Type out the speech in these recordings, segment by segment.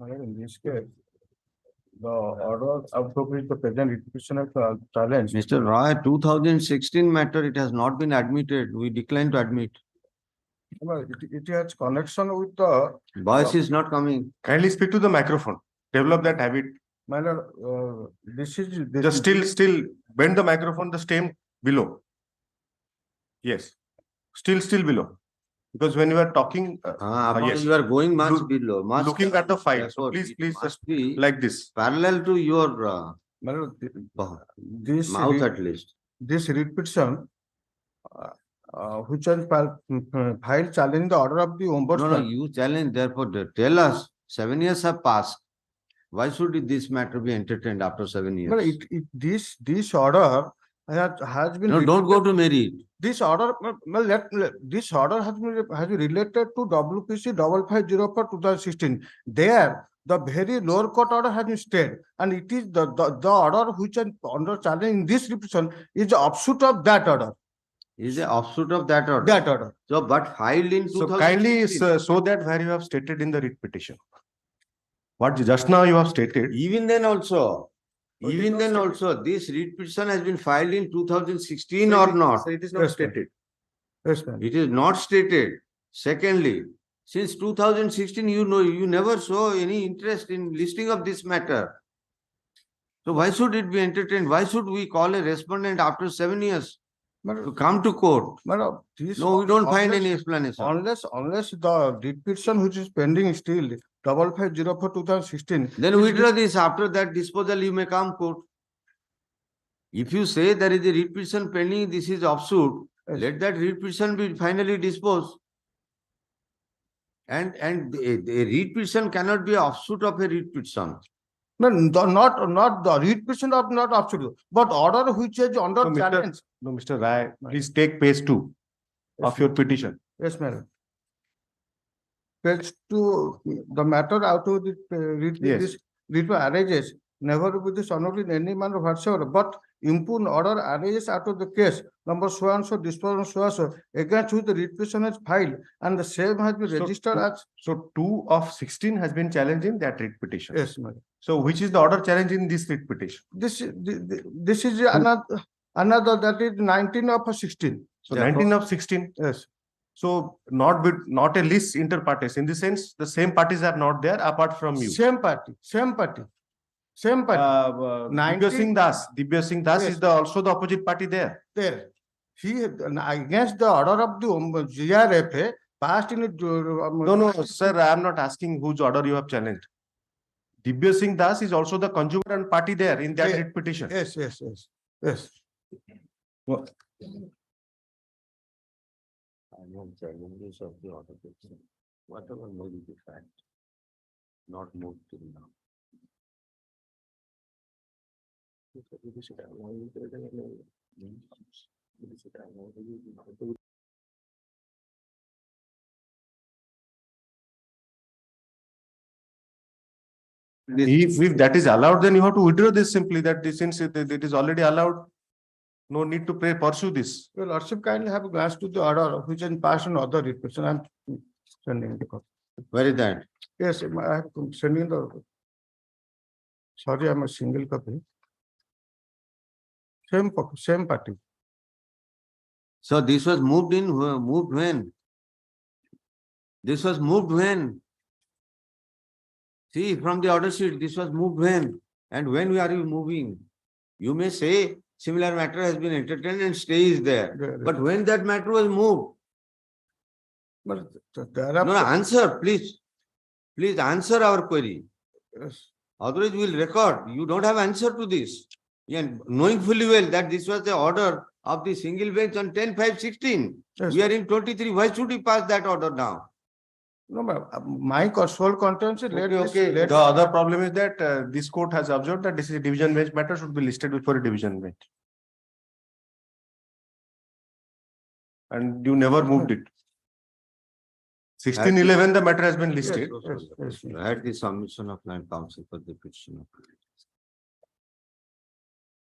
In this case, the order of which the present petitioner challenge. Mr. Roy, 2016 matter, it has not been admitted. We decline to admit. It has connection with the. Voice is not coming. Kindly speak to the microphone. Develop that habit. My lord, this is. Just still bend the microphone the stem below. Yes. Still below. Because when you are talking, Yes. You are going much below. Much looking at the file. So Therefore, please must be like this. parallel to your My lord, this mouth at least. this read petition, which was filed challenging the order of the ombudsman. No, you challenge. Therefore, tell us. 7 years have passed. Why should this matter be entertained after 7 years? Well, this order has been. No, don't go to merit. This order, this order has been related to WPC 5504 2016. There, the very lower court order has been stayed, and it is the order which is under challenge in this petition is the offshoot of that order. Is an offshoot of that order. That order. So, but filed in 2016. So kindly show that where you have stated in the writ petition. What just now you have stated. Even then also. But it Even was then stated. also, this writ petition has been filed in 2016 or not? So it is not Yes, stated. Yes, ma'am. It is not stated. Secondly, since 2016, you never show any interest in listing of this matter. So why should it be entertained? Why should we call a respondent after 7 years to come to court? Madam, this No, we don't find unless- any explanation. Unless the writ petition which is pending still 5504 2016. Then withdraw this. After that disposal, you may come court. If you say there is a writ petition pending, this is offshoot, Yes. let that writ petition be finally disposed. And a writ petition cannot be offshoot of a writ petition. No, not the writ petition of not absolute, but order which is under So, challenge. Mr. Rai, please take page 2 of your petition. Yes, madam. Page 2, the matter out of the Yes. this writ arises never with this honorable in any manner whatsoever, but impugn order arises out of the case number so and so disposal so and so against which the writ petition is filed and the same has been So, registered as. So 2 of 16 has been challenged in that writ petition. Yes, madam. So which is the order challenged in this writ petition? This is another that is 19 of 16. So 19 of 16. Yes. So not a list inter partes. In the sense, the same parties are not there apart from you. Same party. Dibya Singh Das. Dibya Singh Das Yes. is also the opposite party there. There. He against the order of the GRFA passed in. No, sir, I am not asking whose order you have challenged. Dibya Singh Das is also the consumer and party there in that Yeah. writ petition. Yes. Well, I know challenges of the order petition. Whatever may be the fact, not moved till now. If that is allowed, then you have to withdraw this simply that since it is already allowed, no need to pursue this. Well, Lordship kindly have a glance to the order which is passed on other request. I am sending the copy. Where is that? Yes, I have sending the. Sorry, I am a single copy. Same party. So this was moved when? This was moved when? See, from the order sheet, this was moved when? And when are you moving? You may say similar matter has been entertained and stay is there. But when that matter was moved? But there are. No, answer, please. Please answer our query. Yes. Otherwise, we will record. You don't have answer to this. And knowing fully well that this was the order of the single bench on 10/5/16. Yes. We are in 23. Why should we pass that order now? No, my sole content is The other problem is that this court has observed that this is a division bench matter should be listed before a division bench. And you never moved it. 1611, the matter has been listed. Yes. I had the submission of land counsel for the petition of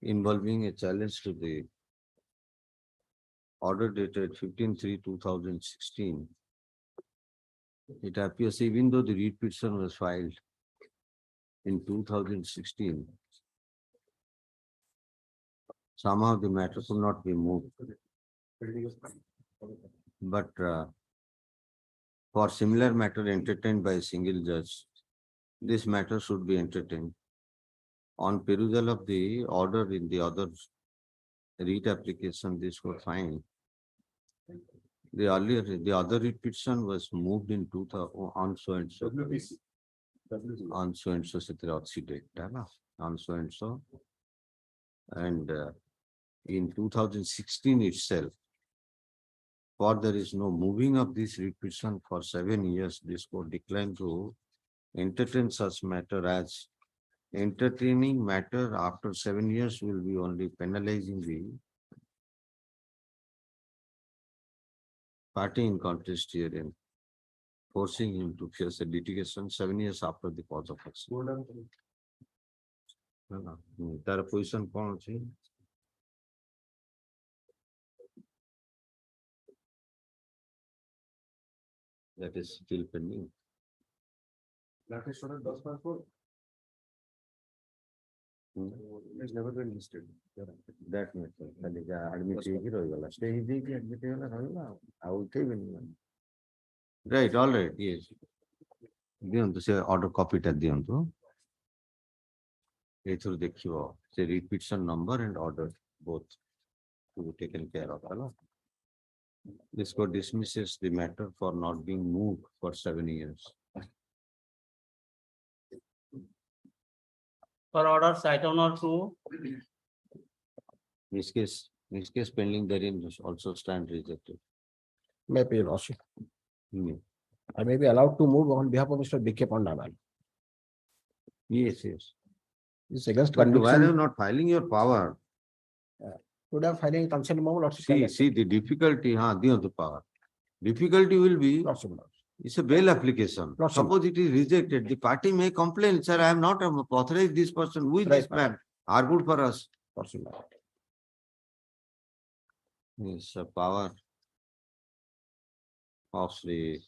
involving a challenge to the order dated 15/3/2016. It appears even though the writ petition was filed, in 2016, somehow the matter could not be moved. But for similar matter entertained by a single judge, this matter should be entertained. On perusal of the order in the other writ application, this could find the other writ petition was moved in 2000 on so and so. On so and so date, on so and so. And in 2016 itself, for there is no moving of this writ petition for 7 years, this court declined to entertain such matter as entertaining matter after 7 years will be only penalizing the party in contest herein, forcing him to face a litigation 7 years after the cause of action. Their position that is still pending. That is order does not work. It's never been listed. That matter, admit right, all right, yes. Diyantu se order copy ta diyantu. Ethur dekhibo se writ petition number and order both to be taken care of. This court dismisses the matter for not being moved for 7 years. For order item or two, This case pending therein also stand rejected. Maybe Your Lordship, Hmm. I may be allowed to move on behalf of Mr. B.K. Pandana. Yes, yes. This against But why are you conviction. not filing your power? Could have filing consent memo, Lordship. See the difficulty, the power. Difficulty will be, Lordship. it's a bail application. Not so. Suppose it is rejected, the party may complain, sir, I am not authorized this person. Who is this Right, man? Argued for us. Lordship. Yes, power of the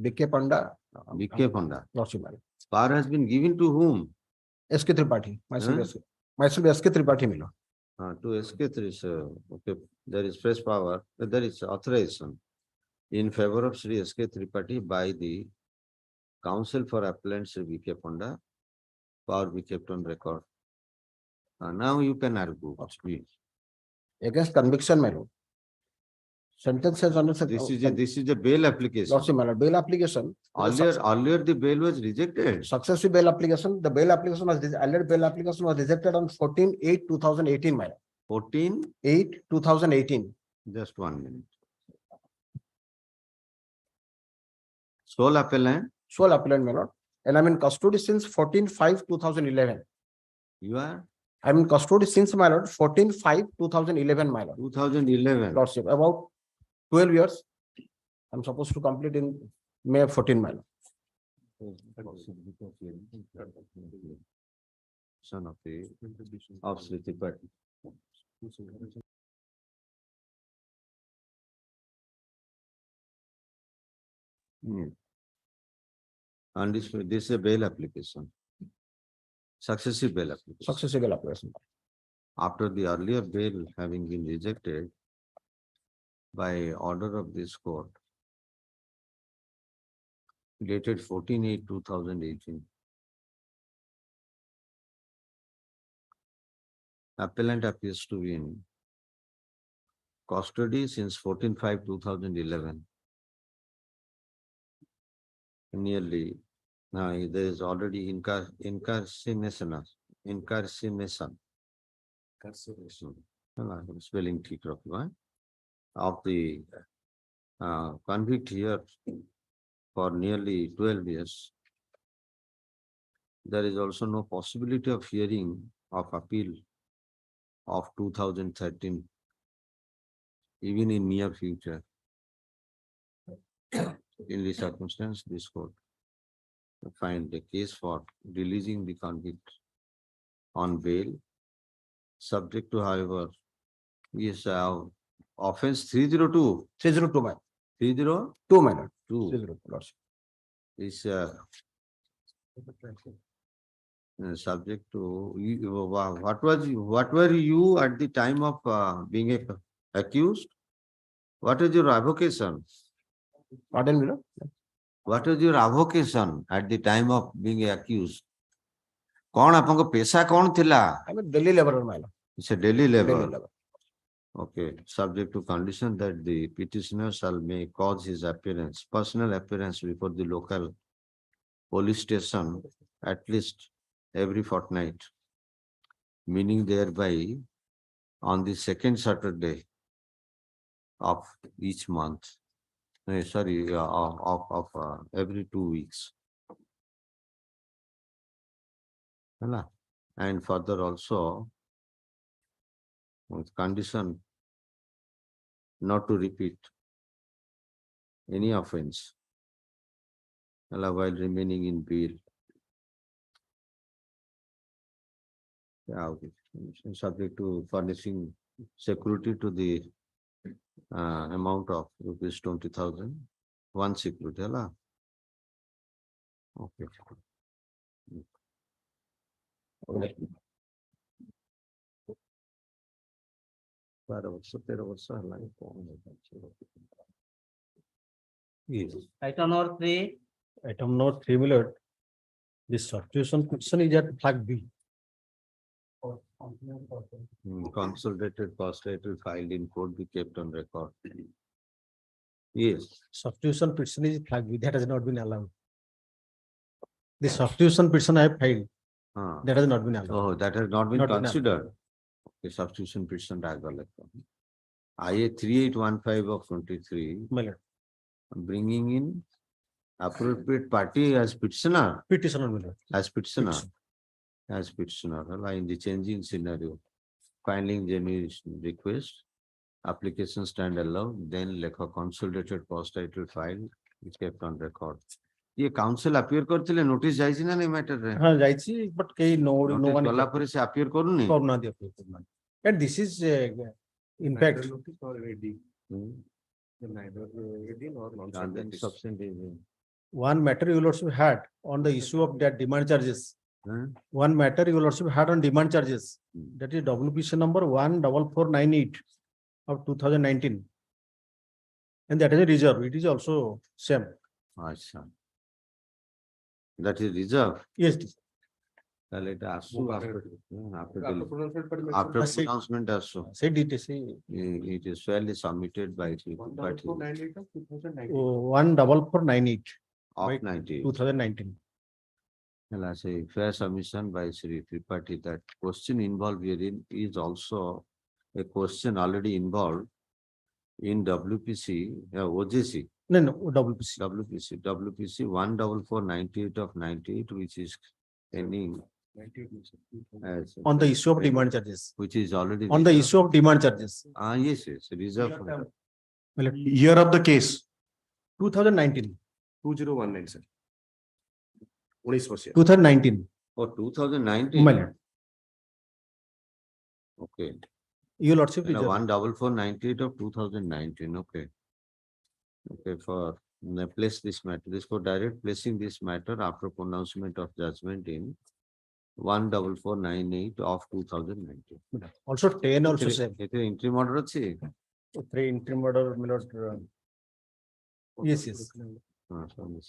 B.K. Panda. B.K. Panda. Lordship. Power has been given to whom? S.K. Tripathi. Huh? Myself S.K. Tripathi Milo. To SK, okay, there is fresh power, there is authorization in favor of Sri SK Tripathi by the Council for Appellant Sri B.K. Panda. Power be kept on record. Now you can argue. Against conviction, my lord. Sentence says under This is a bail application. Lordship, my lord, bail application. Earlier the bail was rejected. Successive bail application, the bail application was, earlier bail application was rejected on 14/8/2018, my lord. 14/8/2018. Just 1 minute. Sole appellant, Sole appellant, my lord. And I'm in custody since 14/5/2011. you are I'm in custody since, my lord, 14/5/2011, my lord. 2011. Lordship, about 12 years. I'm supposed to complete in May 14, my lord. Son of the Sri Tripathi. And this is a bail application. Successive bail application. Successive bail application. After the earlier bail having been rejected by order of this court, dated 14/8/2018. Appellant appears to be in custody since 14/5/2011. Nearly, now there is already incarceration. Spelling of the convict here for nearly 12 years. There is also no possibility of hearing of appeal of 2013, even in near future. In this circumstance, this court find a case for releasing the convict on bail, subject to, however, yes, offense 302. 302, my. Two, my lord. 302 Lordship. is subject to, what were you at the time of being accused? What is your avocation? Pardon me, lord. What is your avocation at the time of being accused? कौन आपको पेशा कौन थिला? I'm a Delhi laborer, my lord. It's a Delhi Delhi level. laborer. Okay, subject to condition that the petitioner shall may cause his appearance, personal appearance before the local police station at least every fortnight, meaning thereby on the second Saturday of each month. Of every 2 weeks. Hello. And further also, with condition not to repeat any offense while remaining in bail. Yeah, okay. Subject to furnishing security to the amount of rupees 20,000, one security. Hello? Okay. Yes. Item number 3, Item number 3, my lord. This substitution petition is at flag B. Consolidated cost title filed in court be kept on record. Yes. Substitution petition is flag B. That has not been allowed. The substitution petition I have filed, that has not been allowed. Oh, that has not been Not been considered. Okay, substitution petition IA 3815 of 23, My lord. bringing in appropriate party as petitioner, Petitioner, my lord. as petitioner, Petition. as petitioner, in the changing scenario, filing genuine request, application stand allowed, then like a consolidated cost title file is kept on record. ये council appear करथिले notice जाइछि ना नहीं matter रे हाँ, जाइछि, but केही no one गला ପରେ से appear करूनी କରୁନାହାନ୍ତି appeal କରୁନାହାନ୍ତି. And this is in fact and then substantive. one matter you also had on the issue of that demand charges. Huh? One matter you also had on demand charges. That is WPC number 14498 of 2019. And that is a reserve. It is also same. Acha. That is reserve. Yes. It is. তাহলে এটা আসু after I say- pronouncement আসু. Say detail. Say It is fairly submitted by the party 14498 of Right. 90. 2019. And I say fair submission by Sri Tripathi that question involved herein is also a question already involved in WPC, OJC, No, WPC. WPC 14498 of 98, which is pending as On the issue of demand charges. which is already On the reserved. issue of demand charges. Yes, reserved. for- Year of the case, 2019. 2019, sir. 19 2019. Oh, 2019. My lord. Okay. Your lordship reserve. 14498 of 2019. Okay. Okay, for place this matter. This for direct placing this matter after pronouncement of judgment in 14498 of 2019. Also 10 also same. এতে entry order আছে? 3 interim order, my lord. Yes, yes.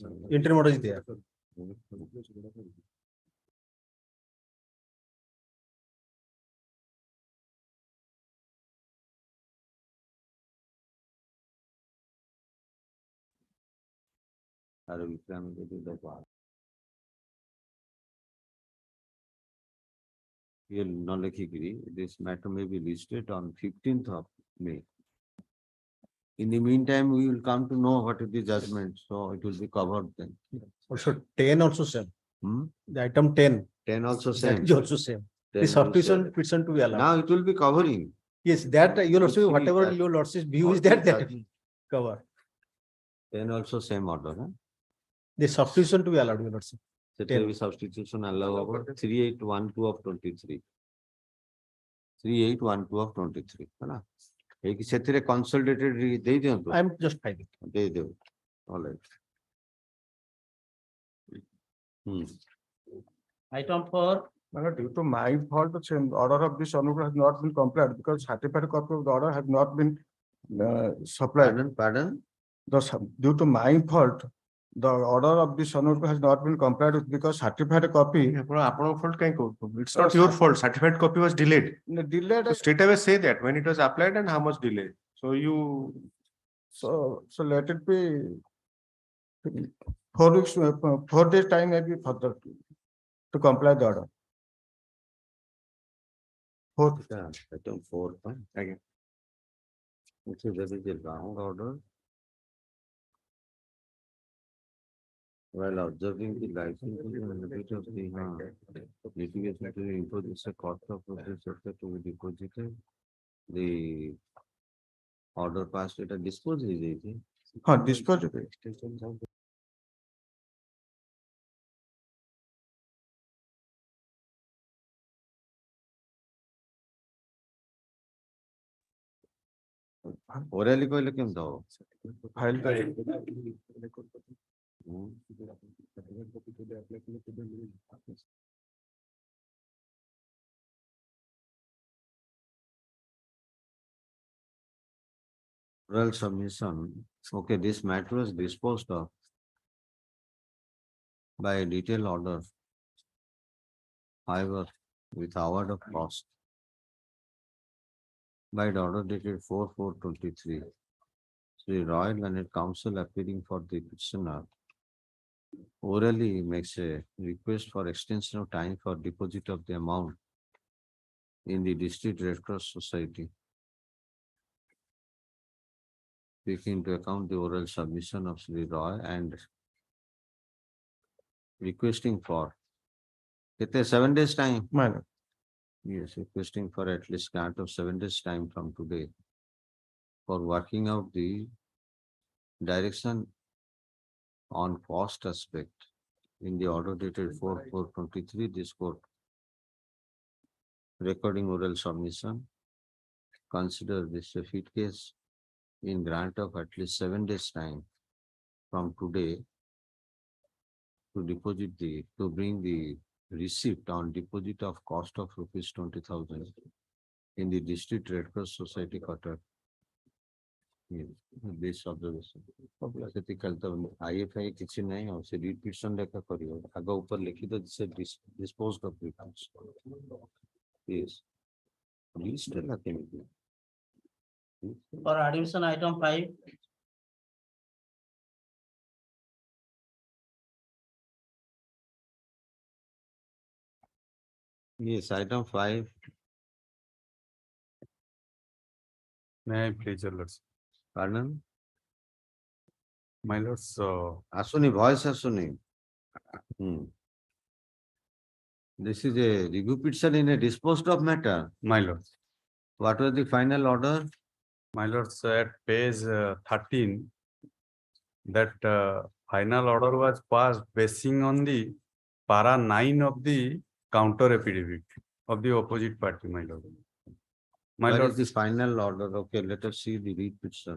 sorry. Interim order is there. আর বিক্রম যদি দেখো Here, non-lekhigiri, this matter may be listed on 15th of May. In the meantime, we will come to know what is the judgment, so it will be covered then. Also 10 also same. Hmm? The item 10. 10 also That same. is also same. 10 The will substitution say- petition to be allowed. Now it will be covering. Yes, that your lordship, see whatever that- your lordship's view is All that the that judgment. will cover. 10 also same order, huh? The substitution to be allowed, your lordship. That 10. will be substitution allowed 3812 of 23. 3812 of 23. है ना? एक ସେଥିରେ consolidated ଦେଇ ଦିଅନ୍ତୁ I am just filing. ଦେଇ ଦେଉ all right. Item 4, Due to my fault, the order of this Hon'Ble has not been complied because certified copy of the order has not been supplied. Pardon? Due to my fault, the order of this Hon'Ble has not been complied with because certified copy ଆପଣଙ୍କ fault କାଇଁ କହୁଛୁ? It's not your fault. Certified copy was delayed. delayed. So straight away say that when it was applied and how much delay. So you, So let it be 4 weeks, 4 days time maybe further to comply the order. 4. Item 4. Again. Which is that is a wrong order. While observing the licensing and benefit of the litigation to impose a cost of process sector to be deposited, the order passed at a dispose is Dispose. orally କହିଲେ କେମିତି ହବ? File the. Oral submission, okay, this matter was disposed of by a detailed order. However, with award of cost by the order dated 4/4/23, the Royal Learned Counsel appearing for the petitioner orally makes a request for extension of time for deposit of the amount in the District Red Cross Society. Taking into account the oral submission of Sri Roy and requesting for 7 days time. Minor. Yes, requesting for at least grant of 7 days time from today for working out the direction on cost aspect in the order dated 4/4/23, this court recording oral submission, consider this a fit case in grant of at least 7 days time from today to deposit to bring the receipt on deposit of cost of rupees 20,000 in the District Red Cross Society quarter. This observation. IFI କିଛି ନାହିଁ ଆଉ ସେ ରିପିଟିସନ ଲେଖା କରିବ ଆଗ ଉପରେ ଲିଖିତ ସେ disposed of records. Yes. List ହେଲା କେମିତି? for admission item 5, Yes, item 5. May I please, your lords? Pardon? My lords, Asuni, voice Asuni. This is a review petition in a disposed of matter. my lords, What was the final order? my lords, at page 13, that final order was passed basing on the para 9 of the counter affidavit of the opposite party, my lord. My Where lord, is the final order? Okay, let us see the read petition.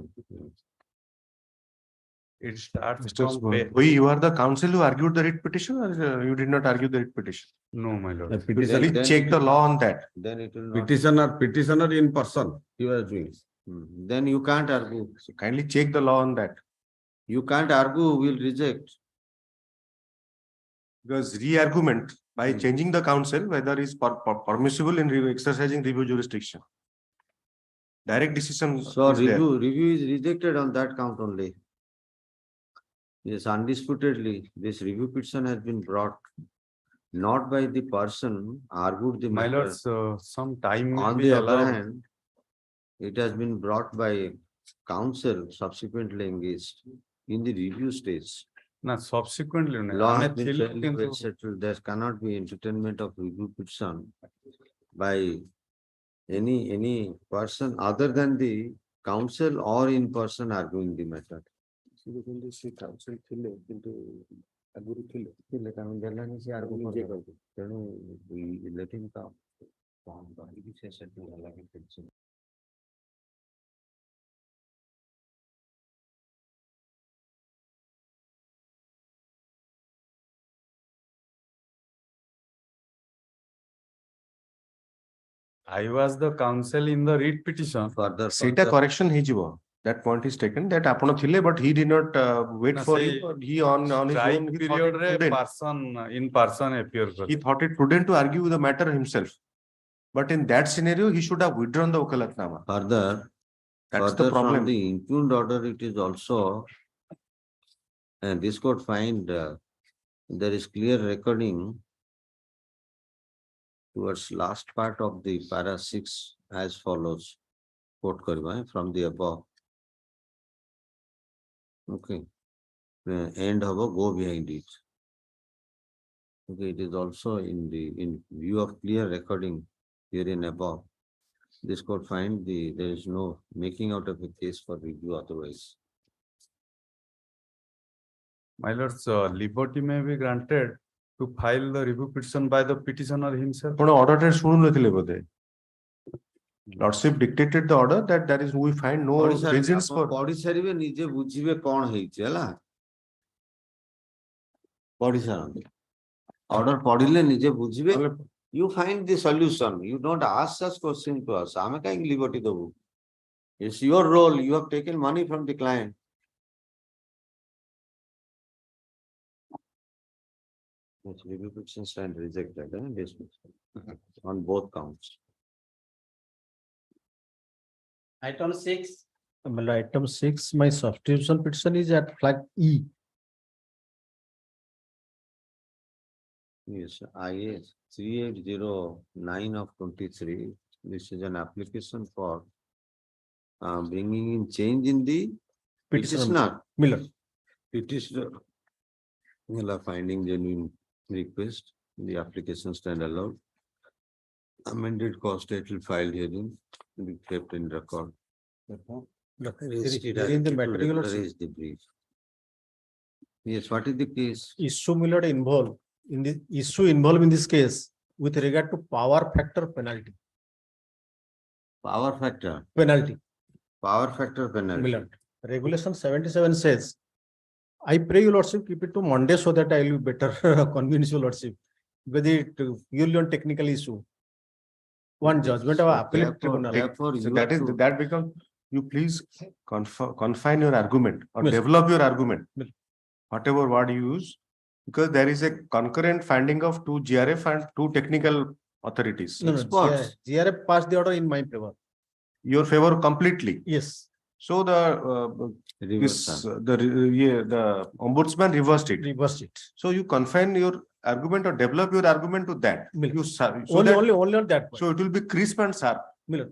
it starts Mr. from page. You are the counsel who argued the writ petition or you did not argue the writ petition? No, my lord. Please check the law on that. Then it will not. Petitioner in person, he was doing. Then you can't argue. So kindly check the law on that. You can't argue, we'll reject. Because re-argument by changing the counsel, whether is permissible in exercising review jurisdiction. Direct decision. So is there. review is rejected on that count only. Yes, undisputedly, this review petition has been brought not by the person argued the My matter. lords, some time will On be the other allowed. hand, it has been brought by counsel subsequently engaged in the review stage. Na subsequently, Law ଆମେ has been ଥିଲୁ fairly କିନ୍ତୁ well settled. There cannot be entertainment of review petition by any person other than the counsel or in person arguing the matter. ସେ counsel ଥିଲେ କିନ୍ତୁ ଆଗରୁ ଥିଲେ ତେଣୁ ଦେଲାନି ସେ argue ତେଣୁ let him come. I was the counsel in the writ petition. Further. Seta correction hejibo. That point is taken that apano thile, but he did not wait Na for sei you. He on his Strike own, he thought period it re prudent. person in person appear He kare. thought it prudent to argue the matter himself. But in that scenario, he should have withdrawn the wakalatnama. Further, That's the further from problem. the impugned order, it is also, and this court find there is clear recording towards last part of the para 6 as follows. Quote kariba from the above. Okay. End hobo, go behind it. Okay, it is also in view of clear recording herein above. This court find there is no making out of a case for review otherwise. My lords, liberty may be granted to file the review petition by the petitioner himself. ଆପଣ order ରେ ଶୁଣୁନଥିଲେ ବୋଧେ? Lordship dictated the order that there is we find no reasons for. ପଢି ସାରିବେ ନିଜେ ବୁଝିବେ କଣ ହେଇଛି ହେଲା ପଢି ସାରନ୍ତୁ order ପଢିଲେ ନିଜେ ବୁଝିବେ you find the solution, you don't ask such question to us. ଆମେ କାହିଁକି liberty ଦବୁ? It's your role, you have taken money from the client. Which review petition stand rejected and dismissed on both counts. Item 6, Well, item 6, my substitution petition is at flag E. Yes, IS 3809 of 23. This is an application for bringing in change in the petitioner. Miller. Petitioner will finding genuine request. The application stand allowed. Amended cost title filed herein be kept in record. In the material Raise the brief. Yes, what is the case? issue Miller involved in the issue involved in this case with regard to power factor penalty. Power factor. Penalty. Power factor penalty. Miller. Regulation 77 says, I pray your lordship keep it to Monday so that I will be better convince your lordship. Because it purely on technical issue. One judgment of appellate tribunal. Therefore, So you that have is to- that becomes you please confine your argument or Yes. develop your argument. Yes. Whatever word you use, because there is a concurrent finding of two GRF and two technical authorities. No, Experts. GRF passed the order in my favor. Your favor completely. Yes. So the reverse. the ombudsman reversed it. Reversed it. So you confine your argument or develop your argument to that. Miller. You so Only that, on that point. so it will be crisp and sharp. Miller.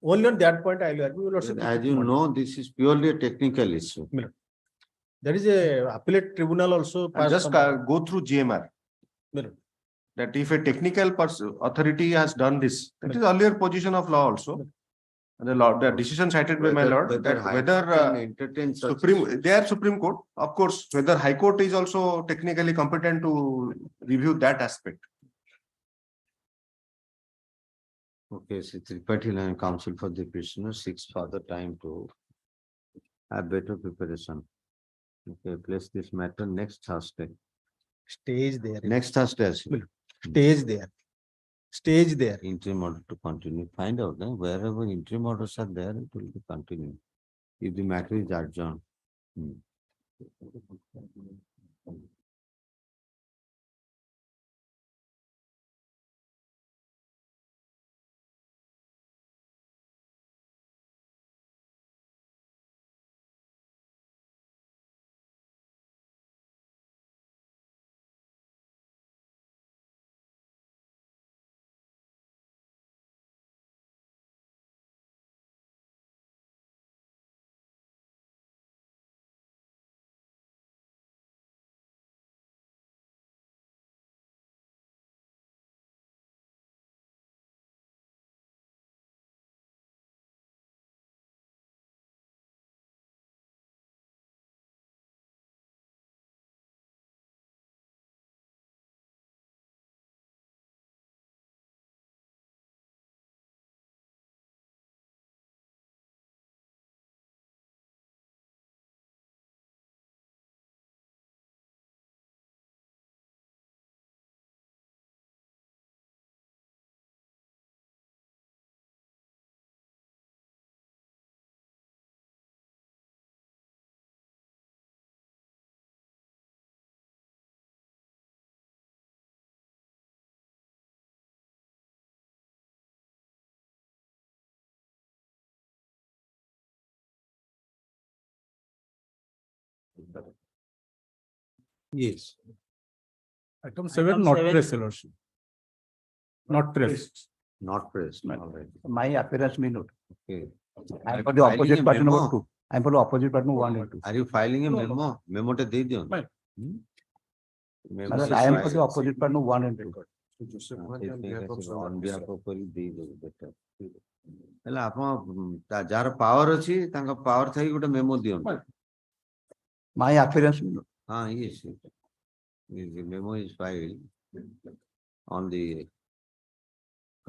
Only on that point I will argue. Your lordship, As keep it you to Monday. know, this is purely a technical issue. There is a appellate tribunal also. And passed just some- go through GMR. Miller. That if a technical authority has done this, that is earlier position of law also. And the law, the decision cited by my lord, that High whether Court can entertain such they are Supreme Court, of course, whether High Court is also technically competent to review that aspect. Okay, so Tripathi and counsel for the prisoner seeks further time to have better preparation. Okay, place this matter next Thursday. Stage there. Next Thursday, as well. Stage there. Stage there. Interim order to continue. Find out wherever interim orders are there, it will be continued. If the matter is adjourned. Yes. Item seven, not seven. pressed, your lordship. Not pressed. Not pressed, Right. all right, My appearance may note. okay. I'm Are for you the filing opposite a party number memo? 2. I'm for the opposite party number 1 and 2. Are you filing a No, no. memo? Memo to dey diyon. Fine. Memo Madam, is I am for filed. the opposite party number 1 and 2. On behalf of police ଦେଇ ଦେବୁ better. ହେଲେ ଆପଣ ଯାହାର power ଅଛି ତାଙ୍କ power ଥାଇ ଗୋଟେ memo ଦିଅନ୍ତୁ। My appearance may note. ହଁ, yes. The memo is filed on the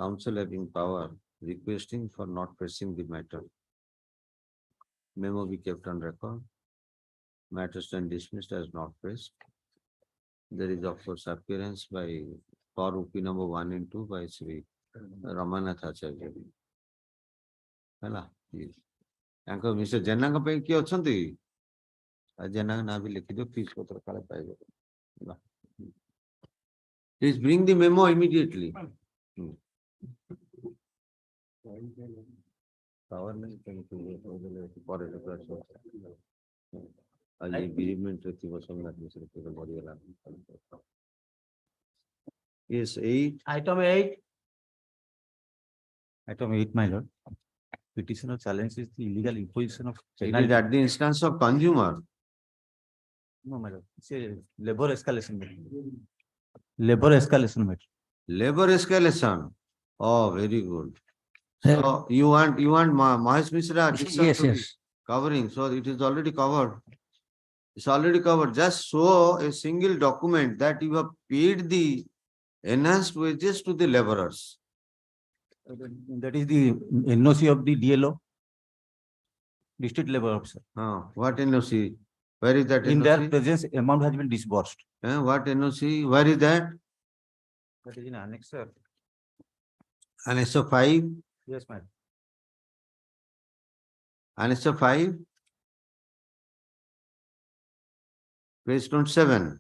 council having power requesting for not pressing the matter. Memo be kept on record. Matter stand dismissed as not pressed. There is of course appearance by for UP number 1 and 2 by Sri Ramanath Acharya. ହେଲା ତାଙ୍କ mister ଜେନାଙ୍କ ପାଇଁ କିଏ ଅଛନ୍ତି? ଜେନାଙ୍କ ନାଁ ବି ଲେଖିଦିଅ, fees ପତ୍ର କାଳେ ପାଇବ। Please bring the memo immediately. Power ନାହିଁ ପରେ ଆଜି bereavement ରେ ଥିବ ସୋମନାଥ ମିଶ୍ର କେବେ ମରିଗଲା। Yes, 8. Item 8, Item 8, my lord. Petitioner challenges the illegal imposition of It is penalty. at the instance of consumer. No, my lord. It's a labor escalation matter. Labor escalation matter. Labor escalation. Oh, very good. So you want Mahesh Mishra addition Yes, to the yes. covering, so it is already covered. It's already covered. Just show a single document that you have paid the enhanced wages to the laborers. That is the NOC of the DLO, District Labor Officer. What NOC? Where is that In their NOC? presence, amount has been disbursed. What NOC? Where is that? That is in annexer. Annexure 5. Yes, madam. Annexure 5. Page 27.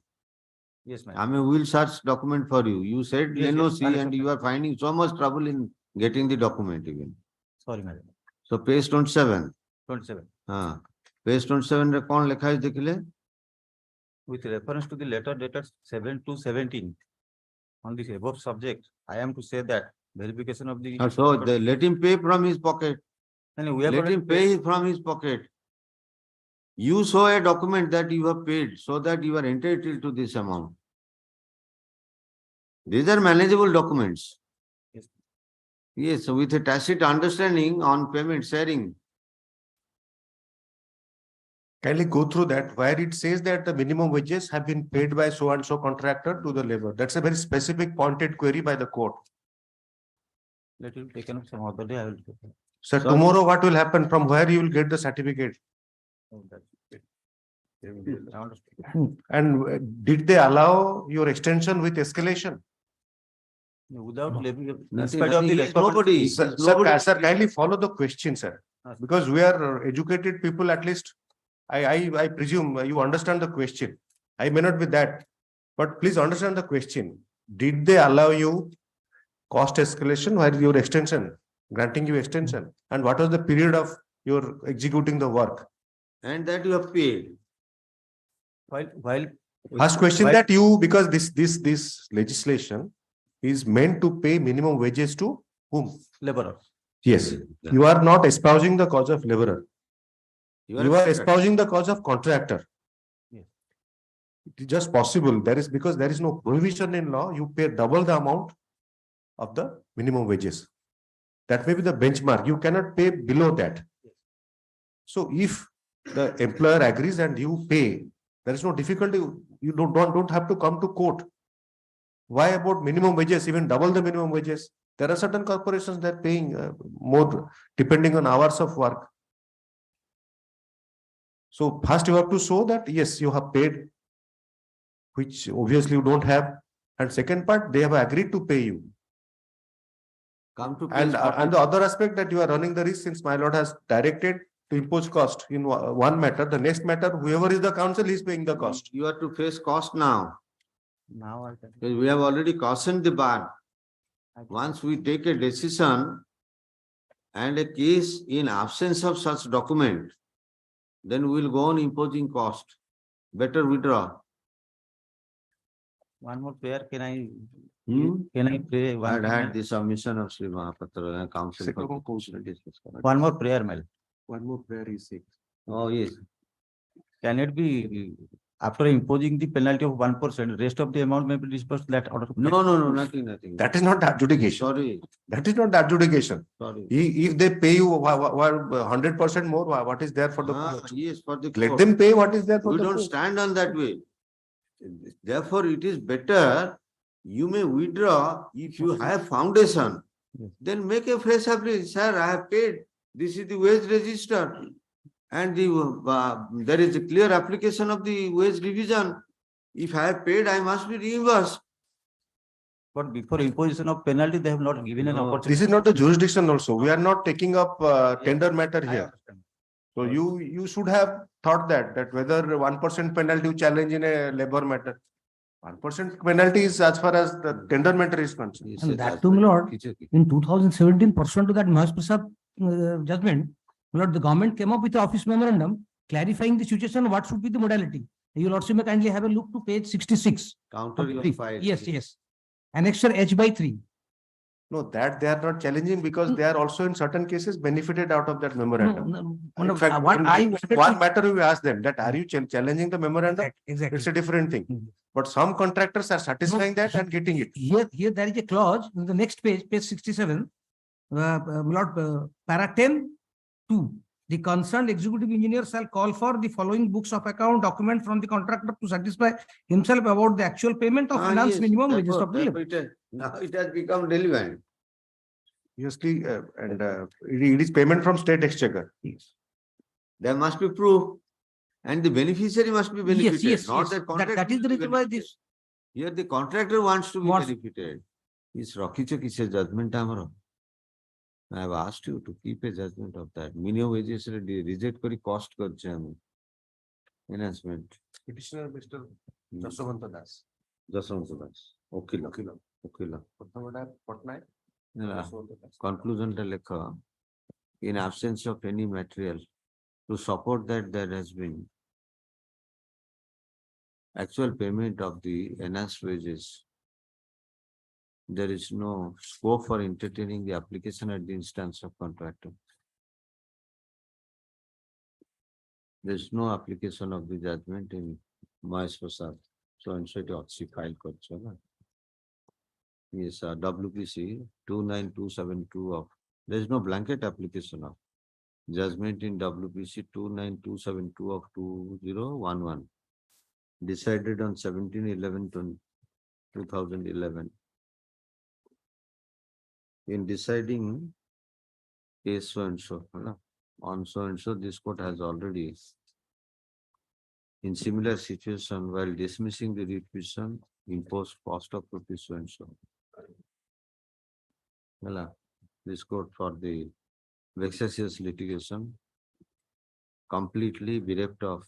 Yes, I madam. mean, we'll search document for you. You said Yes, yes, NOC and Annexure you are finding so much trouble in getting the document even. Sorry, madam. So page 27. 27. Page 27 रे कौन लिखा है देखिले? With reference to the letter dated 7/2/17 on this above subject, I am to say that verification of the. So let him pay from his pocket. And we have Let already him pay from his pocket. You show a document that you have paid so that you are entitled to this amount. These are manageable documents. Yes. Yes, so with a tacit understanding on payment sharing. Kindly go through that where it says that the minimum wages have been paid by so and so contractor to the labor. That's a very specific pointed query by the court. Let it be taken up some other day. I will. Sir, So- tomorrow what will happen? From where you will get the certificate? Oh, that's it. I understand. And did they allow your extension with escalation? Without levying, in Nothing, spite of the he is record. nobody. Sir, Nobody- sir, kindly follow the question, sir. Because we are educated people, at least I presume you understand the question. I may not be that, but please understand the question. Did they allow you cost escalation while your extension, granting you extension? And what was the period of your executing the work? And that you have paid. While. First question while- that you, because this legislation is meant to pay minimum wages to whom? Laborer. Yes, you are not espousing the cause of laborer. You are correct. espousing the cause of contractor. Yes. It is just possible. Because there is no prohibition in law, you pay double the amount of the minimum wages. That may be the benchmark. You cannot pay below that. So if the employer agrees and you pay, there is no difficulty. You don't have to come to court. Why about minimum wages, even double the minimum wages? There are certain corporations that are paying more depending on hours of work. So first you have to show that, yes, you have paid, which obviously you don't have. And second part, they have agreed to pay you. Come to And page the other aspect that you are running the risk, since my lord has directed to impose cost in one matter, the next matter, whoever is the counsel is paying the cost. You are to face cost now. Now I can. Because we have already cautioned the bar. Once we take a decision and a case in absence of such document, then we will go on imposing cost. Better withdraw. One more prayer, can I pray? I'd had the submission of Sri Mahapatra and Council. Second for question. One more prayer, Mel. One more prayer is six. Oh, yes. Can it be after imposing the penalty of 1%, rest of the amount may be disbursed that order? No, nothing. That is not adjudication. Sorry, That is not adjudication. sorry. If they pay you 100% more, what is there for the court? Yes, for the Let court. them pay what is there for We the don't court. stand on that way. Therefore, it is better, you may withdraw if you have foundation. Then make a fresh application. Sir, I have paid. This is the wage register. And there is a clear application of the wage revision. If I have paid, I must be reimbursed. But before imposition of penalty, they have not given an No, opportunity. This is not the jurisdiction also. We are not taking up tender matter I here. understand. So you should have thought that whether 1% penalty you challenge in a labor matter. 1% penalty is as far as the tender matter is concerned. Yes, And yes, that that's too, my right. lord, Kichaki. in 2017, pursuant to that Mahesh Prasad judgment, my lord, the government came up with an office memorandum clarifying the situation, what should be the modality. Your lordship may kindly have a look to page 66. Counter of the your brief. file. Yes. Annexure H/3. No, that they are not challenging because they are also in certain cases benefited out of that memorandum. No, In fact, what in I wanted one to- matter we asked them that are you challenging the memorandum? Exactly. It's a different thing. Mhm. But some contractors are satisfying that and getting it. Here there is a clause in the next page, page 67, my lord, para 10(2). The concerned executive engineer shall call for the following books of account document from the contractor to satisfy himself about the actual payment of finance Yes, minimum wages therefore- of the labor. therefore now it has become relevant. Obviously, and it is payment from state exchequer. There must be proof. And the beneficiary must be benefited, Yes. not that That contractor. is the will be reason why benefited. this. Here the contractor wants to be Wants- benefited. Is Rokicho Kise judgment amaro? I have asked you to keep a judgment of that. Minimum wages reject kori cost karche ami. Enhancement. Petitioner Mr. Jaswanta Das. Jaswanta Das. Okila. Okila. Patnaik. Conclusion ta lekha. In absence of any material to support that there has been actual payment of the enhanced wages, there is no scope for entertaining the application at the instance of contractor. There is no application of the judgment in Mahesh Prasad. So and so it file korche na. Yes, WPC 29272 of, there is no blanket application of judgment in WPC 29272 of 2011. Decided on 17/11/2011. In deciding case so and so, on so and so, this court has already, in similar situation, while dismissing the writ petition, imposed cost of rupees so and so. This court for the vexatious litigation, completely bereft of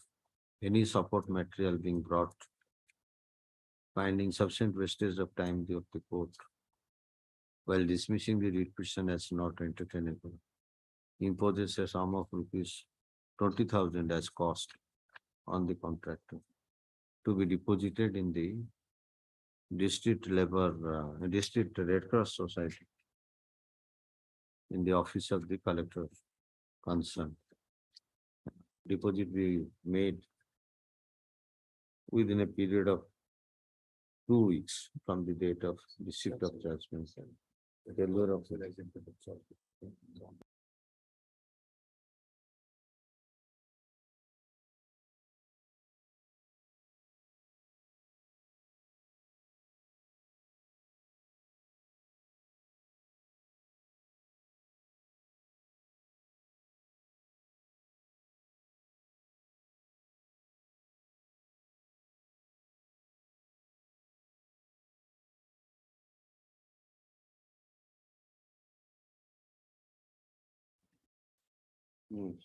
any support material being brought, finding sufficient wastage of time of the court, while dismissing the writ petition as not entertainable, imposes a sum of rupees 20,000 as cost on the contractor to be deposited in the district Red Cross Society in the office of the collector concerned. Deposit be made within a period of 2 weeks from the date of receipt of judgment. Failure of the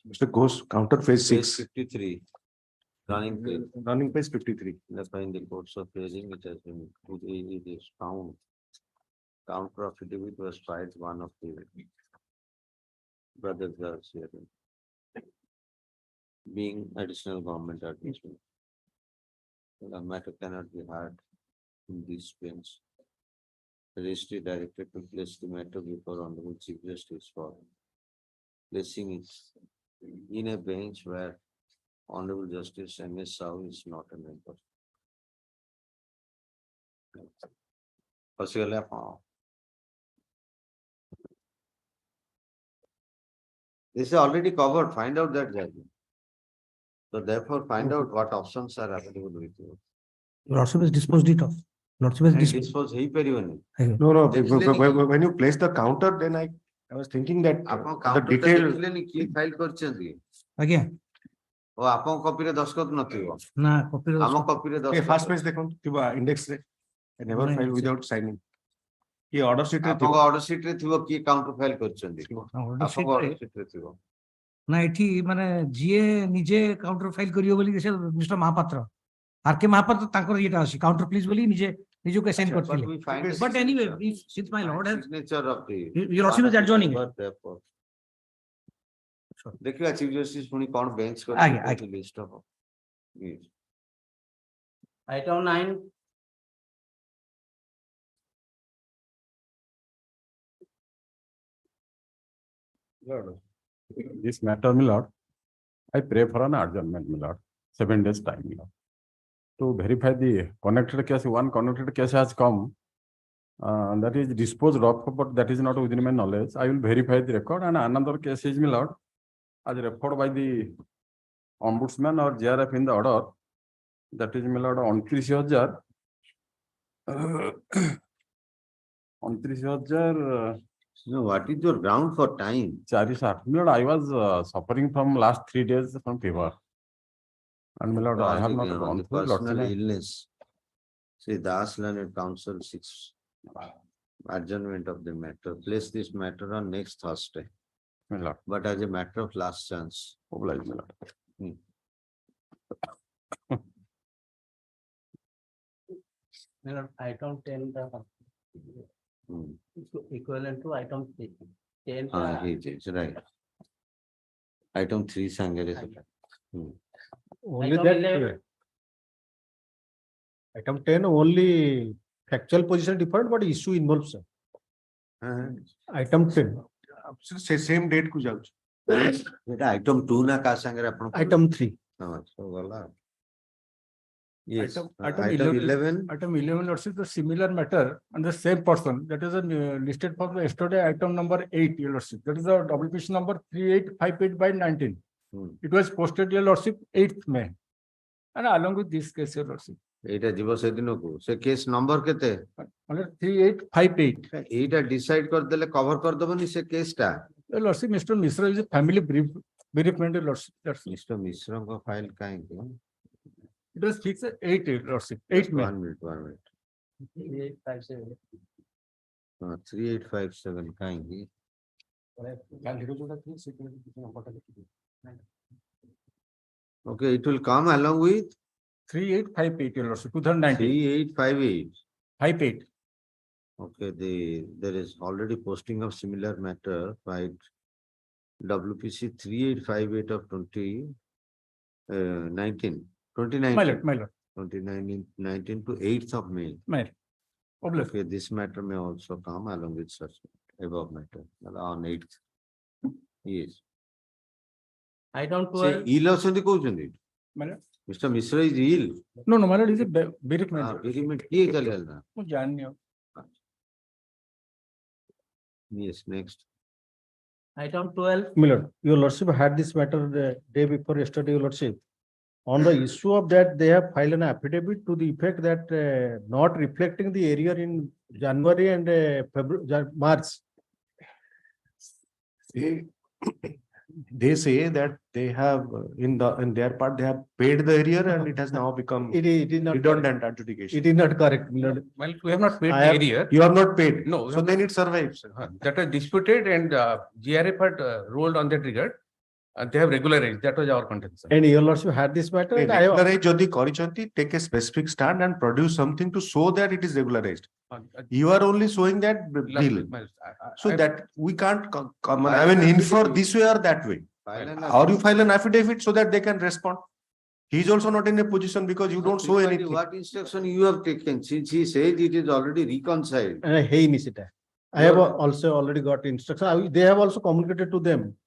Mr. Ghosh, counter phase Page 6. 53. Running page. Running page 53. Therefore, in the course of hearing, it has been, it is found. Counter affidavit was filed one of the brothers are here. Being additional government administration. The matter cannot be heard in this bench. The registry directed to place the matter before Honorable Chief Justice for placing it in a bench where Honorable Justice M.S. SAHOO is not a member. Possibly, this is already covered. Find out that judgment. So therefore, find out what options are available with you. Lordship has disposed it of. Lordship has And disposed. this was he period. No, Definitely. when you place the counter, then I was thinking that ଆପଣ the counter detail. ଦେଖିଲେନି କିଏ file କରିଛନ୍ତି Again, ଓ ଆପଣଙ୍କ କପିରେ ଦସ୍ତଖତ ନଥିବ na copy. ଆମ କପିରେ Okay, first ଦସ୍ତଖତ page ଦେଖନ୍ତୁ ଥିବ index ରେ. I never No, file it's- without signing. ये order sheet ରେ ଥିବ. ଆପଣଙ୍କ ଅର୍ଡର ସିଟ ରେ ଥିବ କିଏ କାଉଣ୍ଟର ଫାଇଲ କରିଛନ୍ତି ଆପଣଙ୍କ ଅର୍ଡର ସିଟ ରେ ଥିବ ନା ଏଠି ମାନେ ଯିଏ ନିଜେ କାଉଣ୍ଟର ଫାଇଲ କରିବ ବୋଲି ସେ ମିଷ୍ଟର ମହାପାତ୍ର ଆର କେ ମହାପାତ୍ର ତାଙ୍କର ଇଏଟା ଅଛି କାଉଣ୍ଟର ପ୍ଲିଜ ବୋଲି ନିଜକୁ ଆସାଇନ୍ But କରିଥିଲେ we find a but anyway signature. since my lord has signature of the your lordship is adjourning it. But therefore, ଦେଖିବା ଚିଫ ଜଷ୍ଟିସ ପୁଣି କଣ ବେଞ୍ଚ ଆଜ୍ଞା, କରିବେ ଲିଷ୍ଟ ହବ Item 9, This matter, my lord, I pray for an adjournment, my lord, 7 days time, my lord. To verify the connected case, one connected case has come. That is disposed of, but that is not within my knowledge. I will verify the record, and another case is, my lord, as referred by the ombudsman or JRF in the order. That is, my lord, 29,000. 29,000. No, what is your ground for time? 460. My lord, I was suffering from last 3 days from fever. And my lord, I have not On gone the through personal lots of. illness. See, Das Learned Council 6 adjournment of the matter. Place this matter on next Thursday, My lord, but as a matter of last chance. oblige, my lord. my lord, item 10, the Hmm. equivalent to item 3. 10. He is right. Item 3 Sangere. Only Item that. 11. Item 10, only factual position different, but issue involves. Sir. Item 10, Same date ku jaଉଛି. Item 2 na ka sangere apno. item 3. So gala. Yes. Item Item 11. 11. Item 11 also the similar matter and the same person that is listed for the yesterday item number 8 your lordship that is the WPC number 3858 by 19. It was posted your lordship 8th May and along with this case your lordship ଏଇଟା ଯିବ ସେଦିନକୁ ସେ case number କେତେ 3858 ଏଇଟା decide କରିଦେଲେ cover କରିଦବନି ସେ case ଟା your lordship Mr. Mishra is a family bereavement your lordship that's mister ମିଶ୍ରଙ୍କ file କାହିଁକି it was fixed at 8 your lordship 8 May 1 minute 3857. 3857 କାହିଁକି okay it will come along with 3858 your lordship 2019 3858 58 okay there is already posting of similar matter by WPC 3858 of 2019 my lord 2019 to 8th of May. my lord obliged. Okay, this matter may also come along with such above matter on 8th. Yes. Item Say 12, ill ଅଛନ୍ତି କହୁଛନ୍ତି my lord Mr. Mishra is ill. no my lord is a bereavement Bereavement କିଏ ଚାଲିଗଲା ମୁଁ ଜାଣିନି ଆଉ। Yes, next. item 12, My lord, your lordship had this matter the day before yesterday, your lordship. On the issue of that, they have filed an affidavit to the effect that not reflecting the area in January and February, March. They say that they have in their part they have paid the arrear and it has now become It is not. redundant adjudication. It is not correct, my lord. Well, we have not paid I the have- area. You have not paid. No, we So have then it survives. that was disputed and GRF had ruled on that regard. They have regularized. That was our contention. And your lordship had this matter. And I have- Regularize jodi କରିଛନ୍ତି, take a specific stand and produce something to show that it is regularized. You are only showing that bill. So that we can't come, I mean, infer this way or that way. File an Or you file an affidavit so that they can respond. He is also not in a position because you don't show anything. What instruction you have taken? Since he said it is already reconciled. Hey, Nisita. I have also already got instruction. They have also communicated to them.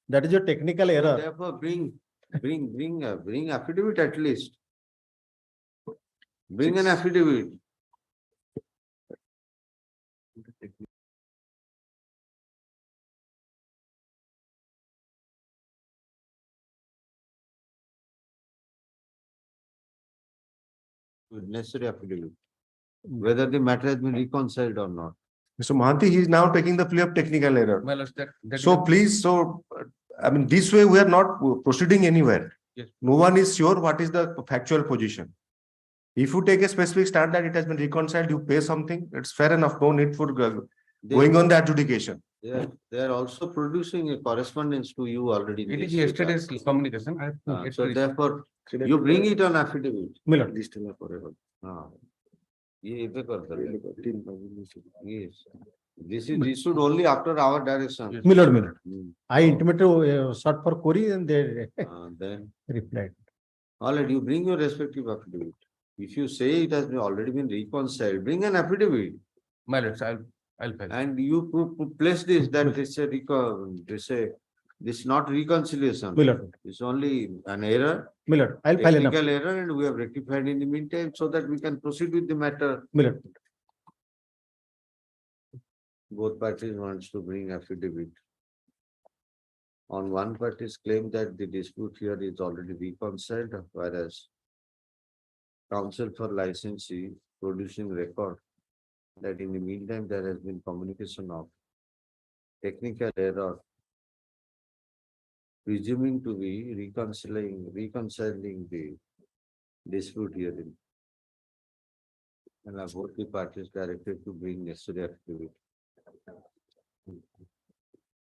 That is a technical error. Therefore, bring affidavit at least. Bring an affidavit. With necessary affidavit, whether the matter has been reconciled or not. Mr. Mohanty, he is now taking the plea of technical error. Well, So please, I mean, this way we are not proceeding anywhere. Yes. No one is sure what is the factual position. If you take a specific stand that it has been reconciled, you pay something, it's fair enough. No need for going on the adjudication. They are also producing a correspondence to you already. it is yesterday's communication. I have to So get therefore, you bring it on affidavit. Miller. Yes. This should only after our direction. Miller. Hmm. I intimated sought for query and they Then, replied. all right, you bring your respective affidavit. If you say it has already been reconciled, bring an affidavit. My lords, I'll file. And you place this, that this is not reconciliation. Miller. It's only an error, Miller. I'll file enough. technical error, and we have rectified in the meantime so that we can proceed with the matter. Miller. Both parties wants to bring affidavit. On one party's claim that the dispute here is already reconciled, whereas counsel for licensee producing record that in the meantime there has been communication of technical error, presuming to be reconciling the dispute herein. And both the parties directed to bring necessary affidavit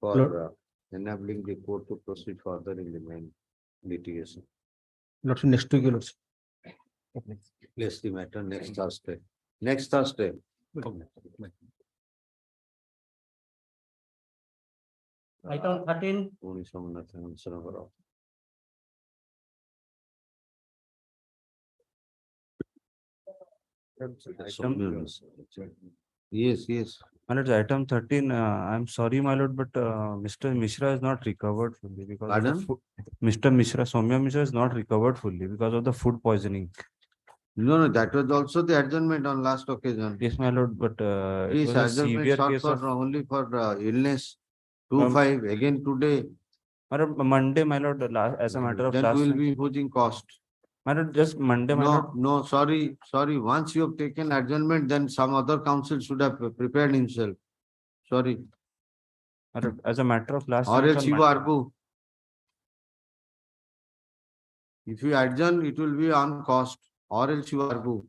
for enabling the court to proceed further in the main litigation. Lordship, next week, Lordship. Place the matter next Thursday. Next Thursday. Item 13, Only someone can answer about. Yes. My lord, item 13, I'm sorry, my lord, but Mr. Mishra is not recovered fully because of the Pardon? Mr. Mishra, Soumya Mishra is not recovered fully because of the food poisoning. No, that was also the adjournment on last occasion. Yes, my lord, but it Please, was a adjournment severe sought case for of, only for illness. 2-5 again today. my lord, Monday, my lord, as a matter of Then last we will time. be imposing cost. My lord, just Monday, my lord. No, sorry. Once you have taken adjournment, then some other counsel should have prepared himself. Sorry. My lord, as a matter of last Or time. else you argue. If you adjourn, it will be on cost, or else you argue.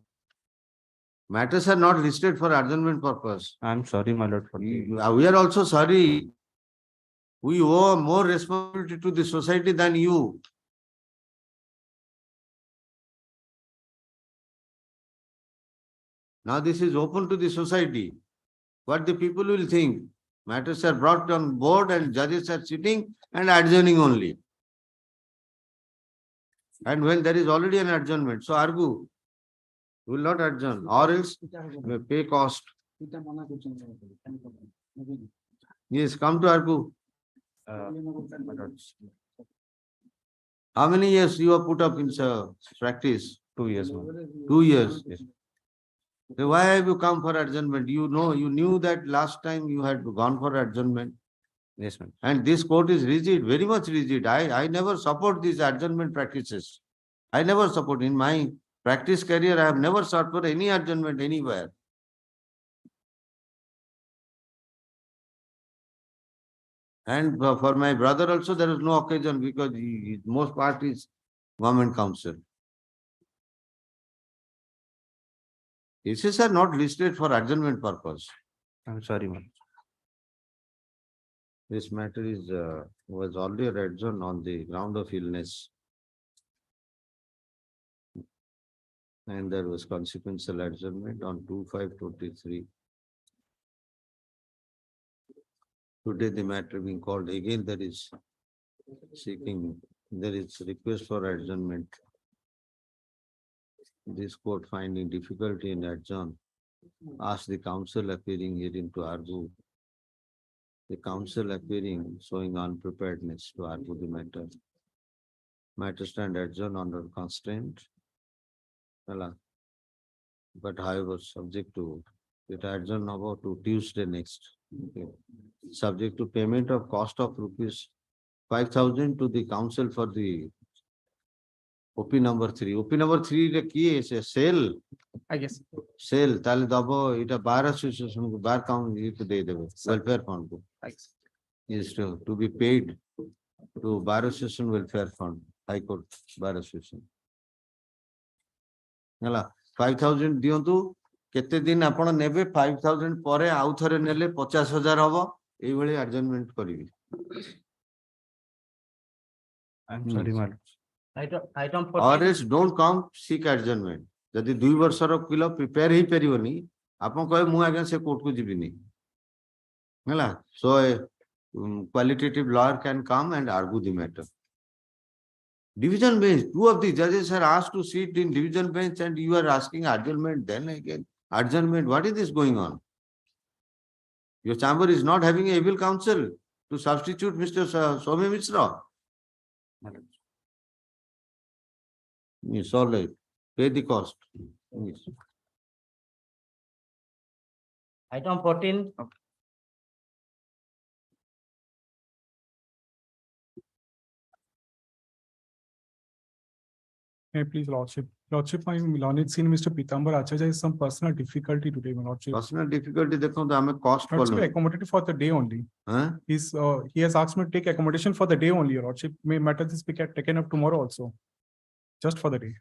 Matters are not listed for adjournment purpose. I'm sorry, my lord, for the. We are also sorry. We owe more responsibility to the society than you. Now this is open to the society. What the people will think. Matters are brought on board and judges are sitting and adjourning only. And when there is already an adjournment, so argue. Will not adjourn, or else may pay cost. Yes, come to argue. How many years you have put up in practice? 2 years, my lord. 2 years. Yes. Then why have you come for adjournment? You knew that last time you had gone for adjournment. Yes, ma'am. And this court is rigid, very much rigid. I never support these adjournment practices. I never support. In my practice career, I have never sought for any adjournment anywhere. And for my brother also, there is no occasion because most part is government counsel. Cases are not listed for adjournment purpose. I'm sorry, my lord. This matter was already adjourned on the ground of illness. And there was consequential adjournment on 2/5/23. Today the matter being called again, there is request for adjournment this court finding difficulty in adjourn, ask the counsel appearing herein to argue. The counsel appearing showing unpreparedness to argue the matter. Matter stand adjourned under constraint. Hello. But however, subject to it adjourn about to Tuesday next. Okay. Subject to payment of cost of rupees 5,000 to the counsel for the OP number 3. OP number 3 re ki is a sale. I guess. Sale tale dabo ita bar association ko bar count it de debe welfare fund ko. Is to be paid to bar association welfare fund, High Court bar association. Hala 5,000 दियंतु केते दिन आपण नेबे 5,000 परे आउ थरे नेले 50,000 हबो एई भली adjustment करिवि. I'm sorry, my lord. Item Or 14. else don't come seek adjournment. जदि 2 वर्षर किलो प्रिपेयर ही परिवनी आपण कहे मु आगे से कोर्ट को जिबिनी. हला so a qualitative lawyer can come and argue the matter. Division bench, 2 of the judges are asked to sit in division bench and you are asking adjournment, then again adjournment. What is this going on? Your chamber is not having a able counsel to substitute Mr. Soumya Mishra. Yes, all right. Pay the cost. Yes. Item 14. May I please lordship. Lordship, I am Milonit seen Mr. Pitambar Acharya is some personal difficulty today, my lordship. Personal difficulty देखो तो हमें cost Lordship, बोलो. accommodated for the day only. Huh? He has asked me to take accommodation for the day only, your lordship. May matter this be taken up tomorrow also. Just for the day.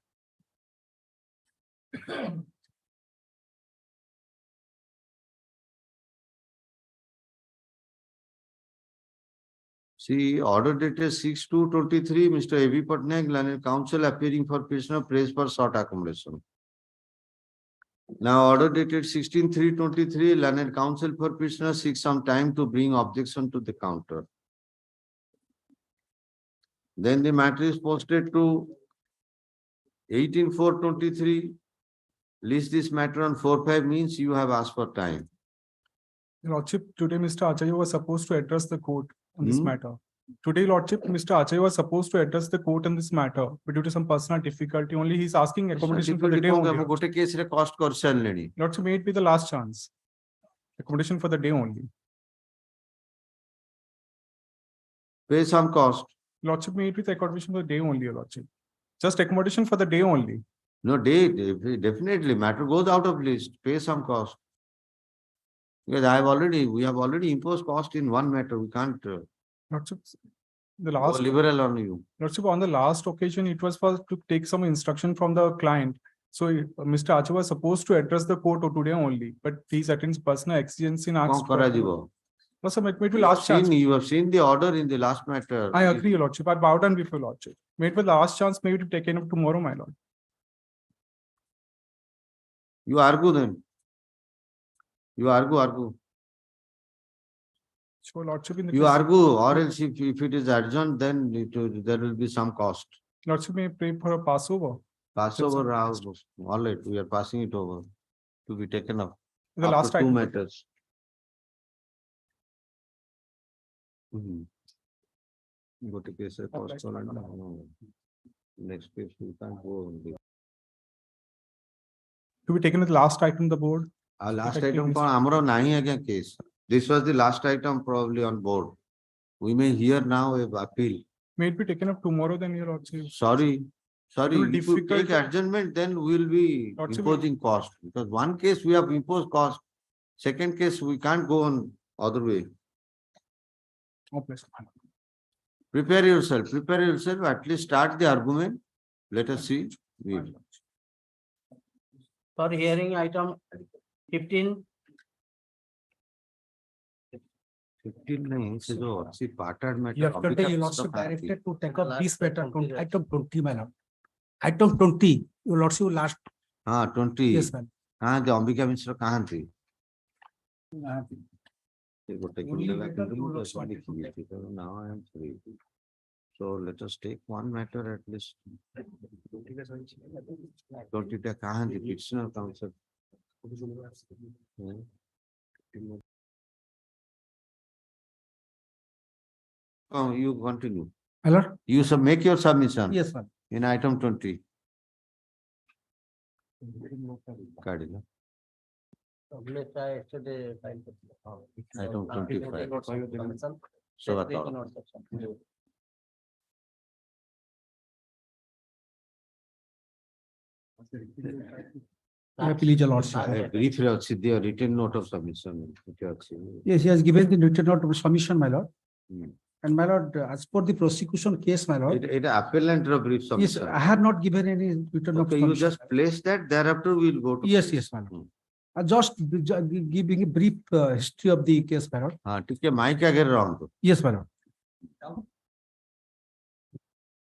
See, order dated 6/2/23, Mr. A.V. Patnaik, learned counsel appearing for prisoner praise for short accommodation. Now, order dated 16/3/23, learned counsel for prisoner seeks some time to bring objection to the counter. Then the matter is posted to 18/4/23. List this matter on 4/5 means you have asked for time. Lordship, today Mr. Acharya was supposed to address the court on this matter. Today, Lordship, Mr. Acharya was supposed to address the court on this matter, but due to some personal difficulty, only he's asking accommodation for the day only. गोटे case रे cost कर सारलेनी. Lordship, may it be the last chance. Accommodation for the day only. Pay some cost. Lordship, may it be the accommodation for the day only, your Lordship. Just accommodation for the day only. No, day, definitely. Matter goes out of list. Pay some cost. Because we have already imposed cost in one matter. We can't Lordship, the go last, liberal on you. Lordship, on the last occasion, it was for to take some instruction from the client. So Mr. Acharya was supposed to address the court today only, but he attends personal exigency and asks. Lordship, it may be last chance. You have seen the order in the last matter. I agree, your Lordship. I bow down before Lordship. May it be the last chance, maybe to be taken up tomorrow, my Lord. You argue then. You argue. So Lordship, in the You case- argue, or else if it is adjourned, then there will be some cost. Lordship, may pray for a Passover. Passover, all right, we are passing it over to be taken up. The After last two item. matters. Go to case cost. Next case we can't go on the. To be taken as the last item on the board. Last Effective item कौन हमरो नहीं है क्या case? This was the last item probably on board. We may hear now a appeal. May it be taken up tomorrow then, your Lordship. Sorry, It will if you difficult take to- adjournment, then we will be Lordship, imposing cost. Because one case we have imposed cost. Second case, we can't go on other way. Oh, please. Prepare yourself, at least start the argument. Let us see. For hearing item 15. 15 नहीं, से जो अच्छी pattern matter. Yesterday, you Lordship directed to take up this matter, item 20, my lord. Item 20, your Lordship last. हाँ, 20. Yes, ma'am. हाँ, the Ambika मिश्र कहाँ थी? Only matter you Lordship wanted to take. Now I am free. So let us take one matter at least. Don't it kahan the petitioner counsel? Oh, you continue. My lord, You make your submission. yes, ma'am. In item 20. Kadila. Item 25. So बताओ. Please, your lordship. Brief the written note of submission. Yes, he has given the written note of submission, my lord. Hmm. And my lord, as per the prosecution case, my lord. It appellant brief Yes, submission. I have not given any written note. Okay, you just place that, thereafter we'll go to. Yes, yes, my lord. Just giving a brief history of the case, my lord. ठीक है, mic आगे रहंतु. Yes, my lord.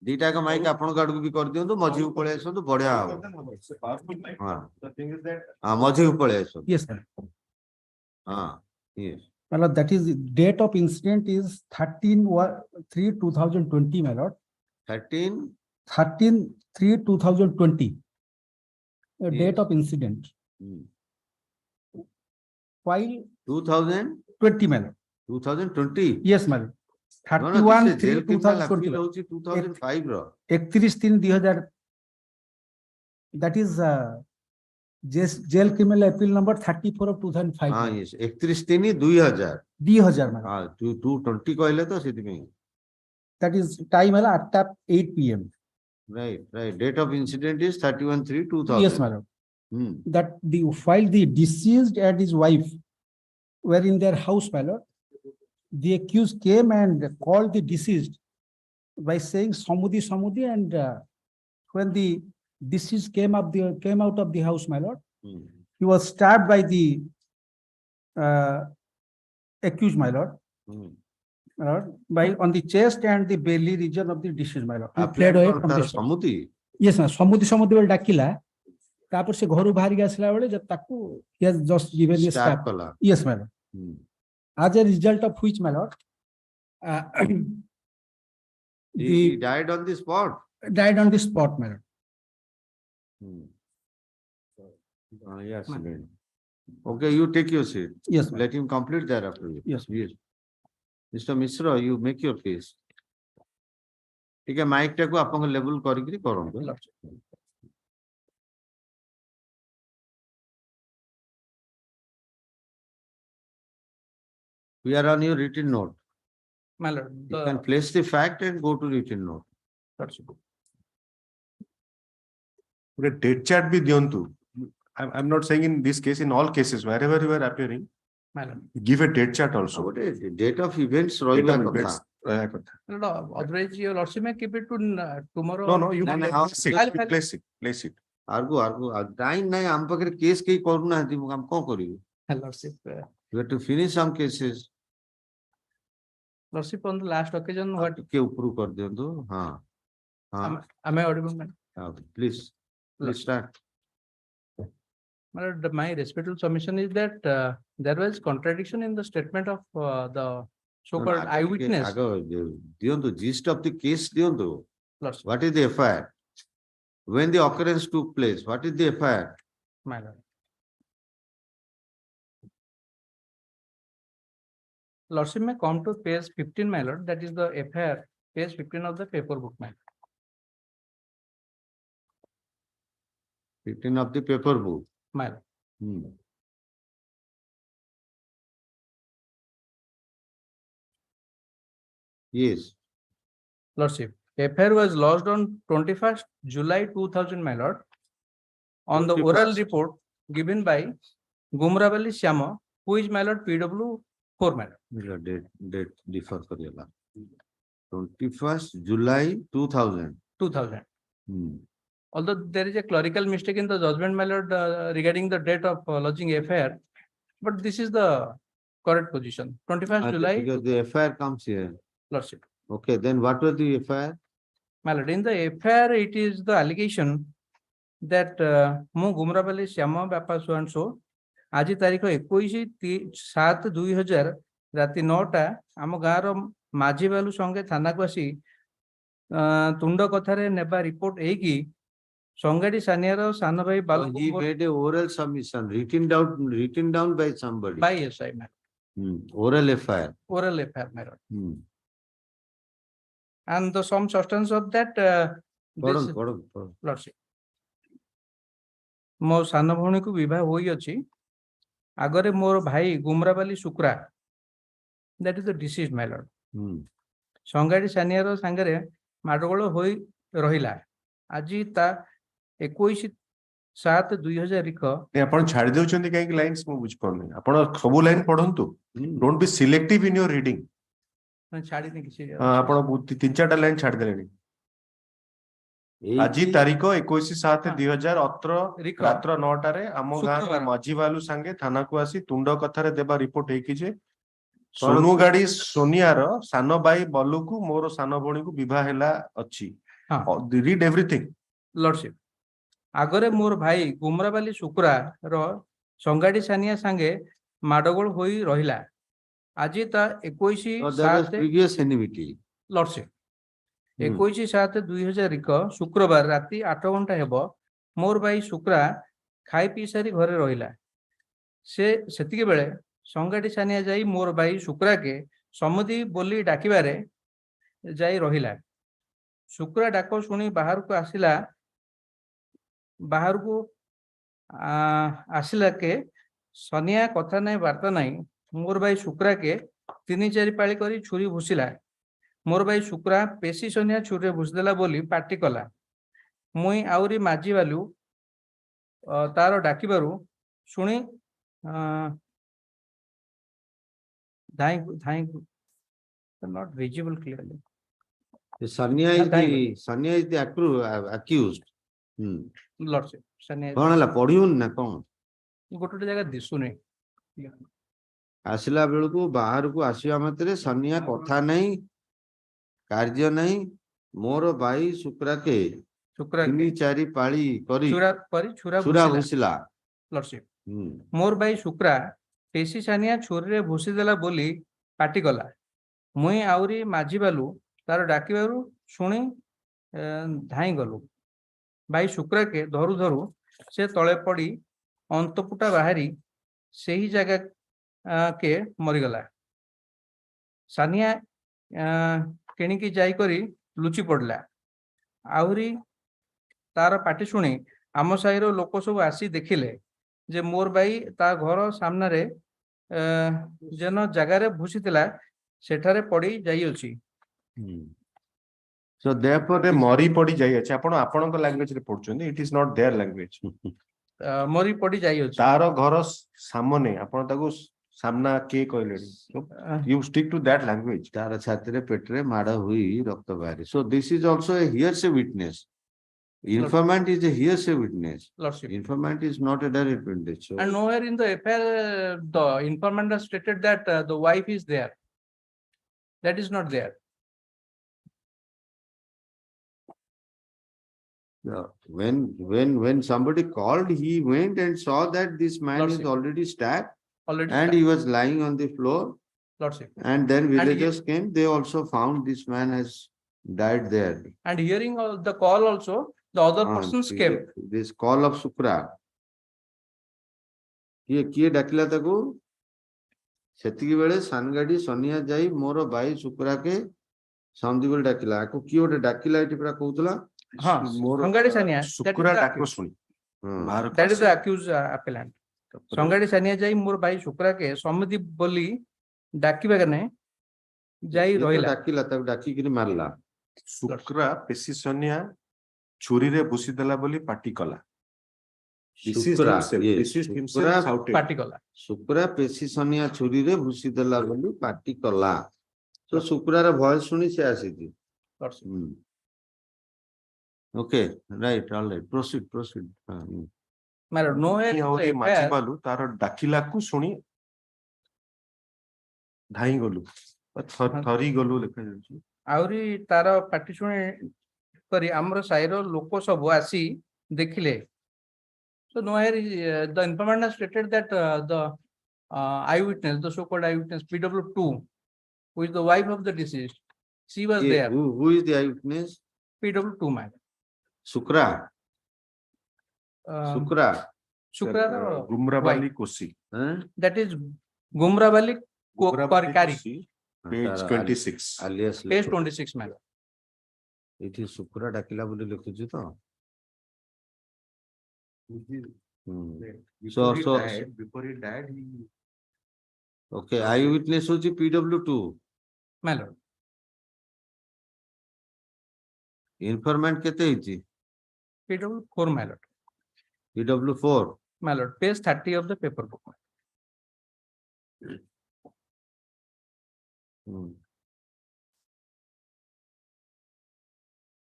दीटा का mic आपण गाड़ को भी कर दियंतु, मझी को पळे आसंतु, बढ़िया हो. हां मझी को पळे आसंतु. Yes, sir. Yes. My lord, that is date of incident is 13/3/2020, my lord. 13/3/2020. The date of incident. While 2020, my lord. 2020. Yes, my lord. 31/3/2020. 2005 row. 31/3/2000. That is jail criminal appeal number 34 of 2005. हाँ yes, 31/3/2000. 2000 man. हाँ 220 कहले तो सिद्धि में. That is time at 8 p.m. Right. Date of incident is 31/3/2000. Yes, madam. That while the deceased and his wife were in their house, my lord, the accused came and called the deceased by saying Samudhi, and when the deceased came out of the house, my lord, he was stabbed by the accused, my lord. By on the chest and the belly region of the deceased, my lord. He fled away from the spot. Yes, sir. Samudhi बेल डाकिला. तापर से घरू बाहर गया सिला वाले जब तक को he has just given a stab. Yes, my lord. As a result of which, my lord, he died on the spot. Died on the spot, my lord. Yes. Okay, you take your seat. Yes. Let him complete thereafter. Yes. Mr. Mishra, you make your case. ठीक है, mic टाको आपन level करिकरी करंतु. We are on your written note. My lord, You can place the fact and go to written note. A date chart भी दियंतु. I'm not saying in this case, in all cases, wherever you are appearing, give a date chart also. What is the date of events? Otherwise, your lordship may keep it to tomorrow. No, you place it. Place it. Argu. Time nahi am pakre case kei koruna hai. Am kon koribu? Lordship. You have to finish some cases. Lordship, on the last occasion, what? के ऊपर कर दियंतु. हाँ. Am I audible, man? Please start. My respectful submission is that there was contradiction in the statement of the so-called eyewitness. Diyantu gist of the case diyantu. Lordship. What is the FIR? When the occurrence took place, what is the FIR? My lord. Lordship may come to page 15, my lord. That is the FIR, page 15 of the paper book, my lord. 15 of the paper book. My lord. Yes. Lordship, FIR was lodged on 21st July 2000, my lord, on the oral report given by Gumravali Shyama, who is my lord PW 4, my lord. Date differ करिएला. 21st July 2000. 2000. Although there is a clerical mistake in the judgment, my lord, regarding the date of lodging FIR, but this is the correct position. 21st July. Because the FIR comes here. Lordship. Okay, then what was the FIR? My lord, in the FIR, it is the allegation that Mo Gumravali Shyama Bapa so and so, Aji Tariko 21/7/2000 ରାତି 9ଟା ଆମ ଗାଁର ମାଝୀ ବାଲୁ ସଙ୍ଗେ ଥାନାକୁ ଆସି ତୁଣ୍ଡ କଥାରେ ନେବା report ହେଇକି ସଂଗାଡି ସାନିଆର ସାନ ଭାଇ So he made a oral submission written down by somebody. by SI matter, Oral FIR. oral affair matter. Hmm. And the some substance of that this ପଢନ୍ତୁ। lordship. ମୋ ସାନ ଭଉଣୀକୁ ବିବାହ ହୋଇଅଛି ଆଗରେ ମୋର ଭାଇ ଗୁମରାବାଲି Sukra, that is the deceased my lord, ସଂଗାଡି ସାନିଆର ସାଙ୍ଗରେ ମାଡଗୋଳ ହୋଇ ରହିଲା। ଆଜି ତା 21/7/2000 ଆପଣ ଛାଡି ଦଉଛନ୍ତି କାହିଁକି ଲାଇନ୍ସ ମୁଁ ବୁଝିପାରୁନି। ଆପଣ ସବୁ ଲାଇନ ପଢନ୍ତୁ। Don't be selective in your reading. ଛାଡିନି କିଛି। ଆପଣ 3-4ଟା ଲାଇନ ଛାଡିଦେଲେଣି। ଆଜି ତାରିଖ 21/7/2018 ରାତ୍ର 9ଟାରେ ଆମ ଗାଁର ମଝି ବାଲୁ ସାଙ୍ଗେ ଥାନାକୁ ଆସି ତୁଣ୍ଡ କଥାରେ ଦେବା ରିପୋର୍ଟ ହେଇକି ଯେ ସୋନୁ ଗାଡି ସୋନିଆର ସାନ ଭାଇ ବଲୁକୁ ମୋର ସାନ ଭଉଣୀକୁ ବିବାହ ହେଲା ଅଛି। Read everything. ଲର୍ଡସିପ, ଆଗରେ ମୋର ଭାଇ ଗୁମରାବାଲି ଶୁକ୍ରା ର ସଂଗାଡି ସାନିଆ ସାଙ୍ଗେ ମାଡଗୋଳ ହୋଇ ରହିଲା। ଆଜି ତା 21/7 ଲର୍ଡସିପ 21/7/2000 ଶୁକ୍ରବାର ରାତି 8 ଘଣ୍ଟା ହେବ ମୋର ଭାଇ ଶୁକ୍ରା ଖାଇ ପିଇ ସାରି ଘରେ ରହିଲା। ସେତିକି ବେଳେ ସଂଗାଡି ସାନିଆ ଯାଇ ମୋର ଭାଇ ଶୁକ୍ରାକେ ସମୁଦି ବୋଲି ଡାକିବାରେ ଯାଇ ରହିଲା। ଶୁକ୍ରା ଡାକ ଶୁଣି ବାହାରକୁ ଆସିଲା କେ ସନିଆ କଥା ନାହିଁ ବାର୍ତ୍ତା ନାହିଁ ମୋର ଭାଇ ଶୁକ୍ରାକେ 3-4 ପାଳି କରି ଛୁରୀ ଭୁସିଲା। ମୋର ଭାଇ ଶୁକ୍ରା ପେଶୀ ସନିଆ ଛୁରୀରେ ଭୁସିଦେଲା ବୋଲି ପାଟି କଲା। ମୁଇଁ ଆହୁରି ମାଝି ବାଲୁ ତାର ଡାକିବାରୁ ଶୁଣି not visible clearly. Sanya is the accused. Lordship, Sanya କଣ ହେଲା ପଢିବୁନି ନା କଣ? ଗୋଟେ ଜାଗା ଦିଶୁନି। ଆସିଲା ବେଳକୁ ବାହାରକୁ ଆସିବା ମାତ୍ରେ ସନିଆ କଥା ନାହିଁ କାର୍ଯ୍ୟ ନାହିଁ ମୋର ଭାଇ ଶୁକ୍ରାକେ 3-4 ପାଳି କରି ଛୁରା ଭୁସିଲା। ଲର୍ଡସିପ, ମୋର ଭାଇ ଶୁକ୍ରା ପେଶୀ ସାନିଆ ଛୁରୀରେ ଭୁସିଦେଲା ବୋଲି ପାଟି କଲା। ମୁଇଁ ଆହୁରି ମାଝି ବାଲୁ ତାର ଡାକିବାରୁ ଶୁଣି ଧାଇଁ ଗଲୁ। ଭାଇ ଶୁକ୍ରାକେ ଧରୁ ଧରୁ ସେ ତଳେ ପଡି ଅନ୍ତପୁଟା ବାହାରି ସେହି ଜାଗା କେ ମରିଗଲା। ସାନିଆ କିଣିକି ଯାଇକରି ଲୁଚି ପଡିଲା। ଆହୁରି ତାର ପାଟି ଶୁଣି ଆମ ସାହିର ଲୋକ ସବୁ ଆସି ଦେଖିଲେ ଯେ ମୋର ଭାଇ ତା ଘର ସାମ୍ନାରେ ଯେନ ଜାଗାରେ ଭୁସିଥିଲା ସେଠାରେ ପଡି ଯାଇଅଛି। So therefore ମରି ପଡି ଯାଇଅଛି। ଆପଣ ଆପଣଙ୍କ ଲାଙ୍ଗୁଏଜ ରେ ପଢୁଛନ୍ତି। ଇଟ ଇଜ ନଟ୍ देयर ଲାଙ୍ଗୁଏଜ। ମରି ପଡି ଯାଇଅଛି। ତାର ଘର ସାମନେ ଆପଣ ତାକୁ ସାମ୍ନା କେ କହିଲେଣି। You stick to that language. ତାର ଛାତିରେ ପେଟରେ ମାଡ ହୋଇ ରକ୍ତ ବାହାରି। So this is also a hearsay witness. Informant is a hearsay witness. Informant is not a direct witness. So and nowhere in the FIR the informant has stated that the wife is there. That is not there. When somebody called, he went and saw that this man is already stabbed and he was lying on the floor. And then villagers came, they also found this man has died there. And hearing the call also, the other persons came. This call of Shukra. କିଏ ଡାକିଲା ତାକୁ? ସେତିକି ବେଳେ ସାନଗାଡି ସନିଆ ଯାଇ ମୋର ଭାଇ ଶୁକ୍ରାକେ ସମଦି ବୋଲି ଡାକିଲା। ଆକୁ କିଏ ଗୋଟେ ଡାକିଲା ଏଠି ପୁରା କହୁଥିଲା। ସଂଗାଡି ସାନିଆ, ଶୁକ୍ରା ଡାକ ଶୁଣି that is the accused appellant. ସଂଗାଡି Sania ଯାଇ ମୋର ଭାଇ ଶୁକ୍ରାକେ ସମଦି ବୋଲି ଡାକିବା କାନେ ଯାଇ ରହିଲା। ଡାକିଲା ତାକୁ ଡାକିକିରି ମାରିଲା। ଶୁକ୍ରା ପେଶୀ ସନିଆ ଛୁରୀରେ ଭୁସିଦେଲା ବୋଲି ପାଟି କଲା। ଶୁକ୍ରା ପେଶୀ ସନିଆ ଛୁରୀରେ ଭୁସିଦେଲା ବୋଲି ପାଟି କଲା। ତ ଶୁକ୍ରାର ଭଏସ ଶୁଣି ସେ ଆସିଛି। Okay, right, all right. Proceed. Majhi Baalu ତାର ଡାକିଲାକୁ ଶୁଣି ଧାଇଁ ଗଲୁ ଥରି ଗଲୁ ଲେଖାଯାଉଛି। ଆହୁରି ତାର ପାଟି ଶୁଣି କରି ଆମର ସାହିର ଲୋକ ସବୁ ଆସି ଦେଖିଲେ। So nowhere the informant has stated that the eyewitness, the so-called eyewitness PW2, who is the wife of the deceased, she was there. Who is the eyewitness? PW2, my lord. Sukra, Um, Sukra. Shukra, Gumravali Kosi. Huh? that is Gumravali Gumravali Kari, Kosi, page Taର 26. alias page ଲେଖୁ। 26, my lord. ଏଠି ଶୁକ୍ରା ଡାକିଲା ବୋଲି ଲେଖୁଛୁ ତ। Before he so- died, before he died, he Okay, I witness ହଉଛି PW2. My lord, Informant କେତେ ହେଇଛି? PW4, my lord. PW4. My lord, page 30 of the paper book.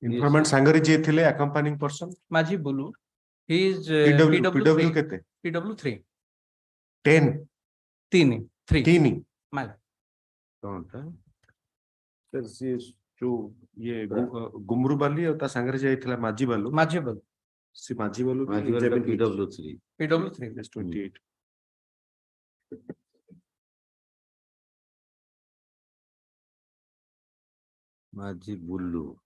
informant ସାଙ୍ଗରେ ଯିଏ ଥିଲେ accompanying person Maji Bulu, he is PW PW3. କେତେ? PW3. 10 3. 3 My lord. କଣଟା? ସିଏ ଯୋଉ ଇଏ ଗୁମରୁବାଲି ଆଉ ତା ସାଙ୍ଗରେ ଯାଇଥିଲା ମାଝିବାଲୁ Maji Bulu, ସେ ମାଝିବାଲୁ PW3. PW3. 28 Maji Bullu.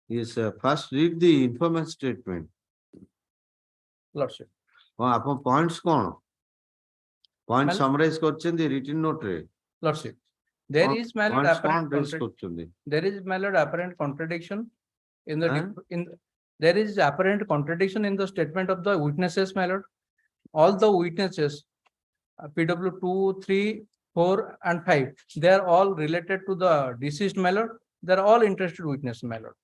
Yes, first read the informant statement. Lordship. ଆପଣ points କଣ? Point Well- summarize କରିଛନ୍ତି written note ରେ। Lordship. There What is, my lord, points apparent କଣ raise contradiction. କରିଛନ୍ତି? There is, my lord, apparent contradiction in the Huh? there is apparent contradiction in the statement of the witnesses, my lord. All the witnesses, PW2, 3, 4, and 5, they are all related to the deceased, my lord. They are all interested witnesses, my lord.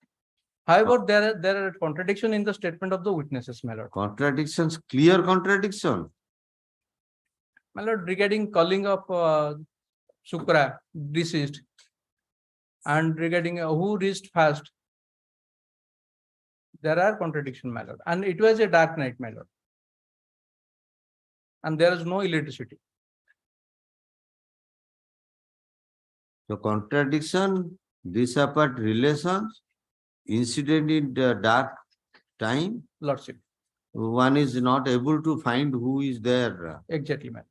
However, there are contradiction in the statement of the witnesses, my lord. Contradictions, clear contradiction. My lord, regarding calling of Shukra, deceased, and regarding who reached fast, there are contradiction, my lord. And it was a dark night, my lord. And there is no electricity. So contradiction, disapart relations, incident in the dark time. Lordship. One is not able to find who is there. Exactly, my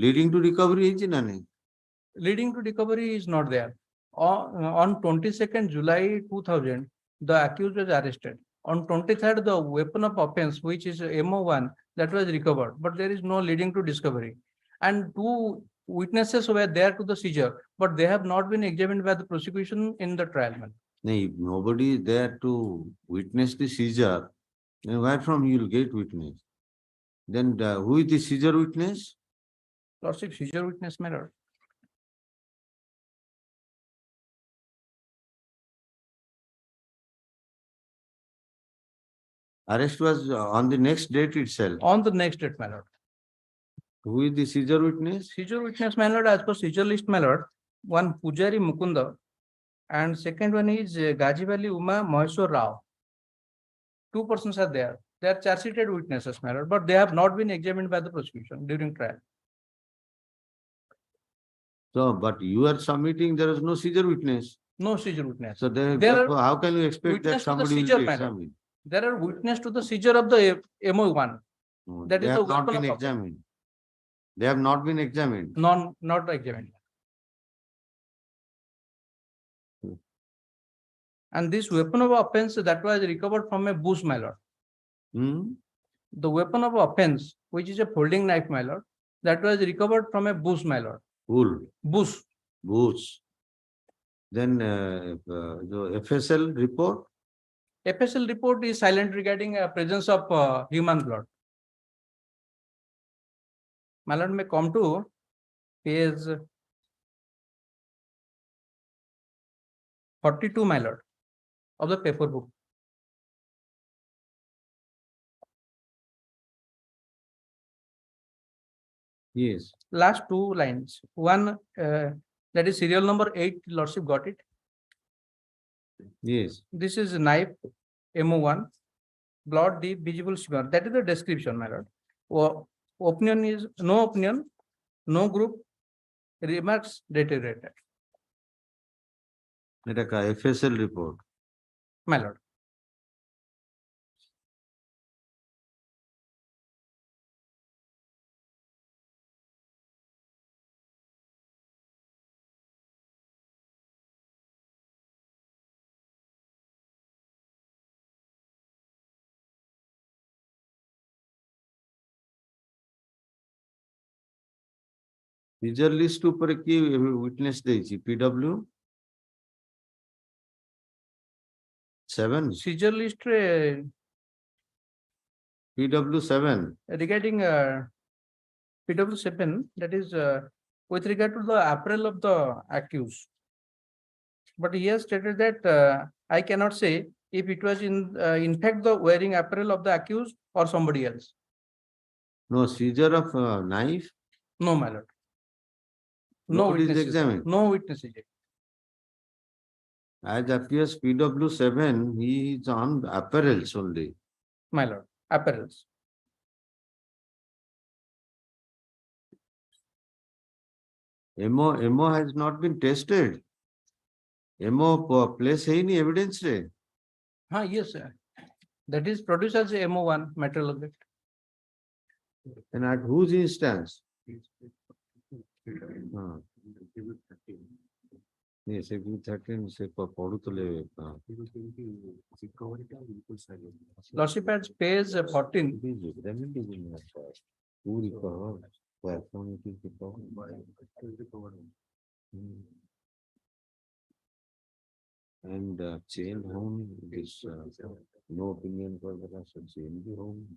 Leading to recovery ହେଇଛି ନା ନାହିଁ? leading to recovery is not there. On 22nd July 2000, the accused was arrested. On 23rd, the weapon of offense, which is MO1, that was recovered, but there is no leading to discovery. And 2 witnesses were there to the seizure, but they have not been examined by the prosecution in the trial. If nobody is there to witness the seizure, then where from you will get witness? Then who is the seizure witness? Lordship, seizure witness, my lord. Arrest was on the next date itself. On the next date, my lord. Who is the seizure witness? Seizure witness, my lord, as per seizure list, my lord. One Pujari Mukunda, and second one is Gajivali Uma Maheshwar Rao. 2 persons are there. They are charge sheeted witnesses, my lord, but they have not been examined by the prosecution during trial. So, but you are submitting there is no seizure witness. No seizure witness. So then, There are how can you expect that witness to the somebody seizure, will be madam. examined? There are witness to the seizure of the MO1. That They is have the not weapon been of offense. examined. They have not been examined. Not examined. And this weapon of offense that was recovered from a bush, my lord. The weapon of offense, which is a folding knife, my lord, that was recovered from a bush, my lord. Wool. Bush. Boots. Then the FSL report. FSL report is silent regarding presence of human blood. My lord, may come to page 42, my lord, of the paper book. Yes. Last 2 lines. One, that is serial number 8, lordship got it. Yes. This is knife MO1, blood deep visible shimmer. That is the description, my lord. Opinion is no opinion, no group, remarks deteriorated. এটা FSL report. My lord. Seizure list ऊपर की witness देगी PW 7 Seizure list re PW 7 regarding PW7, that is with regard to the apparel of the accused. But he has stated that I cannot say if it was in fact the wearing apparel of the accused or somebody else. no seizure of knife No, my lord. No nobody is witnesses. examined. No witnesses. As appears PW 7 he is on apparels only. My lord, apparels. MO has not been tested. MO place है ही नहीं evidence रे. Yes, sir. That is produced as MO1 material object. And at whose instance? Yes, if 13 से पढ़ू तो ले. Lordship at page 14. And chain home is no opinion for the last chain be home.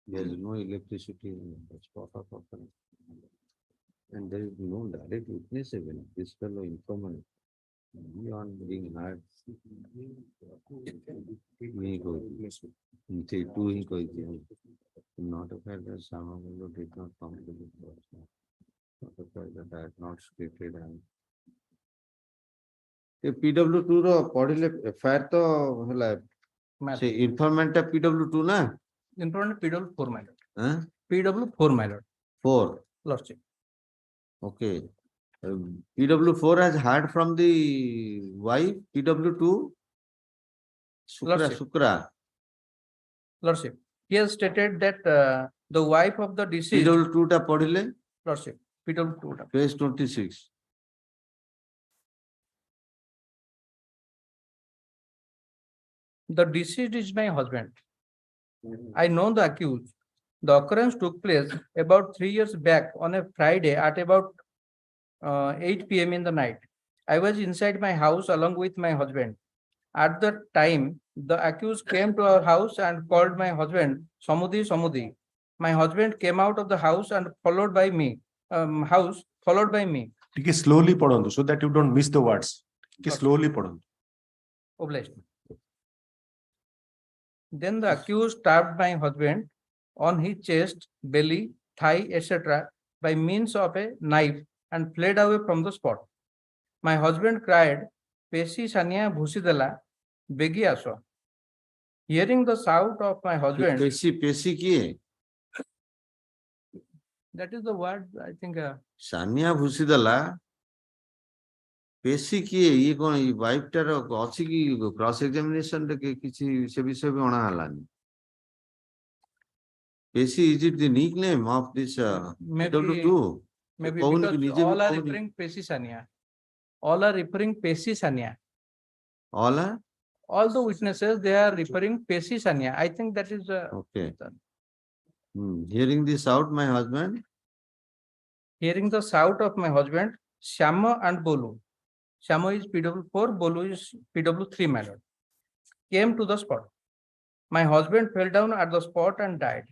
There is no electricity in the spot of offense. And there is no direct witness even. This fellow informant. Beyond being hard. Not a fact that SAHOO did not come to the court. Not a fact that I had not stated and PW2 row पढ़िले FIR तो होला से informant PW2 ना Informant PW4 my lord. हाँ PW4 my lord. 4 Lordship. okay. PW4 has heard from the wife, PW2, Shukra. Lordship. He has stated that the wife of the deceased. PW2 ta padhile. Lordship. PW2 ta. Page 26. The deceased is my husband. I know the accused. The occurrence took place about 3 years back on a Friday at about 8 p.m. in the night. I was inside my house along with my husband. At the time, the accused came to our house and called my husband, Samudhi, Samudhi. My husband came out of the house and followed by me. Take it slowly पढ़ो so that you don't miss the words. Take it slowly पढ़ो. Obliged. Then the accused stabbed my husband on his chest, belly, thigh, etc. by means of a knife and fled away from the spot. My husband cried, Pesi Sania Bhusidala, Begi Aso. Hearing the shout of my husband. Pesi ki? That is the word, I think. Sania Bhusidala. Pesi ki ye kon wife tar अछि ki cross examination रे किछि से विषय भी होना हलानी. Pesi, is it the nickname of this PW2? Maybe because all are referring Pesi Sania. All are referring Pesi Sania. All are? All the witnesses, they are referring Pesi Sania. I think that is okay. Hearing the shout, my husband. Hearing the shout of my husband, Shama and Bolu. Shama is PW4, Bolu is PW3, my lord. Came to the spot. My husband fell down at the spot and died.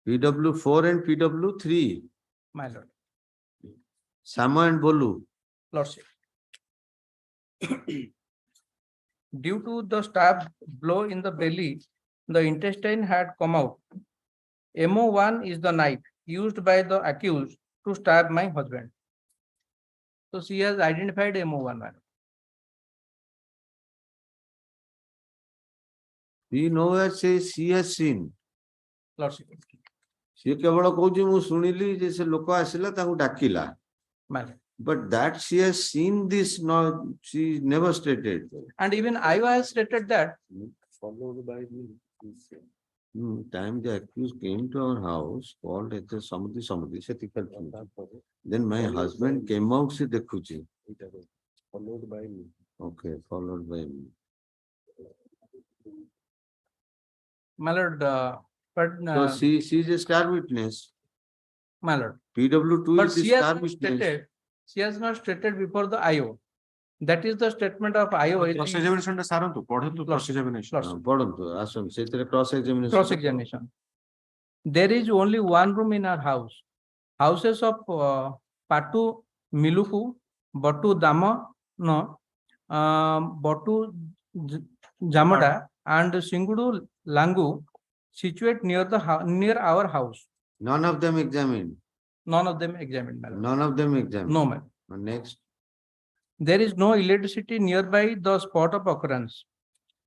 PW4 and PW3. My lord. Shama and Bolu. Lordship. Due to the stab blow in the belly, the intestine had come out. MO1 is the knife used by the accused to stab my husband. So she has identified MO1. We know that she has seen. Lordship. She केवल कहूची मु सुनिली जे से लोक आसिला ताकू डाकिला. But that she has seen this, no, she never stated. And even I has stated that. Followed by Time the accused came to our house, called at the Samadhi, then my husband came out, see dekhuchi. Followed by me. Okay, followed by me. My lord, but So she is a star witness. my lord, PW2 but is the she has star not witness. stated, she has not stated before the IO. That is the statement of IO. Cross examination ସାରନ୍ତୁ ପଢନ୍ତୁ cross examination. ପଢନ୍ତୁ ଆସନ୍ତୁ ସେଥିରେ cross examination. Cross examination. There is only one room in our house. Houses of Patu Miluku, Batu Dama, no, Batu Jamada, and Singudu Langu situate near near our house. None of them examined. None of them examined, madam. None of them examined. No, ma'am. Next. There is no electricity nearby the spot of occurrence.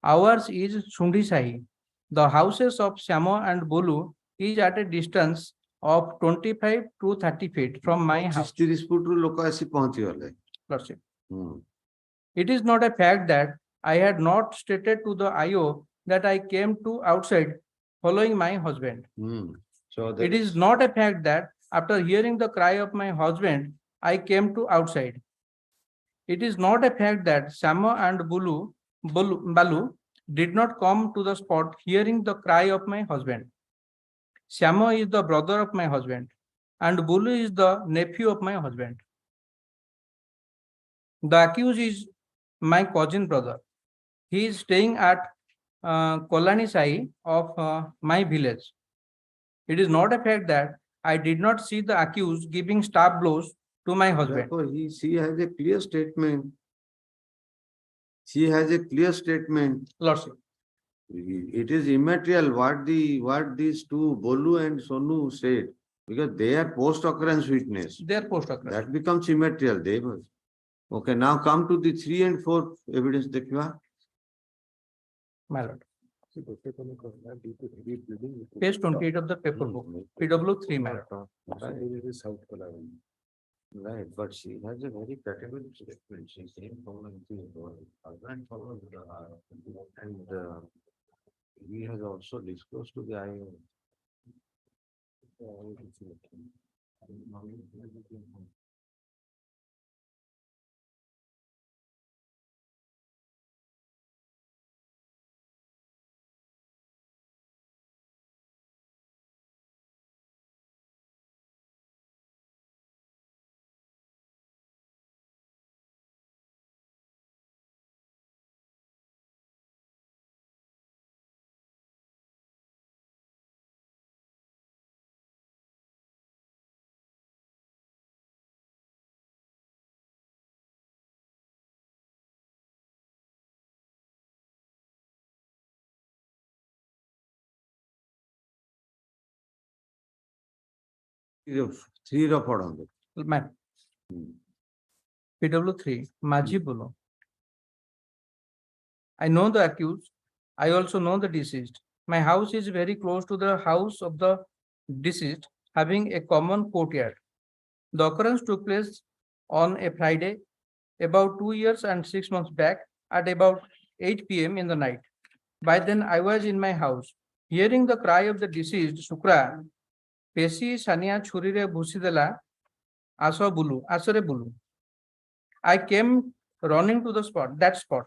Ours is Sundi Sahi. The houses of Shamo and Bolu is at a distance of 25 to 30 feet from my house. 30 ଫୁଟରୁ ଲୋକ ଆସି ପହଞ୍ଚିଗଲେ. Lordship. It is not a fact that I had not stated to the IO that I came to outside following my husband. So it is not a fact that after hearing the cry of my husband, I came to outside. It is not a fact that Samo and Balu did not come to the spot hearing the cry of my husband. Samo is the brother of my husband and Bulu is the nephew of my husband. The accused is my cousin brother. He is staying at Kolani Sai of my village. It is not a fact that I did not see the accused giving stab blows to my husband. Therefore, she has a clear statement. She has a clear statement. Lordship. It is immaterial what these two Bolu and Sonu said because they are post-occurrence witness. They are post-occurrence. That becomes immaterial. They must. Okay, now come to the 3 and 4 evidence. Dekhiwa. My lord. Page 28 of the paper book. PW3, my lord. Right, but she has a very categorical statement. She came from the husband followed and he has also disclosed to the IO. Three पढ़ोगे. Ma'am. PW3, Maji Bolo. I know the accused. I also know the deceased. My house is very close to the house of the deceased, having a common courtyard. The occurrence took place on a Friday, about 2 years and 6 months back, at about 8 p.m. in the night. By then, I was in my house, hearing the cry of the deceased, Shukra, Pesi Sania Churire Busidela, Asore Bulu. I came running to the spot, that spot.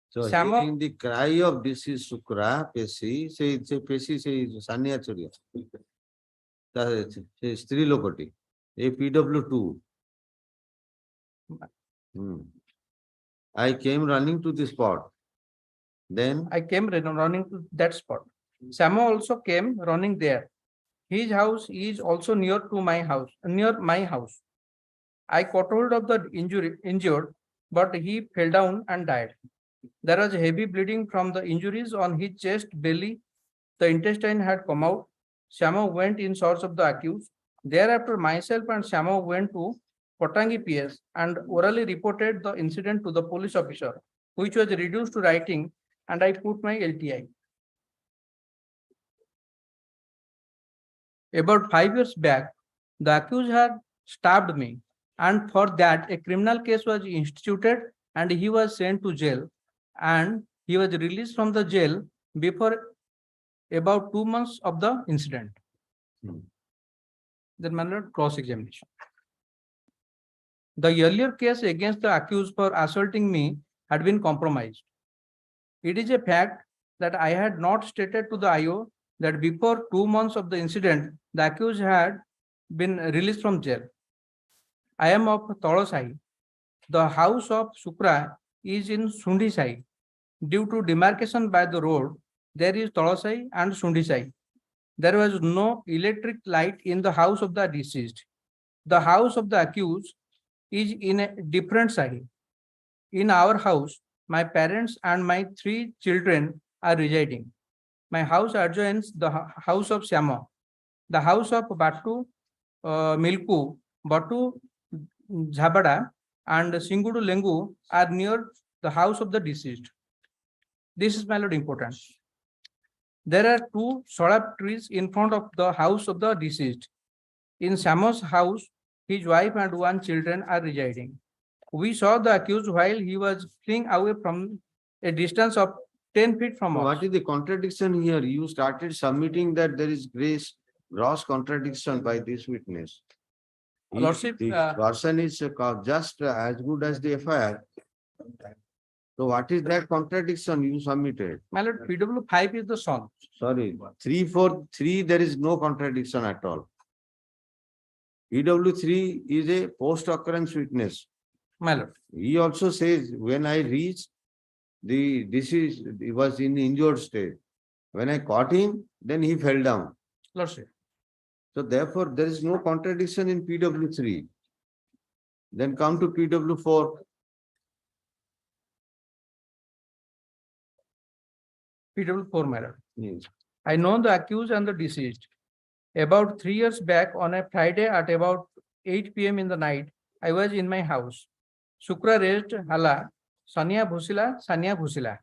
So hearing the cry of deceased Shukra, Pesi, say Pesi, say Sania Churia. Say Stri Lokoti, a PW2. I came running to the spot. Then I came running to that spot. Samo also came running there. His house is also near my house. I caught hold of the injured, but he fell down and died. There was heavy bleeding from the injuries on his chest, belly. The intestine had come out. Samo went in search of the accused. Thereafter, myself and Samo went to Potangi PS and orally reported the incident to the police officer, which was reduced to writing, and I put my LTI. About 5 years back, the accused had stabbed me, and for that, a criminal case was instituted and he was sent to jail, and he was released from the jail before about 2 months of the incident. Hmm. Then my lord, cross-examination. The earlier case against the accused for assaulting me had been compromised. It is a fact that I had not stated to the IO that before 2 months of the incident, the accused had been released from jail. I am of Tolosai. The house of Sukra is in Sundisai. Due to demarcation by the road, there is Tolosai and Sundisai. There was no electric light in the house of the deceased. The house of the accused is in a different side. In our house, my parents and my 3 children are residing. My house adjoins the house of Syama. The house of Batu Milku, Batu Jhabada, and Singudu Lengu are near the house of the deceased. This is, my lord, important. There are 2 solap trees in front of the house of the deceased. In Syama's house, his wife and 1 children are residing. We saw the accused while he was fleeing away from a distance of 10 feet from us. What is the contradiction here? You started submitting that there is gross contradiction by this witness. Lordship, The person is just as good as the FIR. So what is that contradiction you submitted? my lord, PW5 is the son. Sorry, 343, there is no contradiction at all. PW3 is a post-occurrence witness. My lord, He also says, when I reached, the deceased, he was in injured state. When I caught him, then he fell down. lordship. So therefore, there is no contradiction in PW3. Then come to PW4. PW4, my lord. Yes. I know the accused and the deceased. About 3 years back on a Friday at about 8 p.m. in the night, I was in my house. Sukra raised Hala, Sania Bhusila.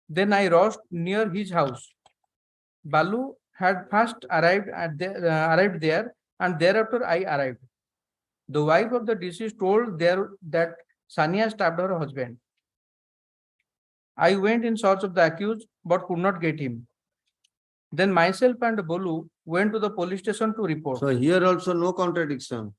Then I rushed near his house. Balu had first arrived there, and thereafter I arrived. The wife of the deceased told there that Sania stabbed her husband. I went in search of the accused but could not get him. Then myself and Bolu went to the police station to report. So here also no contradiction.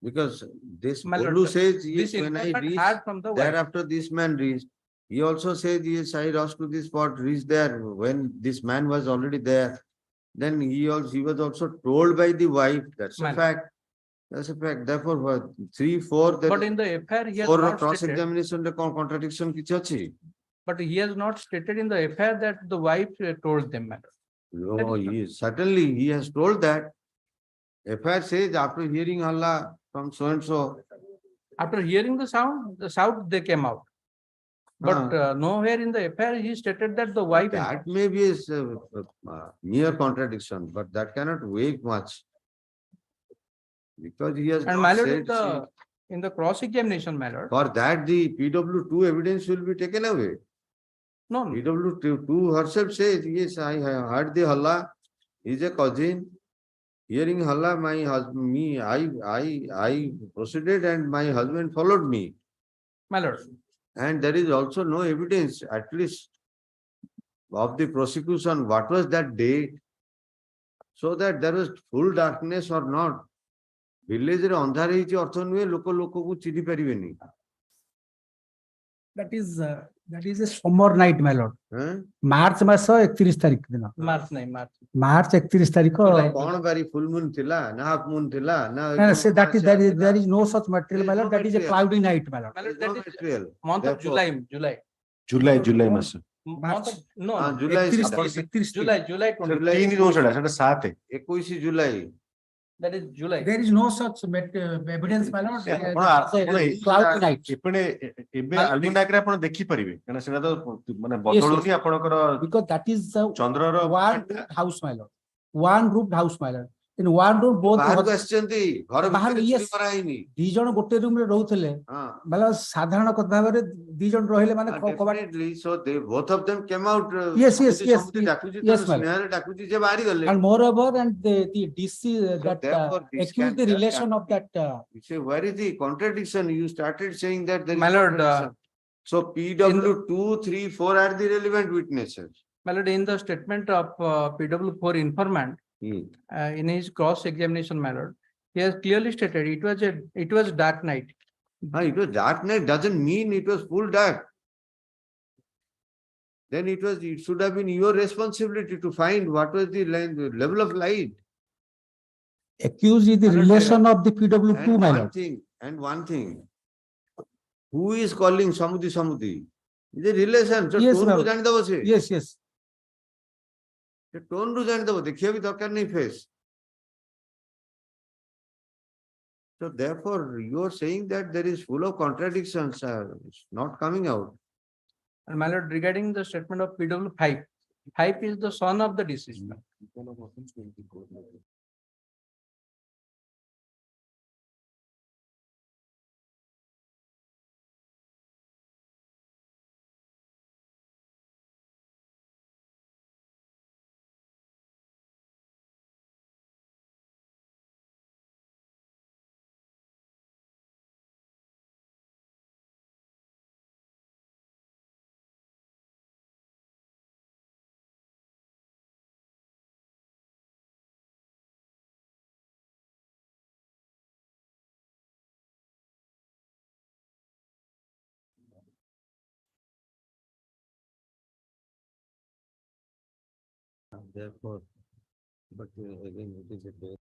Because this My lord, Bolu says, this yes, when I informant reached, had from the wife. thereafter this man reached. He also said, yes, I rushed to this spot, reached there when this man was already there. Then he was also told by the wife. That's a fact. That's a fact. Therefore, what, 3, 4, there But is in the FIR, he has four not cross stated. examination contradiction kichhi achi. But he has not stated in the FIR that the wife told them, madam. No, certainly he has told that. FIR says after hearing Allah from so and so. After hearing the sound they came out. But nowhere in the FIR he stated that the wife. That may be a mere contradiction, but that cannot weigh much. Because he has And not my lord, said, in the cross-examination, my lord. for that the PW2 evidence will be taken away. No. PW2 herself says, yes, I heard the Halla, he is a cousin. Hearing Halla, my husband, I proceeded and my husband followed me. My lord. And there is also no evidence, at least of the prosecution, what was that date, so that there was full darkness or not. Village re andhar heichi artha nuhe, loko ku chini paribeni. That is a summer night, my lord. March ମାସ 31 ତାରିଖ ଦିନ. March 9. March 31 ତାରିଖ. କଣ ବାରି full moon thila, na half moon thila, na. There is no such material, my lord. That is a cloudy night, my lord. No material. Month of July. July ମାସ. No. July. July 20. 3 ସେଟା 7 21 July. That is July. There is no such evidence, my lord. cloudy night. ଏବେ ଆଲୁନାକରେ ଆପଣ ଦେଖି ପାରିବେ କାରଣ ସେଟା ତ ମାନେ ବଦଳୁନି ଆପଣଙ୍କର. Because that is the ଚନ୍ଦ୍ରର one house, my lord. One room house, my lord. In one room both. ବାହାରକୁ ଆସିଛନ୍ତି ଘର ଭିତରେ ଚୁରି କରା ହେଇନି. 2 ଜଣ ଗୋଟେ ରୁମ ରେ ରହୁଥିଲେ. ମାନେ ସାଧାରଣ କଥା ଭାବରେ 2 ଜଣ ରହିଲେ ମାନେ Definitely, so they both of them came out. Yes. Yes, ଡାକୁଛି ଯେ ବାହାରି ଗଲେ. And moreover, and the DC that accused the relation of that. You say, where is the contradiction? You started saying that there is. My lord, So PW 2, 3, 4 are the relevant witnesses. My lord, in the statement of PW4 informant, in his cross-examination, my lord, he has clearly stated it was dark night. It was dark night doesn't mean it was full dark. Then it should have been your responsibility to find what was the level of light. Accused is the relation of the PW2, my lord. One thing. Who is calling Samudhi? Is a relation. So Yes, tone ma'am. to jane dabo se. Yes, yes. Tone to jane dabo. Dekhiye bhi darkar nahi face. So therefore, you are saying that there is full of contradictions. It's not coming out. And my lord, regarding the statement of PW5, 5 is the son of the deceased. Therefore, but again, it is a bit.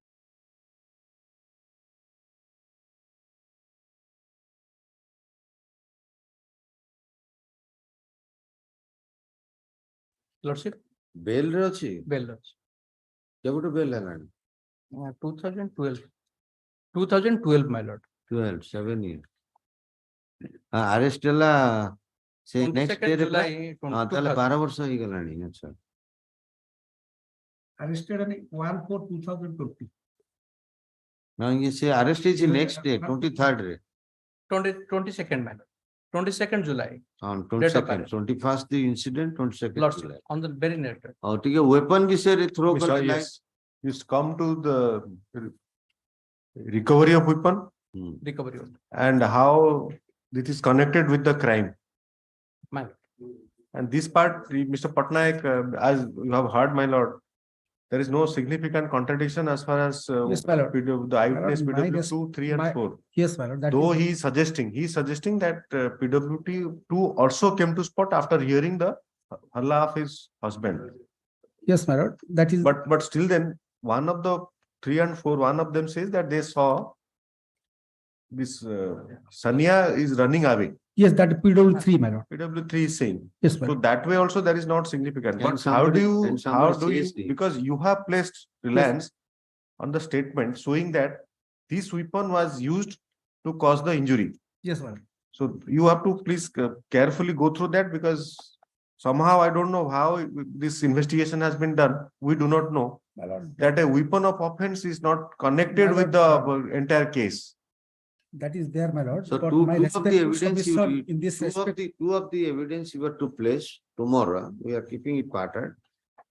Lordship, Bail ରେ ଅଛି? bail ଅଛି. କେବେଠୁ bail ହେଲାଣି? 2012, my lord. 12, 7 years. Arrest ହେଲା ସେ next 22nd day ରେ July, ତାହେଲେ 12 ବର୍ଷ ହେଇଗଲାଣି. ଆଚ୍ଛା. Arrested on 1/4/2020. ସେ arrest ହେଇଛି next day, 23rd ରେ. 22nd, my lord. 22nd July. On Date of 22nd, arrest. 21st the incident, 22nd Lordship, July. on the very net. और ठीक है weapon विषय throw Mr. कर Yes. It's come to the recovery of weapon Recovery. and how it is connected with the crime. My lord. And this part, Mr. Patnaik, as you have heard, my lord, there is no significant contradiction as far as Yes, my lord. the eyewitness My lord, PW2, 3 and 4. Yes, my lord. That Though is- he is suggesting that PWT2 also came to spot after hearing the halla of his husband. Yes, my lord. That is. But still then, one of the 3 and 4, one of them says that they saw this Sania is running away. Yes, that PW3, my lord. PW3 is saying. Yes, my So lord. that way also there is not significant. And But how do you, somebody says the- because you have placed reliance on the statement showing that this weapon was used to cause the injury. Yes, my lord. So you have to please carefully go through that, because somehow I don't know how this investigation has been done. We do not know My lord. that a weapon of offense is not connected My with lord, the entire case. That is there, my lord. So But two my of the respectful evidence you submission in this two respect. of the evidence you were to place tomorrow. We are keeping it parted.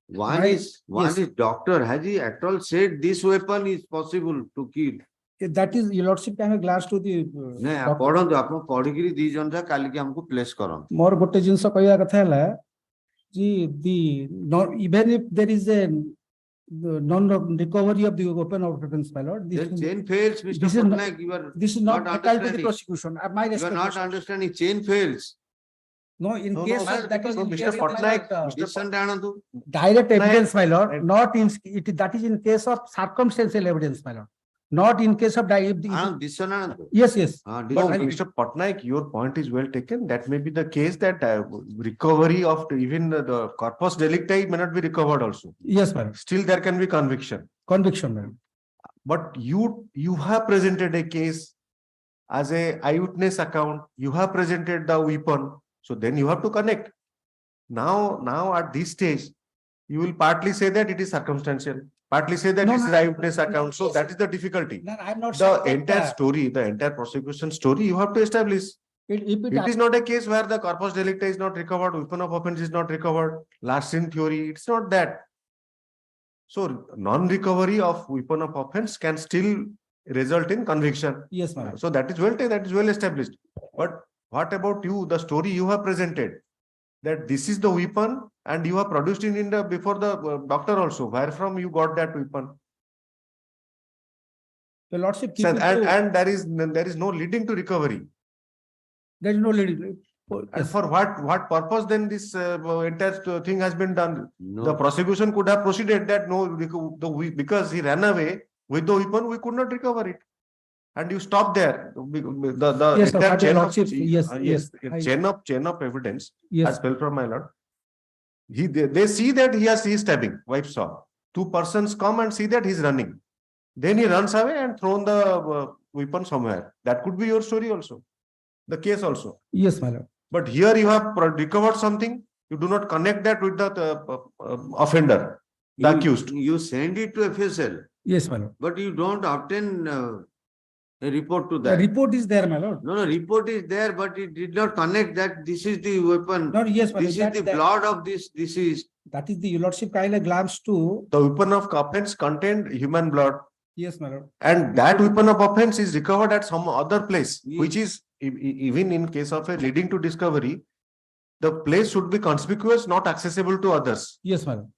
One My- is yes. doctor. Has he at all said this weapon is possible to kill? That is, your lordship can have glass to the. नहीं पढ़ो आप पढ़िकी दी जन जा काली के हमको place करो. मोर गोटे जिनस कहया कथा हला जी even if there is a non recovery of the weapon of offense, my lord, Then chain fails, Mr. this is not- Patnaik. You are this is not fatal to the understanding. prosecution. My You are respect. not understanding. Chain fails. No, in No, case no, of that is. no, in Mr. case of, my Patnaik, lord, Listen, Anandu. direct Patnaik- evidence, my lord, not in it, that is in case of circumstantial evidence, my lord, not in case of Anand, listen, Anandu. yes, yes. No, But Mr. Patnaik, your point is well taken. That may be the case that recovery of even the corpus delicti may not be recovered also. Yes, my lord. Still there can be conviction. Conviction, my lord. But you have presented a case as a eyewitness account. You have presented the weapon. So then you have to connect. Now at this stage, you will partly say that it is circumstantial, partly say that No, it's no, an eyewitness account. So that is the difficulty. No, I'm not The saying that, entire story, the entire prosecution story, you have to establish. if It is not a case where the corpus delicti is not recovered, weapon of offense is not recovered, last seen theory, it's not that. So non-recovery of weapon of offense can still result in conviction. yes, my lord. So that is well established. But What about you, the story you have presented? That this is the weapon and you have produced it in the, before the doctor also. Where from you got that weapon? Your lordship, keep Sir, it and, to- and there is no leading to recovery. there is no leading. And for what purpose then this entire thing has been done? No. The prosecution could have proceeded that no, because he ran away with the weapon, we could not recover it. And you stop there. The Yes, sir, entire but chain your of, lordship, yes, chain of evidence Yes. as well from my lord. They see that he is stabbing, wife saw. Two persons come and see that he's running. Then he runs away and thrown the weapon somewhere. That could be your story also. The case also. Yes, my lord. But here you have recovered something. You do not connect that with the offender, the accused. You send it to FSL. Yes, my lord. But you don't obtain a report to The that. report is there, my lord. No, report is there, but it did not connect that this is the weapon. No, yes, my This lord. is the blood of this deceased. That is the your lordship kind of glance to. The weapon of offense contained human blood. Yes, my lord. And that weapon of offense is recovered at some other place, which is even in case of a leading to discovery, the place should be conspicuous, not accessible to others. Yes, my lord.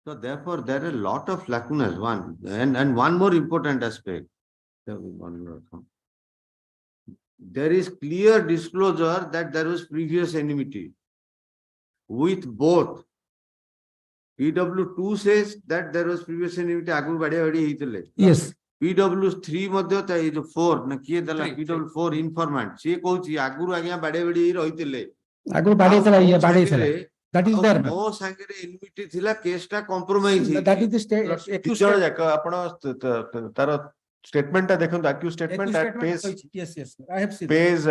So therefore, there are a lot of lacunas. One and one more important aspect. There is clear disclosure that there was previous enmity with both. PW2 says that there was previous enmity. Yes. PW3 madhya 4 na kiye dala PW4 informant. She kochi aguru agya bade bade rohitile. Agro bade thala ye bade thala. That is there. Mo sangere enmity thila case ta compromise. That is the state. Statement accused statement at page. Yes, yes. I have seen. Page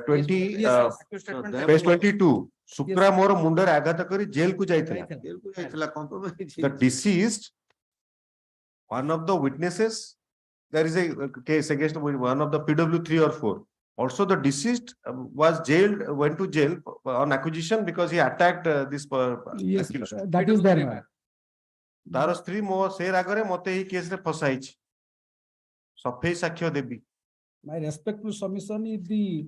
20. Yes, Page 22. Supra mor mundar aghata kari jail ku jaithila. The deceased, one of the witnesses, there is a case against one of the PW3 or 4. Also, the deceased was jailed, went to jail on acquisition because he attacked this Yes, accused. that is there. Taro स्त्री मो से रागरे मते ही case रे फसाइछ सफेई साक्ष्य देबी. My respectful submission is the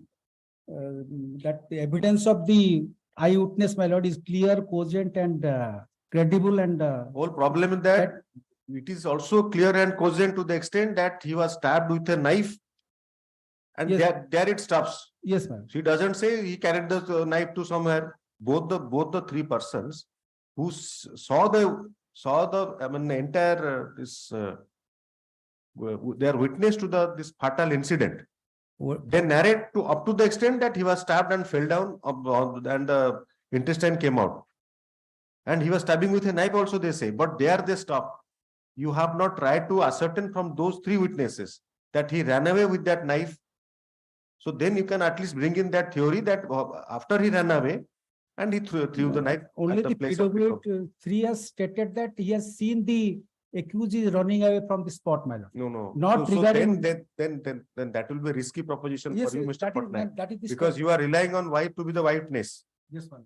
that the evidence of the eyewitness, my lord, is clear, cogent, and credible. And whole problem is that it is also clear and cogent to the extent that he was stabbed with a knife, and Yes. there it stops. Yes, ma'am. She doesn't say he carried the knife to somewhere. Both the three persons who saw the I mean the entire they are witness to this fatal incident. They narrate to up to the extent that he was stabbed and fell down and the intestine came out. And he was stabbing with a knife also, they say, but there they stop. You have not tried to ascertain from those three witnesses that he ran away with that knife. So then you can at least bring in that theory that after he ran away and he threw the knife. Only at the place of pickup. PW3 has stated that he has seen the accused is running away from the spot, my lord. No. Not So regarding. then that will be a risky proposition Yes, for you, yes, Mr. that is, Patnaik, that is the because state. you are relying on wife to be the witness. Yes, ma'am.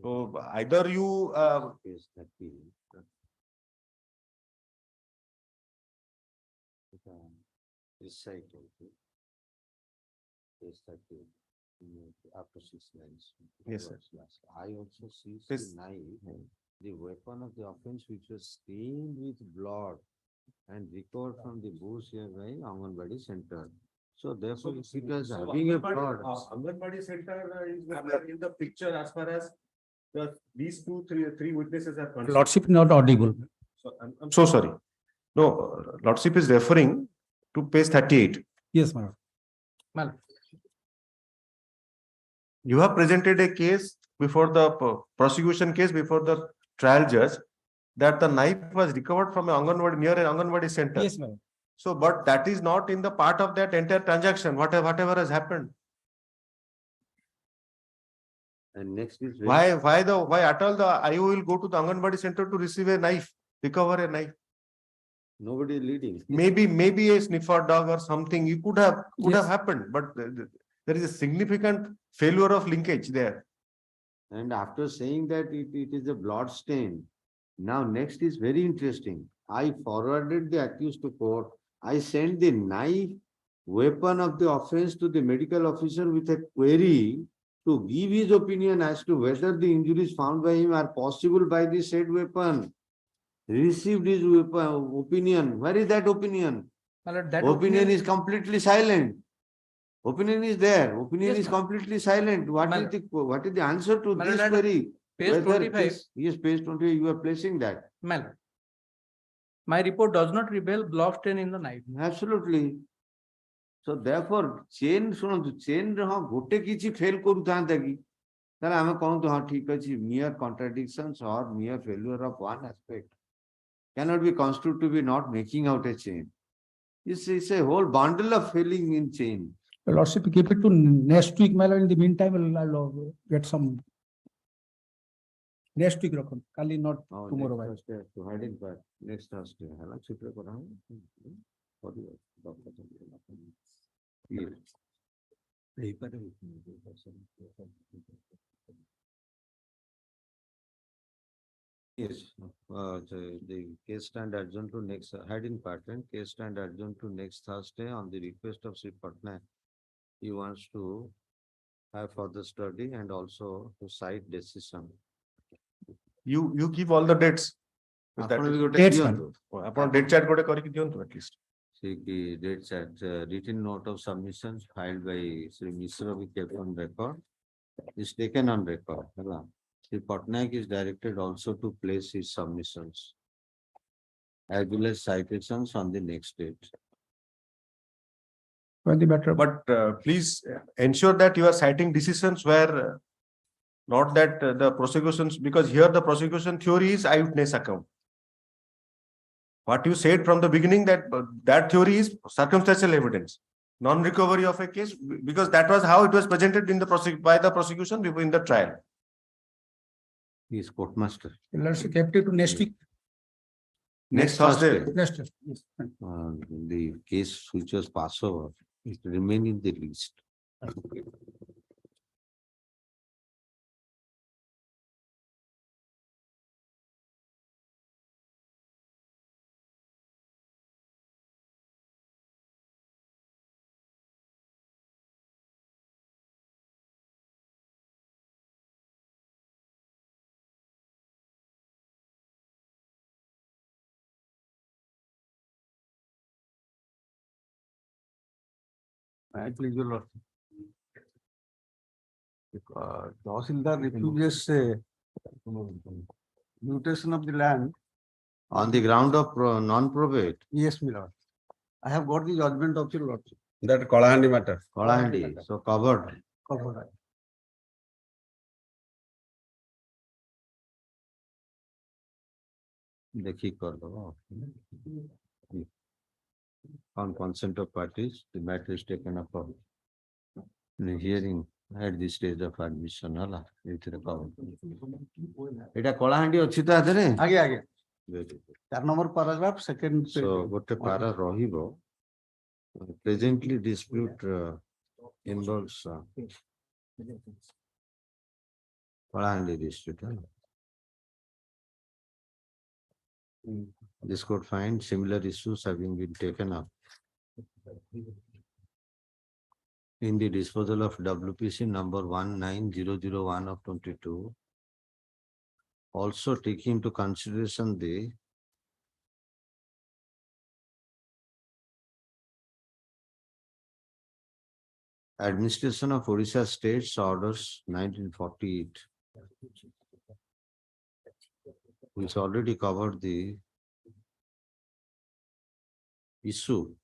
So either you after 6 lines. Yes, sir. I also see This- the knife, the weapon of the offense which was stained with blood and recovered from the bush here by Hon'Ble center. So therefore, if it was having a blood. Anganwadi center is in the picture as far as these three witnesses are concerned. Lordship not audible. So I'm so sorry. No, Lordship is referring to page 38. Yes, my lord. You have presented a case before the prosecution case before the trial judge that the knife was recovered from near an Anganwadi center. Yes, ma'am. So, but that is not in the part of that entire transaction, whatever has happened. And next is. Why at all the IO will go to the Anganwadi center to receive a knife, recover a knife? Nobody is leading. Maybe a sniffer dog or something, it could have Yes. happened, but there is a significant failure of linkage there. And after saying that it is a blood stain, now next is very interesting. I forwarded the accused to court. I sent the knife weapon of the offense to the medical officer with a query to give his opinion as to whether the injuries found by him are possible by the said weapon. Received his opinion. Where is that opinion? My lord, that Opinion is completely silent. Opinion is there. Opinion Yes, is ma'am. completely silent. What My is the answer to My this lord, query? page Whether 25. Yes, page 20, you are placing that. My lord, my report does not reveal blood stain in the knife. Absolutely. So therefore, chain ଶୁଣନ୍ତୁ chain ରେ ହଁ ଗୋଟେ କିଛି fail କରୁଥାନ୍ତା କି ତାହେଲେ ଆମେ କହନ୍ତୁ ହଁ ଠିକ ଅଛି mere contradictions or mere failure of one aspect cannot be construed to be not making out a chain. It's a whole bundle of failing in chain. Your Lordship, keep it to next week, my lord. In the meantime, I'll get some. Next week, Rakhan. Kali, not tomorrow. Next Thursday, to hiding part. Next Thursday. है ना छुट्टी पर हम Yes, the case stand adjourned to next hiding pattern. Case stand adjourned to next Thursday on the request of Sri Patna. He wants to have further study and also to cite decision. You give all the dates. If that ଆପଣ is- ବି ଗୋଟେ Dates, ଦିଅନ୍ତୁ। ma'am. ଆପଣ date chart ଗୋଟେ କରିକି ଦିଅନ୍ତୁ at least. See the dates at written note of submissions filed by Sri Mishra be kept on record. Is taken on record. ହେଲା। Sri Patnaik is directed also to place his submissions as well as citations on the next date. For the better. But please ensure that you are citing decisions where not that the prosecutions, because here the prosecution theory is eyewitness account. What you said from the beginning that that theory is circumstantial evidence, non-recovery of a case, because that was how it was presented in the by the prosecution before in the trial. He is court master. Your Lordship, kept it to next week. Next Thursday. Next week. Yes. The case which was passed over, it remain in the list. Please, your Lordship. Tahsildar refuses mutation of the land. On the ground of non-probate. Yes, my lord. I have got the judgment of your Lordship. That Kalahandi matter. Kalahandi, so covered. Covered. देखी कर दो on consent of parties, the matter is taken up for the hearing at the stage of admission. Hala, ଏଇଥିରେ cover. ଏଇଟା କଳାହାଣ୍ଡି ଅଛି ତ ଆଧରେ? ଆଜ୍ଞା ଆଜ୍ଞା 4 number paragraph second. So ଗୋଟେ para ରହିବ. Presently dispute involves Kalahandi district. This court finds similar issues having been taken up in the disposal of WPC number 19001 of 22. Also taking into consideration the Administration of Orissa States Orders 1948, which already covered the issue.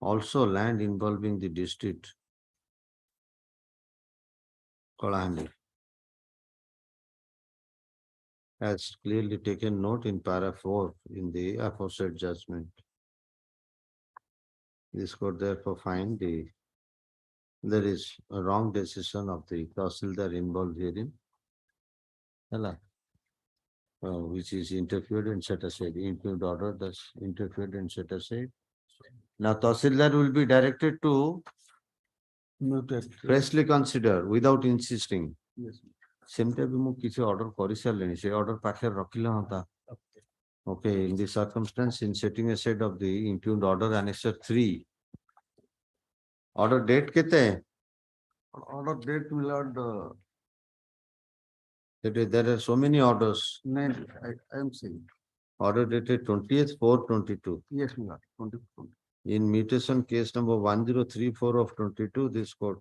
Also land involving the district Kalahandi has clearly taken note in para 4 in the aforesaid judgment. This court therefore find there is a wrong decision of the Tahsildar involved herein, which is interfered and set aside. Impugned order thus interfered and set aside. Now Tahsildar will be directed to freshly consider without insisting. Yes. Seମିତି ବି ମୁଁ କିଛି order କରିସାରିଲିଣି ସେ order ପାଖରେ ରଖିଲେ ହନ୍ତା. Okay, in this circumstance, in setting aside of the impugned order annexure 3, Order date kete hai? Order date my lord, There are so many orders. no, I am saying, Order dated 20th/4/22. yes, my lord, 20. In mutation case number 1034 of 22, this court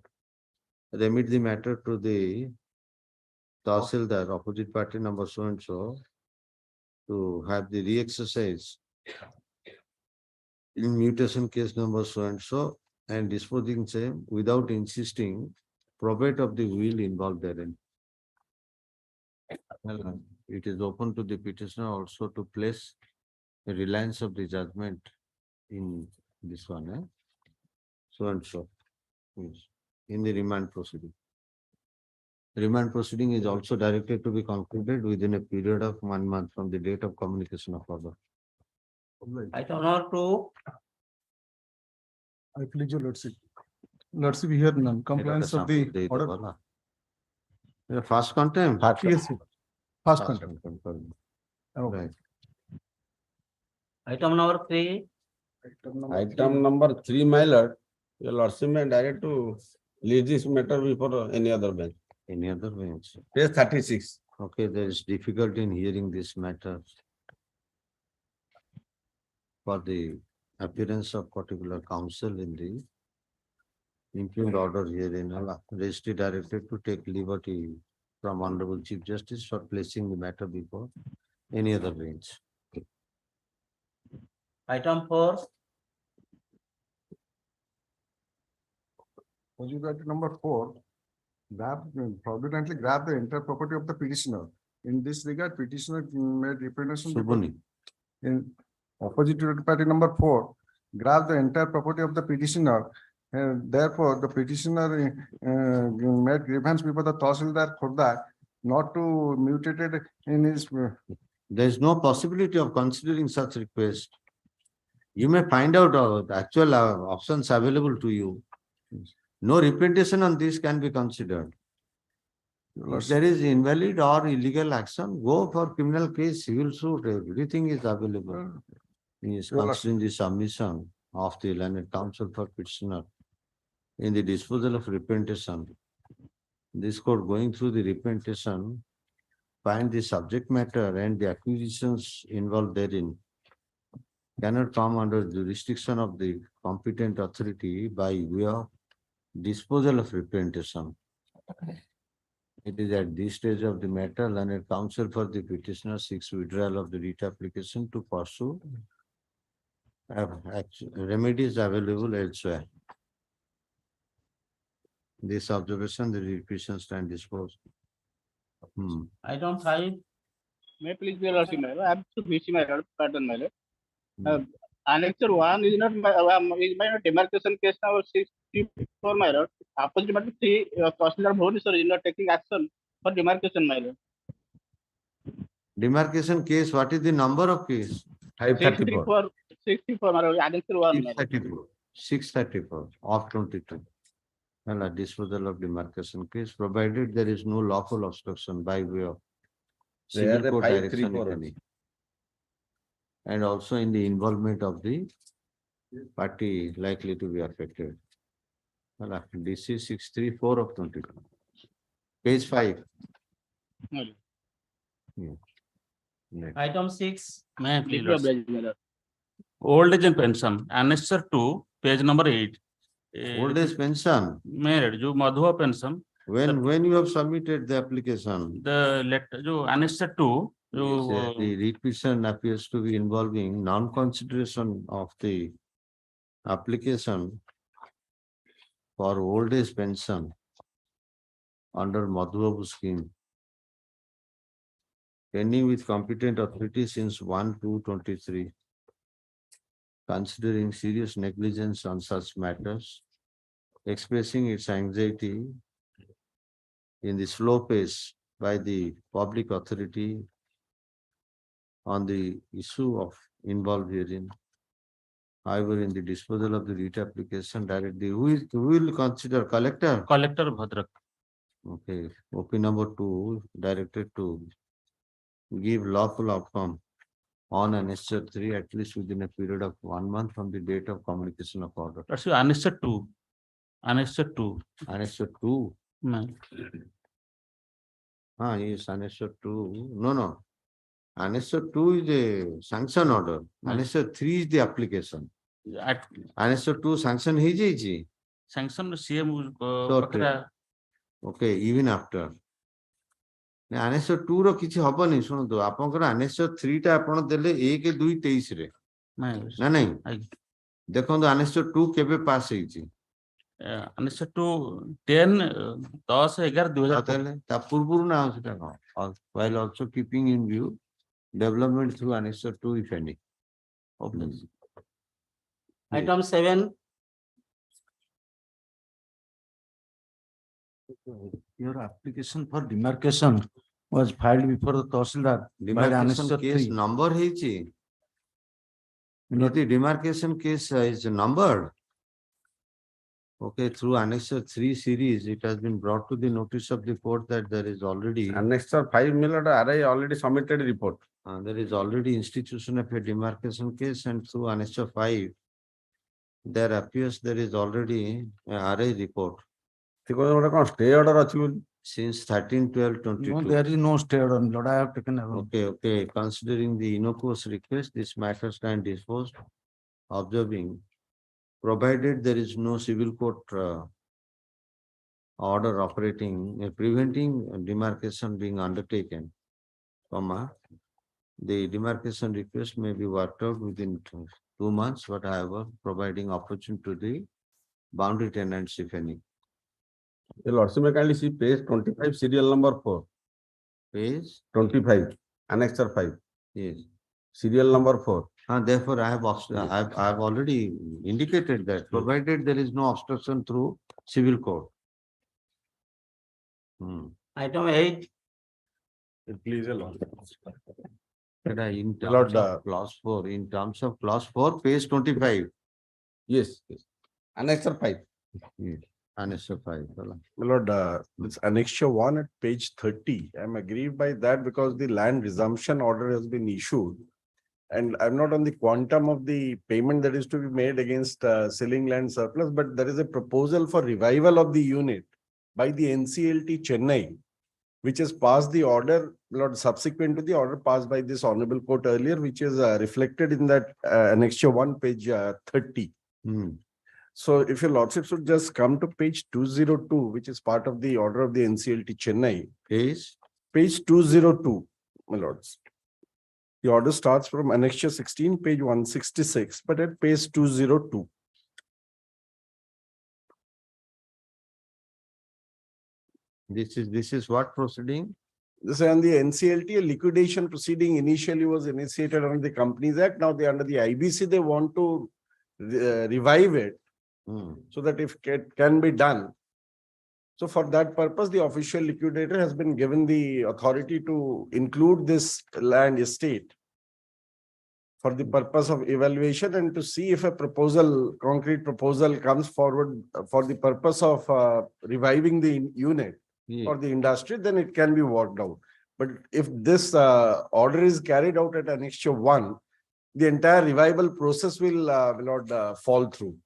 remit the matter to the Tahsildar, opposite party number so and so, to have the re-exercise in mutation case number so and so, and disposing same without insisting probate of the will involved therein. Well, it is open to the petitioner also to place a reliance of the judgment in this one, so and so, yes, in the remand proceeding. Remand proceeding is also directed to be concluded within a period of 1 month from the date of communication of order. Item number 2, I plead your lordship. Lordship, here non-compliance of the order. First contempt? Yes, sir. First contempt. Right. item number 3, Item number 3, my lord, your lordship may direct to leave this matter before any other bench. Any other bench? Page 36. Okay, there is difficulty in hearing this matter for the appearance of particular counsel in the impugned order herein. Registry directed to take liberty from Honorable Chief Justice for placing the matter before any other bench. item 4, Conjugate number 4, fraudulently grab the entire property of the petitioner. In this regard, petitioner made representation Subhani. in opposite to party number 4, grab the entire property of the petitioner. And therefore, the petitioner made grievance before the Tahsildar Khurda not to mutate it in his. There is no possibility of considering such request. You may find out the actual options available to you. No representation on this can be considered. If there is invalid or illegal action, go for criminal case, civil suit, everything is available. He is considering the submission of the learned counsel for petitioner in the disposal of representation. This court going through the representation, find the subject matter and the acquisitions involved therein cannot come under jurisdiction of the competent authority by way of disposal of representation. It is at this stage of the matter, learned counsel for the petitioner seeks withdrawal of the writ application to pursue remedies available elsewhere. This observation, the petition stand disposed. item 5, May please be allowed, my lord. I have to visit my lord, pardon, my lord. Annexure 1 is not my demarcation case number 64, my lord. Opposite matter 3, Tahsildar Bhubaneswar is not taking action for demarcation, my lord. Demarcation case, what is the number of case? 634, my lord. Annexure 1, my lord. 634 of 22. And disposal of demarcation case, provided there is no lawful obstruction by way of civil court direction, if any. And also in the involvement of the party likely to be affected. DC 634 of 22. Page 5. item 6, May I Please please, be Lordship? obliged, my lord. Old age and pension, annexure 2, page number 8. Old age pension. Merit, जो मधुआ pension. When you have submitted the application, The letter, जो annexure 2, जो the requisition appears to be involving non-consideration of the application for old age pension under Madhubabu scheme, pending with competent authority since 1/2/23, considering serious negligence on such matters, expressing its anxiety in the slow pace by the public authority on the issue of involved herein. However, in the disposal of the writ application directly, who will consider collector? Collector Bhadrak. Okay, OP number 2 directed to give lawful outcome on annexure 3 at least within a period of 1 month from the date of communication of order. That's your annexure 2. Annexure two. Annexure 2. No. Yes, Annexure 2. No. Annexure 2 is a sanction order. Annexure 3 is the application. Annexure 2 sanction ହେଇଯାଇଛି. Sanction CM Okay, even after. Annexure 2 ର କିଛି ହବନି ଶୁଣନ୍ତୁ ଆପଣଙ୍କର Annexure 3 ଟା ଆପଣ ଦେଲେ 1/2/23 ରେ ନା ନାଇଁ ଦେଖନ୍ତୁ Annexure 2 କେବେ ପାସ୍ ହେଇଛି Annexure 2 10/10/11/2000 ତା ପୂର୍ବରୁ ନା ସେଟା କଣ while also keeping in view development through Annexure 2 if any. Item 7. Your application for demarcation was filed before the Tahsildar. Demarcation case number ହେଇଛି. The demarcation case is numbered. Okay, through Annexure 3 series, it has been brought to the notice of the court that there is already Annexure 5 RI already submitted a report. There is already institution of a demarcation case, and through Annexure 5, there appears there is already a RI report. Stay order since 13/12/22. No, there is no stay order, Lord. I have taken away. Okay. Considering the innocuous request, this matter stand disposed, observing, provided there is no civil court order operating, preventing demarcation being undertaken, the demarcation request may be worked out within 2 months, but however, providing opportunity to the boundary tenants, if any. The Lordship may kindly see page 25, serial number 4. Page 25, Annexure 5. Yes. Serial number 4. Therefore, I have already indicated that, provided there is no obstruction through civil court. Item 8. Please allow. In terms of clause 4, clause 4, page 25. Yes. Annexure 5. Yes. Annexure 5. My Lord, it's Annexure 1 at page 30. I'm aggrieved by that because the land resumption order has been issued. And I'm not on the quantum of the payment that is to be made against selling land surplus, but there is a proposal for revival of the unit by the NCLT Chennai, which has passed the order, Lord, subsequent to the order passed by this Honorable Court earlier, which is reflected in that Annexure 1, page 30. So if your Lordship should just come to page 202, which is part of the order of the NCLT Chennai. Page 202, my Lords. The order starts from Annexure 16, page 166, but at page 202. This is what proceeding? This is on the NCLT, a liquidation proceeding initially was initiated under the Companies Act. Now they under the IBC, they want to revive it. So that if it can be done. So for that purpose, the official liquidator has been given the authority to include this land estate for the purpose of evaluation and to see if a concrete proposal comes forward for the purpose of reviving the unit or the industry, then it can be worked out. But if this order is carried out at Annexure 1, the entire revival process will not fall through.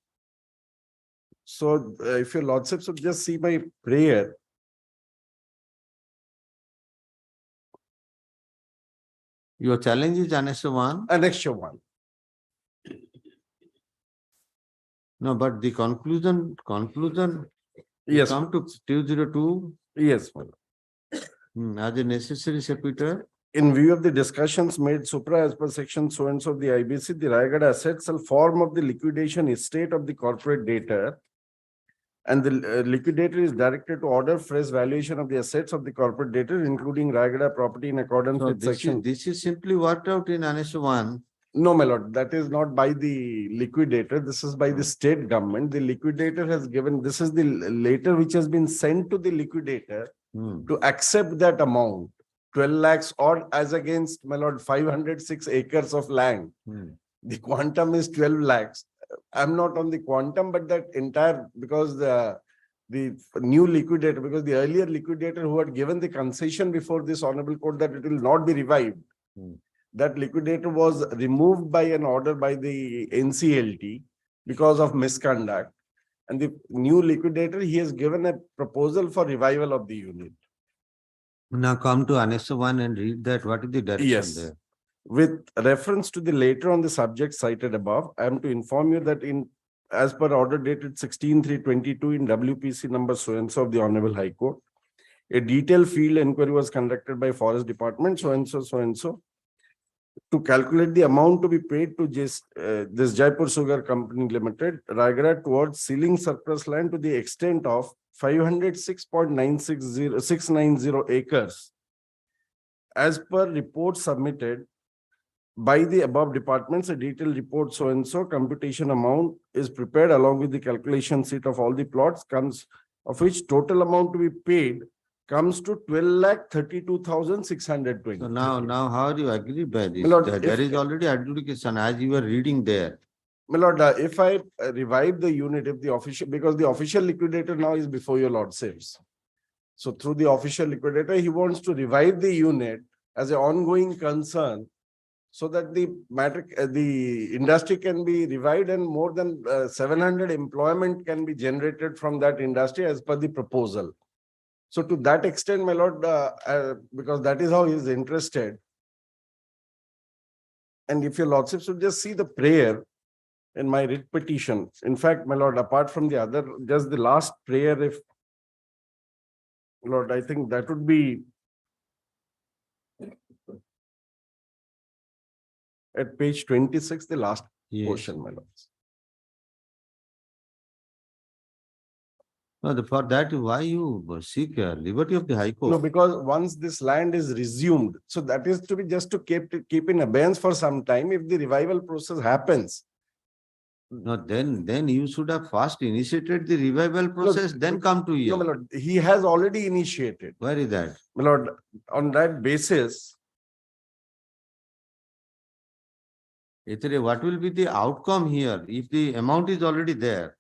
So if your Lordship should just see my prayer. Your challenge is Annexure 1? Annexure 1. No, but the conclusion. Yes. Come to 202. Yes. As a necessary sequitur. In view of the discussions made supra as per section so and so of the IBC, the Rayagada assets shall form of the liquidation estate of the corporate debtor. And the liquidator is directed to order fresh valuation of the assets of the corporate debtor, including Rayagada property in accordance with section. This is simply worked out in Annexure 1. No, my lord, that is not by the liquidator. This is by the state government. The liquidator has given, this is the letter which has been sent to the liquidator to accept that amount, 12 lakhs or as against, my lord, 506 acres of land. The quantum is 12 lakhs. I'm not on the quantum, but that entire, because the new liquidator, because the earlier liquidator who had given the concession before this Honorable Court that it will not be revived, that liquidator was removed by an order by the NCLT because of misconduct. And the new liquidator, he has given a proposal for revival of the unit. Now come to Annex 1 and read that. What is the direction Yes. there? With reference to the later on the subject cited above, I am to inform you that as per order dated 16/3/22 in WPC number so-and-so of the Hon'Ble High Court, a detailed field inquiry was conducted by Forest Department so-and-so to calculate the amount to be paid to this Jaipur Sugar Company Limited, Raigad, towards sealing surplus land to the extent of 506.690 acres. As per report submitted by the above departments, a detailed report so-and-so computation amount is prepared along with the calculation sheet of all the plots, of which total amount to be paid comes to 12,32,620. So now how do you agree by this? My lord, There is already adjudication as you were reading there. My lord, if I revive the unit, if the official, because the official liquidator now is before your lordships. So through the official liquidator, he wants to revive the unit as an ongoing concern, so that the matter, the industry can be revived and more than 700 employment can be generated from that industry as per the proposal. So to that extent, my lord, because that is how he is interested. And if your lordships would just see the prayer in my writ petition. In fact, my lord, apart from the other, just the last prayer, if Lord, I think that would be at page 26, the last portion, my lords. No, for that, why you seek liberty of the High Court? No, because once this land is resumed, so that is to be just to keep in abeyance for some time. If the revival process happens, no, then you should have first initiated the revival process, then come to here. No, my lord, he has already initiated. Where is that? My lord, on that basis, what will be the outcome here if the amount is already there?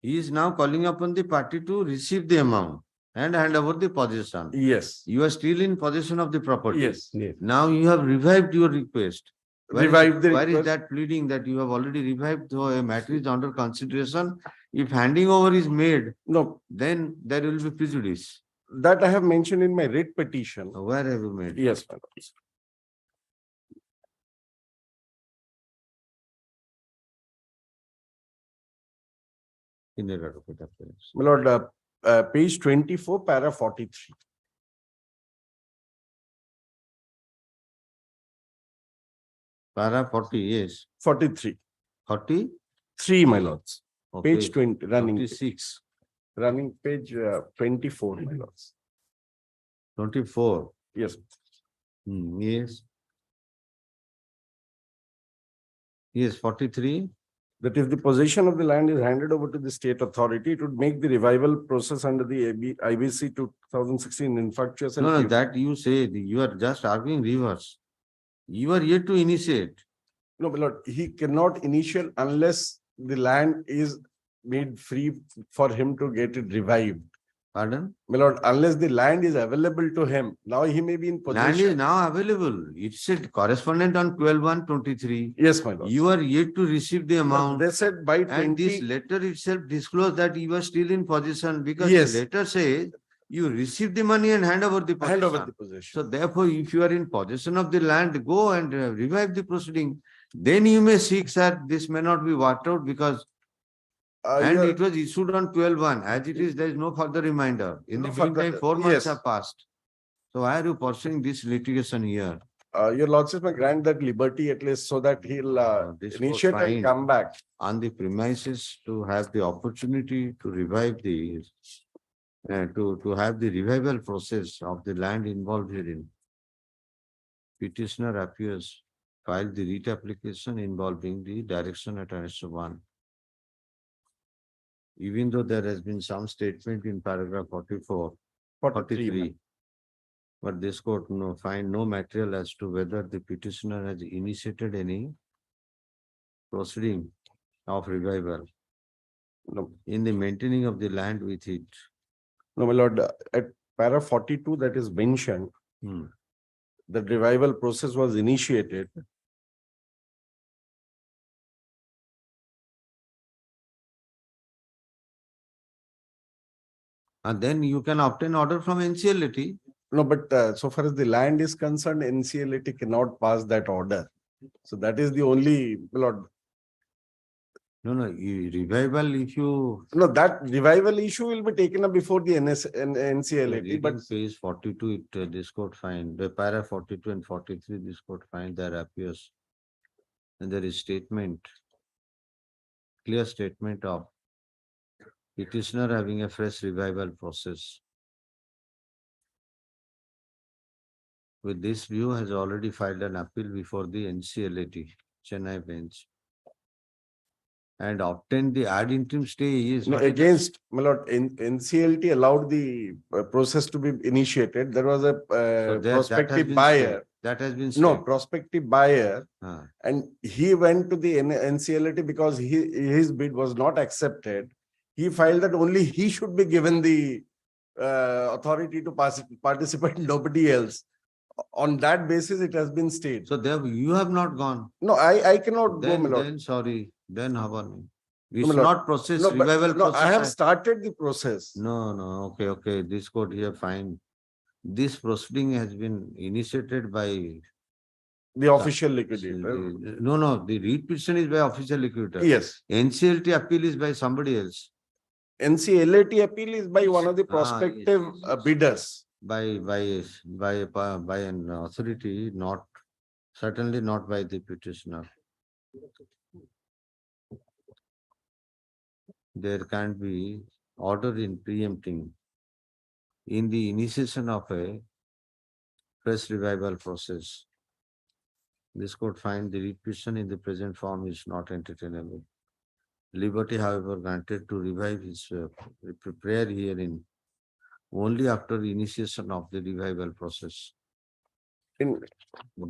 He is now calling upon the party to receive the amount and hand over the possession. Yes. You are still in possession of the property. Yes. Now you have revived your request. Where Where is that pleading that you have already revived, so a matter is under consideration? If handing over is made, no, then there will be prejudice. That I have mentioned in my writ petition. Where have you made? Yes, my lord. My lord, page 24, para 43. Para 40, yes. 43. 43, my lords. Okay. Page 20, running. 46. Running page 24, my lords. 24. Yes. Yes. Yes, 43. That if the possession of the land is handed over to the state authority, it would make the revival process under the IBC 2016 infructuous. No, that you say, you are just arguing reverse. You are yet to initiate. No, my lord, he cannot initiate unless the land is made free for him to get it revived. Pardon? My lord, unless the land is available to him, now he may be in possession. Land is now available. It said correspondent on 12/1/23. Yes, my lord. You are yet to receive the amount. They said by 20. And this letter itself disclosed that you are still in possession, because Yes. the letter says you receive the money and hand over the possession. Hand over the possession. So therefore, if you are in possession of the land, go and revive the proceeding. Then you may seek, sir, this may not be worked out because and it was issued on 12/1. As it is, there is no further reminder. In the meantime, 4 months have passed. So why are you pursuing this litigation here? Your lordship may grant that liberty at least so that he'll initiate and come back. On the premises to have the opportunity to revive the to have the revival process of the land involved herein. Petitioner appears filed the writ application involving the direction at Annex 1. Even though there has been some statement in paragraph 43, but this court find no material as to whether the petitioner has initiated any proceeding of revival in the maintaining of the land with it. No, my lord, at para 42 that is mentioned, the revival process was initiated. And then you can obtain order from NCLAT. No, but so far as the land is concerned, NCLAT cannot pass that order. So that is the only, Lord. No, revival, if you. No, that revival issue will be taken up before the NCLAT, but. Page 42, this court find, the para 42 and 43, this court find there appears. And there is statement, clear statement of petitioner having a fresh revival process. With this view has already filed an appeal before the NCLAT, Chennai bench. And obtained the ad interim stay is. No, against, my lord, NCLT allowed the process to be initiated. There was a prospective buyer. That has been. No, prospective buyer. And he went to the NCLT because his bid was not accepted. He filed that only he should be given the authority to participate, nobody else. On that basis, it has been stayed. So there you have not gone. No, I cannot go, my lord. Then sorry, then Havan. It's No, my lord. not process, No, but- revival no, process. I have started the process. No, okay. This court here find. This proceeding has been initiated by. The official liquidator. No, the read petition is by official liquidator. Yes. NCLT appeal is by somebody else. NCLAT appeal is by one of the prospective bidders. By an authority, certainly not by the petitioner. There can't be order in preempting in the initiation of a press revival process. This court find the read petition in the present form is not entertainable. Liberty, however, granted to revive his prayer herein only after initiation of the revival process. In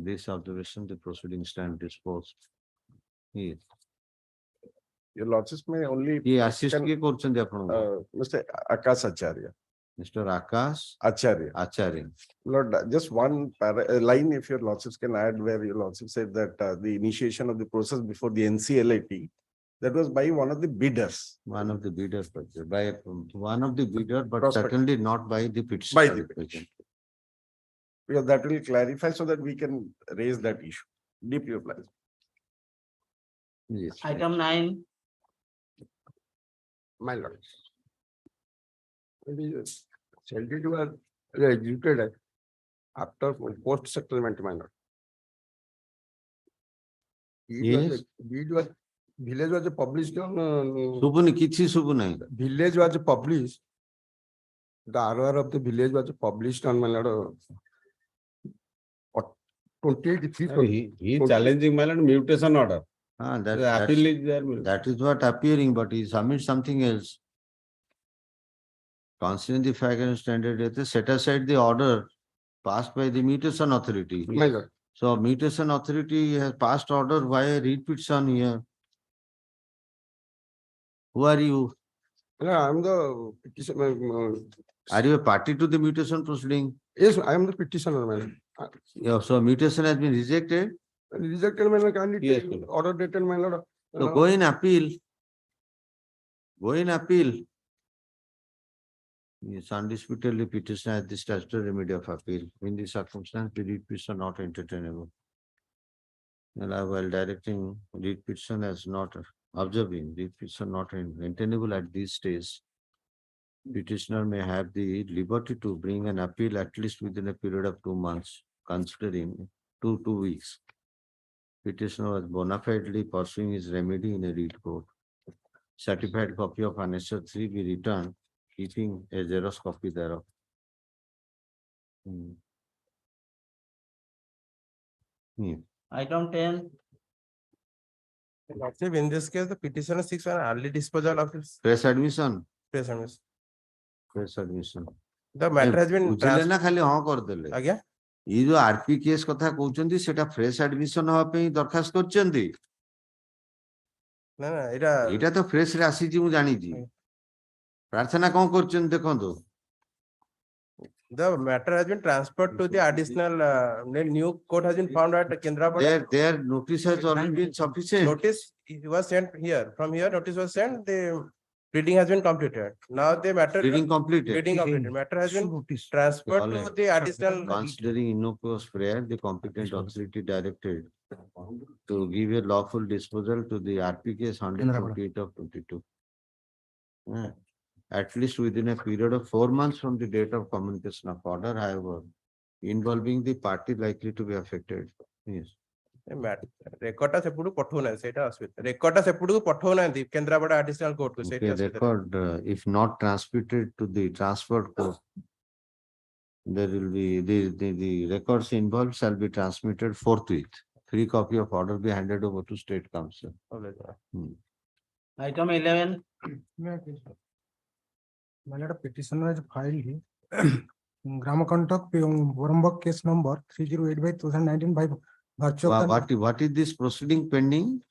this observation, the proceedings stand disposed. Yes. Your lordship may only. Assist Mr. Akash Acharya. Mr. Akash Acharya. Lord, just one line if your lordships can add where your lordship said that the initiation of the process before the NCLAT, that was by one of the bidders. One of the bidders, but certainly not by the petitioner. By the petitioner. Because that will clarify so that we can raise that issue. Deeply applies. Yes. Item 9. My lord. Salary was executed after post settlement, my lord. Yes. Village was published on. Village was published. The ROR of the village was published on, my lord. 28. He is challenging, my lord, mutation order. That is what appearing, but he submits something else. Considering the fact and standard, set aside the order passed by the mutation authority. My lord. So mutation authority has passed order via read petition here. Who are you? No, I am the petitioner. Are you a party to the mutation proceeding? Yes, I am the petitioner, man. Yeah, so mutation has been rejected. Rejected, my lord. Yes, order dated, my lord. So go in appeal. Go in appeal. Yes, undisputedly petitioner has the statutory remedy of appeal. In this circumstance, the read petition not entertainable. And while directing read petition as not observing, read petition not entertainable at this stage, petitioner may have the liberty to bring an appeal at least within a period of 2 months, considering 2 weeks. Petitioner was bona fidely pursuing his remedy in a read court. Certified copy of Annexure 3 be returned, keeping a Xerox copy thereof. Item 10. Lordship, in this case, the petitioner seeks for an early disposal of his Fresh admission. fresh admission. Fresh admission. The matter has been बुझिले ना खाली हाँ कर देले आज्ञा ये जो RP case कथा कहउचंदी सेटा फ्रेश एडमिशन हवा पे दरखास्त करचंदी ना एटा एटा तो फ्रेश रे आसी जी मु जानि जी प्रार्थना कोन करचन देखंतु the matter has been transferred to the additional new court has been found at Kendrapada. their notice has already been sufficient. Notice was sent here. From here, notice was sent. The Pleading has been completed. Now the matter. Pleading completed. Pleading completed. Matter has been transferred to the additional. Considering innocuous prayer, the competent authority directed to give a lawful disposal to the RP case 148 of 22. At least within a period of 4 months from the date of communication of order, however, involving the party likely to be affected. Yes. Record seppudu pathona seta aswita. Record seppudu pathona ndi Kendrapada additional court ko Okay, record, if not transmitted to the transferred court, there will be the records involved shall be transmitted forthwith. 3 copy of order be handed over to State Council. Item 11. My lord, petitioner has filed Gramakontak Warambak case number 308/2019 by virtue of the What is this proceeding pending?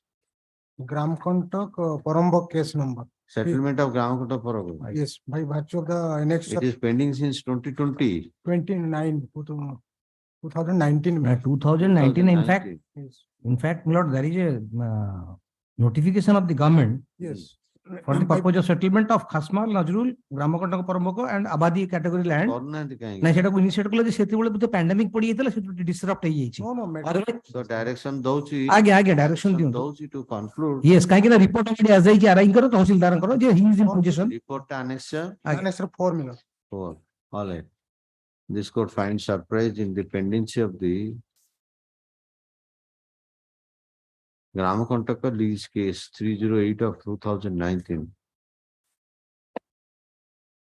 Gramakontak Warambak case number. Settlement of Gramakontak Warambak. Yes, by virtue of the annex. It is pending since 2020. 2019. 2019, in fact, Yes. my lord, there is a notification of the government. Yes. For the purpose of settlement of Khasmal, Najrul, Gramakontak Parambako and Abadi category land. Na seta ko initiate kala je seti bole to pandemic podi itala setu disrupt heyi No, no, so direction dauchi. Age direction diyo. Dauchi to conclude. Yes, kahi na report already asai ki arrange karo tahsildar karo je he is in possession. Report annexure. Annexure 4 million. 4. All right. This court finds surprise in the pendency of the Gramakontaka lease case 308 of 2019.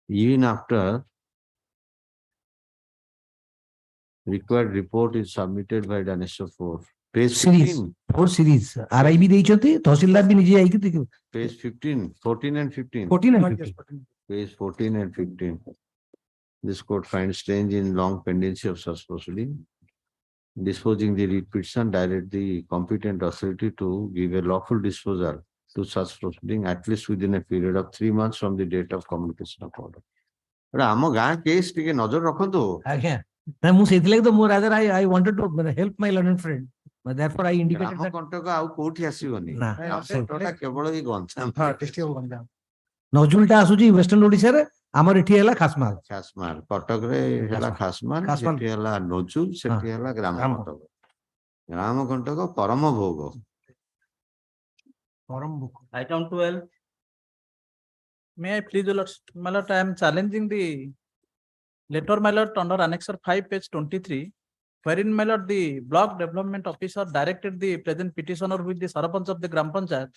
Even after required report is submitted by the annexure 4. Page Series 15. 4 series. RIB ଦେଇଛନ୍ତି ତହସିଲଦାର ବି ନିଜେ ଆଇକି ଦେଖିବେ. Page 15, 14 and 15. 14 and 15. Page 14 and 15. This court finds strange in long pendency of such proceeding. Disposing the writ petition, direct the competent authority to give a lawful disposal to such proceeding at least within a period of 3 months from the date of communication of order. But ଆମ ଗାଁ case ଟିକେ ନଜର ରଖନ୍ତୁ. ଆଜ୍ଞା ନା ମୁଁ ସେଇଥିଲାଗି ତ ମୁଁ rather I wanted to help my learned friend. But therefore I indicated that. ଗ୍ରାମକଣ୍ଟକ ଆଉ କୋଉଠି ଆସିବନି. ନା। ଗ୍ରାମକଣ୍ଟକଟା କେବଳ ଏଇ ଗଞ୍ଜାମ। ନଜୁଲଟା ଆସୁଛି ୱେଷ୍ଟର୍ଣ୍ଣ ଓଡ଼ିଶାରେ ଆମର ଏଠି ହେଲା ଖାସମାଲ। ଖାସମାଲ କଟକରେ ହେଲା ଖାସମାଲ ସେଠି ହେଲା ନଜୁଲ ସେଠି ହେଲା ଗ୍ରାମକଣ୍ଟକ। ଗ୍ରାମକଣ୍ଟକ ପରମ ଭୋଗ। Item 12. May I please, my lord, I am challenging the letter, my lord, under annexure 5, page 23, wherein, my lord, the block development officer directed the present petitioner with the Sarpanch of the Gram Panchayat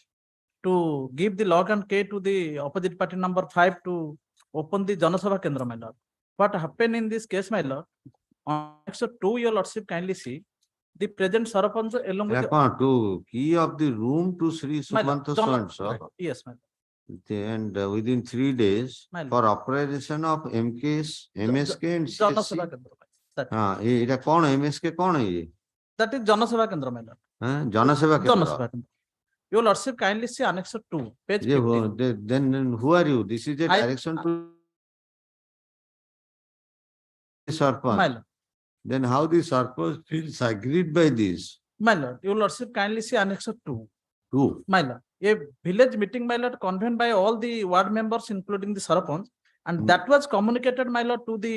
to give the log and key to the opposite party number 5 to open the Janasabha Kendra, my lord. What happened in this case, my lord? On annexure 2, your lordship kindly see, the present Sarpanch along with to key of the room to Sri Sumanta so. Yes, my lord. And within 3 days for operation of MKs, MSK and Janasabha Kendra. এটা কোন MSK কোন ইয়ে? That is Janasabha Kendra, my lord. জনসেবা কেন্দ্র। Janasabha Kendra. Your lordship kindly see annexure 2, page 15. Then who are you? This is a direction to Sarpanch. My lord. Then how the Sarpanch feels agreed by this? My lord, your lordship kindly see annexure 2. 2. My lord, a village meeting, my lord, convened by all the ward members, including the Sarpanch, and that was communicated, my lord, to the,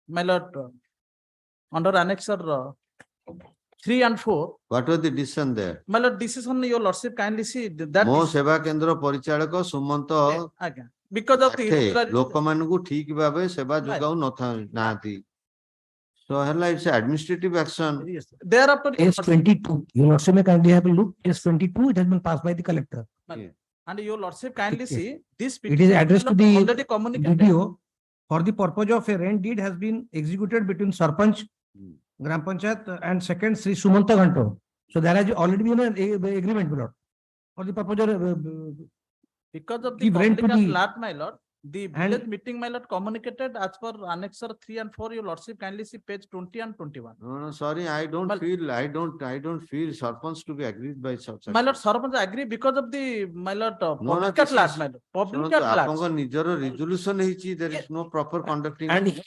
my lord, under annexure 3 and 4. What was the decision there? My lord, decision, your lordship kindly see that. ମୋ ସେବା କେନ୍ଦ୍ର ପରିଚାଳକ ସୁମନ୍ତ ଆଜ୍ଞା, because of the ଲୋକମାନଙ୍କୁ ଠିକ ଭାବେ ସେବା ଯୋଗାଉ ନାହାନ୍ତି। So ହେଲା it's administrative action. Yes. Thereafter, Case 22. Your lordship may kindly have a look. Case 22. It has been passed by the collector. and your lordship kindly see this. It is addressed to the already communicated. DDO for the purpose of a rent deed has been executed between Sarpanch, Gram Panchayat and second Sri Sumanta Ghanto. So there has already been an agreement, my lord, for the purpose of because of the give rent to public the- lot, my lord. The village meeting, my lord, communicated as per annexure 3 and 4. Your lordship kindly see page 20 and 21. No, sorry, I don't feel Sarpanch to be agreed by such. My lord, Sarpanch agree because of the, my lord, No, public this lot, is- my lord. Public ଶୁଣନ୍ତୁ, lot. ଆପଣଙ୍କ ନିଜର resolution ହେଇଛି, there is no proper conducting. and he is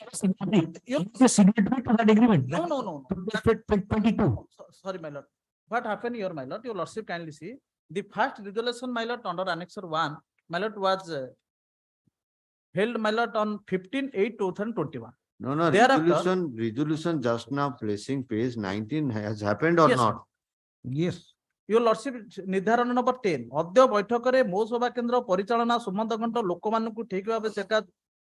a signatory to that agreement. No. 22. Sorry, my lord. What happened here, my lord? Your lordship kindly see the first resolution, my lord, under annexure 1 my lord, was held, my lord, on 15/8/2021. No, Thereafter- resolution just now placing page 19 has happened or Yes, not? Yes. Your lordship, ନିର୍ଦ୍ଧାରଣ number 10 ଅଦ୍ୟ ବୈଠକରେ ମୋ ସଭା କେନ୍ଦ୍ର ପରିଚାଳନା ସୁମନ୍ତ ଘଣ୍ଟ ଲୋକମାନଙ୍କୁ ଠିକ ଭାବେ ସେକା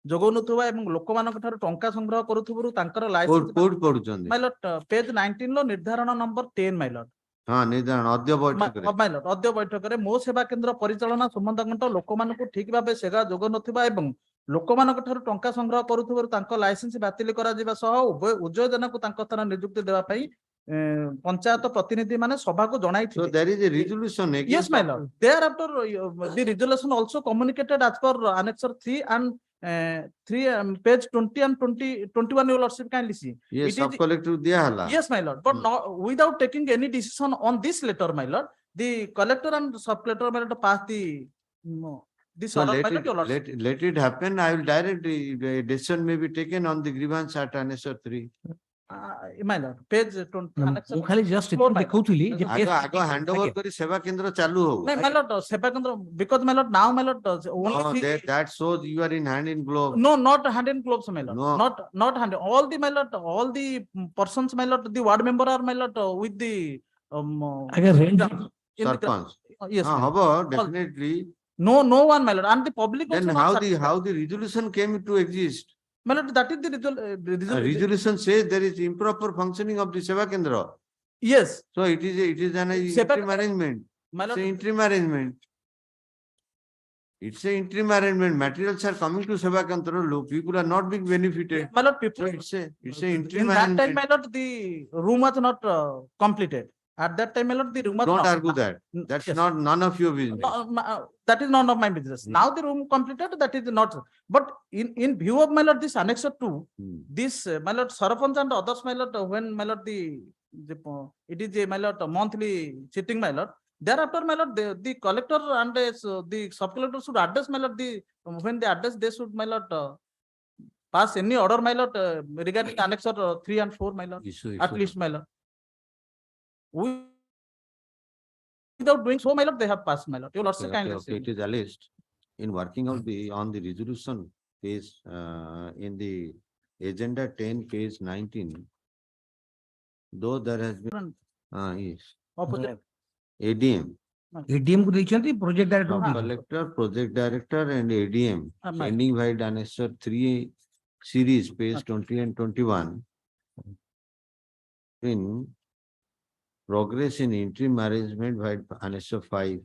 ଯୋଗାଉନଥିବା ଏବଂ ଲୋକମାନଙ୍କ ଠାରୁ ଟଙ୍କା ସଂଗ୍ରହ କରୁଥିବାରୁ ତାଙ୍କର ଲାଇସେନ୍ସ କୋଉଠି ପଢୁଛନ୍ତି? my lord, page 19 ର ନିର୍ଦ୍ଧାରଣ number 10 my lord. ହଁ ନିର୍ଦ୍ଧାରଣ ଅଦ୍ୟ ବୈଠକରେ my lord, ଅଦ୍ୟ ବୈଠକରେ ମୋ ସେବା କେନ୍ଦ୍ର ପରିଚାଳନା ସୁମନ୍ତ ଘଣ୍ଟ ଲୋକମାନଙ୍କୁ ଠିକ ଭାବେ ସେବା ଯୋଗାଉନଥିବା ଏବଂ ଲୋକମାନଙ୍କ ଠାରୁ ଟଙ୍କା ସଂଗ୍ରହ କରୁଥିବାରୁ ତାଙ୍କ ଲାଇସେନ୍ସ ବାତିଲ କରାଯିବା ସହ ଉଜୟ ଜେନାଙ୍କୁ ତାଙ୍କ ସ୍ଥାନ ନିଯୁକ୍ତି ଦେବା ପାଇଁ ପଞ୍ଚାୟତ ପ୍ରତିନିଧି ମାନେ ସଭାକୁ So ଜଣାଇଥିଲେ. there is a resolution Yes, against. my lord. Thereafter, the resolution also communicated as per annexure 3 and 3 page 20 and 21 your lordship kindly see. Yes, It is- sub collector दिया हला. Yes, my lord, but not, without taking any decision on this letter, my lord, the collector and sub collector my lord pass this So order, let my lord, your lordship. let it happen. I will direct the decision may be taken on the grievance at annexure 3. My lord, page 20 annexure ମୁଁ ଖାଲି just four, my lord. ଦେଖଉଥିଲି ଯେ ଆଗ handover କରି ସେବା କେନ୍ଦ୍ର ଚାଲୁ ହଉ. No, my lord, ସେବା କେନ୍ଦ୍ର, because my lord, now my lord, only Oh, that shows you are in hand in glove. no, not hand in gloves, my lord. No. Not hand. All the, my lord, all the persons, my lord, the ward member are, my lord, with the ଆଜ୍ଞା range in the- Sarpanch. Yes, my lord. ହବ definitely. No one, my lord, and the public Then also not how satisfied. the resolution came to exist? My lord, that is the Resolution says there is improper functioning of the seva kendra. Yes, So it is an Seva- interim arrangement. my It's lord. an interim arrangement. It's an interim arrangement. Materials are coming to seva kendra. People are not being benefited. My lord, So people, it's a in interim that time, arrangement. my lord, the room was not completed. At that time, my lord, the room was Don't not. argue that. That's Yes. not none of your business. That is none of my business. Now the room completed, that is not. But in view of, my lord, this annexure 2, this my lord Sarpanch and others, my lord, when my lord it is a, my lord, monthly sitting, my lord. Thereafter, my lord, the collector and the sub collector should address, my lord, when they address, they should, my lord, pass any order, my lord, regarding annexure 3 and 4, my lord, at least, my lord. Without doing so, my lord, they have passed, my lord. Your lordship kindly Okay, say. it is alleged in working out on the resolution page in the agenda 10 page 19. Though there has been yes, Opposite. ADM, ADM କୁ ଦେଇଛନ୍ତି project director କୁ ଦେଇଛନ୍ତି। collector, project director and ADM my- pending by annexure 3 series page 20 and 21 in progress in interim arrangement by annexure 5.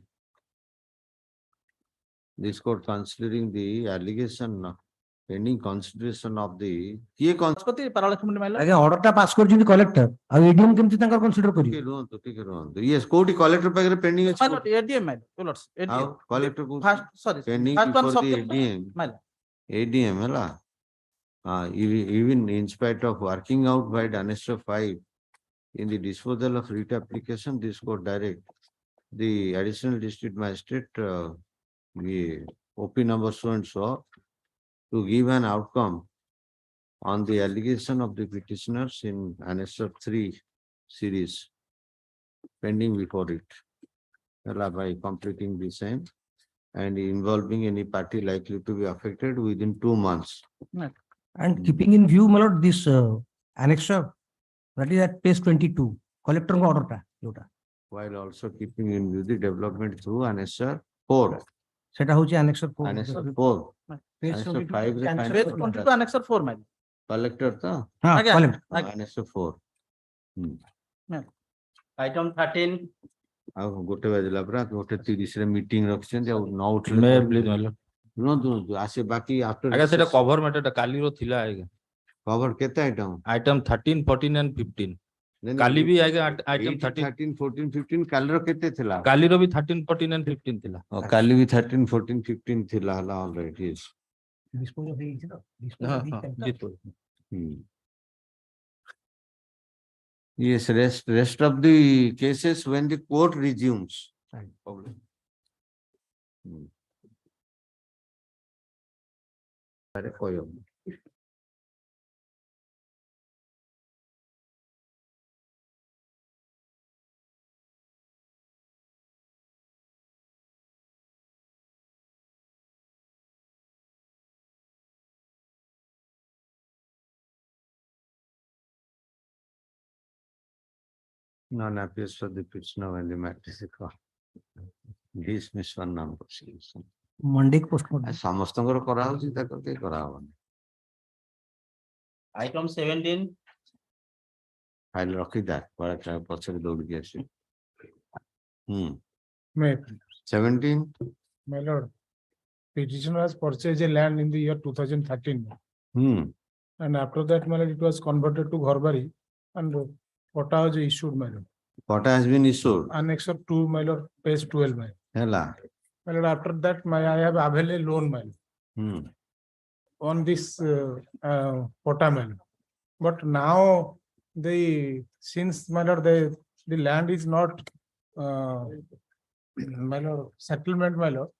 This court considering the allegation pending consideration of the Raष्ट्रपति Paralakshmi, my lord. ଆଜ୍ଞା order ଟା pass କରିଛନ୍ତି collector ଆଉ ADM କେମିତି ତାଙ୍କର consider କରିବେ? ଟିକେ ରୁହନ୍ତୁ yes କୋଉଠି collector ପାଖରେ pending ଅଛି My lord, ADM, my lord. Your lordship, ADM. ଆଉ collector କୁ First, sorry, pending first one before sub the collector, ADM my lord. ADM ହେଲା even in spite of working out by annexure 5 in the disposal of writ application, this court direct the additional district magistrate the OP number so and so to give an outcome on the allegation of the petitioners in annexure 3 series pending before it by completing the same and involving any party likely to be affected within 2 months. And keeping in view, my lord, this annexure that is at page 22, collector ଙ୍କ order ଟା ଯୋଉଟା While also keeping in view the development through annexure 4. ସେଟା ହଉଛି annexure 4. Annexure 4. Page Annexure 22, 5 ରେ cancel final Page 22, annexure 4, my lord. collector ତ ହଁ ଆଜ୍ଞା, collector ଆଜ୍ଞା। annexure 4. Item 13. ଆଉ ଗୋଟେ ବାଜିଲା ପରା ଗୋଟେ 30 ରେ ମିଟିଂ ରଖିଛନ୍ତି ଆଉ ନ ଉଠିଲେ May I please, my lord? ରୁହନ୍ତୁ ଆସେ ବାକି after ଆଜ୍ଞା ସେଟା cover matter ଟା କାଲିର ଥିଲା ଆଜ୍ଞା। cover କେତେ item? Item 13, 14 and 15. କାଲି ବି ଆଜ୍ଞା item 13, 13 14 15 କାଲିର କେତେ ଥିଲା? କାଲିର ବି 13, 14 and 15 ଥିଲା। କାଲି ବି 13 14 15 ଥିଲା ହେଲା already yes. dispose of ହେଇଛି ତ ହଁ ହଁ dispose. Yes, rest of the cases when the court resumes. ଆରେ କହିବ None appears for the petitioner when the matter is called. Dismiss one number. Monday को postpone. ସମସ୍ତଙ୍କର କରାହଉଛି ତାକୁ କେହି କରାହବନି। Item 17, ଫାଇଲ ରଖିଥା ପଛରେ ଦୌଡ଼ିକି ଆସିବ। May, 17 my lord, petitioner has purchased a land in the year 2013. And after that, my lord, it was converted to Ghorbari and Pata was issued, my lord. Pata has been issued. Annex of 2, my lord, page 12, my lord. Hela. My lord, after that, I have availed a loan, my lord, on this Pata, my lord. But now, since, my lord, the land is not, my lord, settlement, my lord,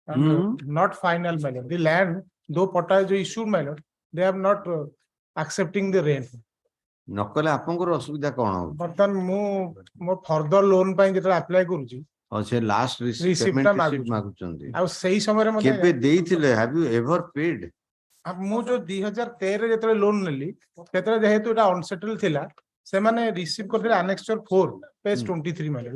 and not final, my lord. The land, though Pata is issued, my lord, they are not accepting the rent. ନକଲେ ଆପଣଙ୍କର ଅସୁବିଧା କଣ ହଉଛି? ବର୍ତ୍ତମାନ ମୁଁ ମୋ further loan ପାଇଁ ଯେତେବେଳେ ଆପ୍ଲାଏ କରୁଛି ସେ ଲାଷ୍ଟ ରିସିପ୍ଟ ମାଗୁଛନ୍ତି। ଆଉ ସେଇ ସମୟରେ ମତେ କେବେ ଦେଇଥିଲେ? have you ever paid? ମୁଁ ଯୋଉ 2013 ଯେତେବେଳେ ଲୋନ ନେଲି ସେତେବେଳେ ଯେହେତୁ ଏଟା ଅନସେଟଲ ଥିଲା ସେମାନେ ରିସିଭ କରିଥିଲେ ଆନେକ୍ସଚର 4 ପେଜ 23 ମାନେ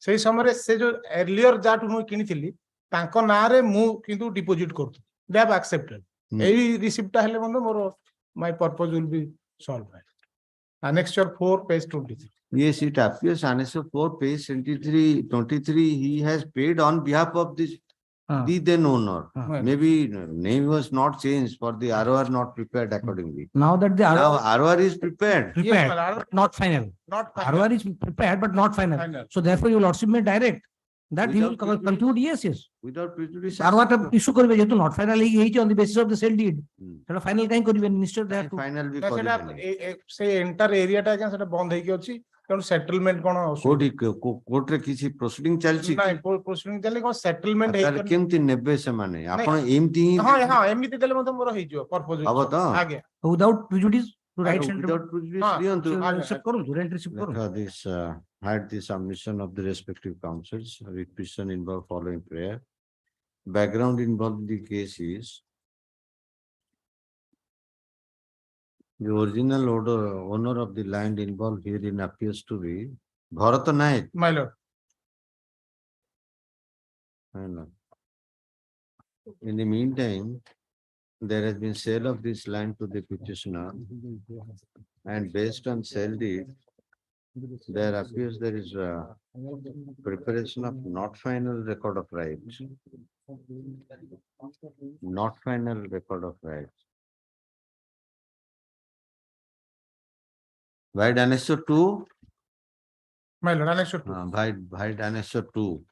ସେଇ ସମୟରେ ସେ ଯୋଉ ଏର୍ଲିୟର ଯାଠୁ ମୁଁ କିଣିଥିଲି ତାଙ୍କ ନାଁରେ ମୁଁ କିନ୍ତୁ ଡିପୋଜିଟ କରୁଥିଲି। they have accepted। ଏଇ ରିସିପ୍ଟଟା ହେଲେ ମଧ୍ୟ ମୋର my purpose will be solved। Annexure 4 page 23। Yes, it appears annexure 4 page 23 he has paid on behalf of this the then owner. Maybe name was not changed for the ROR not prepared accordingly. Now that the ROR is prepared. Yes, but not final. ROR is prepared but not final. So therefore your lordship may direct that he will conclude yes. Without prejudice. ROR issue କରିବେ ଯେହେତୁ not final ହେଇଛି on the basis of the sale deed. ସେଟା final କାହିଁ କରିବେନି ନିଶ୍ଚୟ that final ବି ସେଟା ସେ enter ଏରିଆଟା ଆଜ୍ଞା ସେଟା ବନ୍ଦ ହେଇକି ଅଛି ତେଣୁ ସେଟଲମେଣ୍ଟ କଣ କୋଉଠି କୋର୍ଟରେ କିଛି ପ୍ରୋସିଡିଂ ଚାଲିଛି? ନାଇଁ ପ୍ରୋସିଡିଂ ଚାଲିଲେ କଣ ସେଟଲମେଣ୍ଟ ତାହେଲେ କେମିତି ନେବେ ସେମାନେ? ଆପଣ ଏମିତି ହିଁ ଏମିତି ଦେଲେ ମଧ୍ୟ ମୋର ହେଇଯିବ ପର୍ପୋଜ ହବ ତ? ଆଜ୍ଞା without prejudice to write without prejudice ଦିଅନ୍ତୁ। accept କରନ୍ତୁ rent receipt କରନ୍ତୁ। This had the submission of the respective counsels. Petition involved following prayer. Background involved in the case is the original owner of the land involved herein appears to be Bharat Naik. My lord. In the meantime, there has been sale of this land to the petitioner, and based on sale deed, there appears there is a preparation of not final record of rights. Not final record of rights. By Annexure 2? My lord, Annexure 2. By Annexure 2.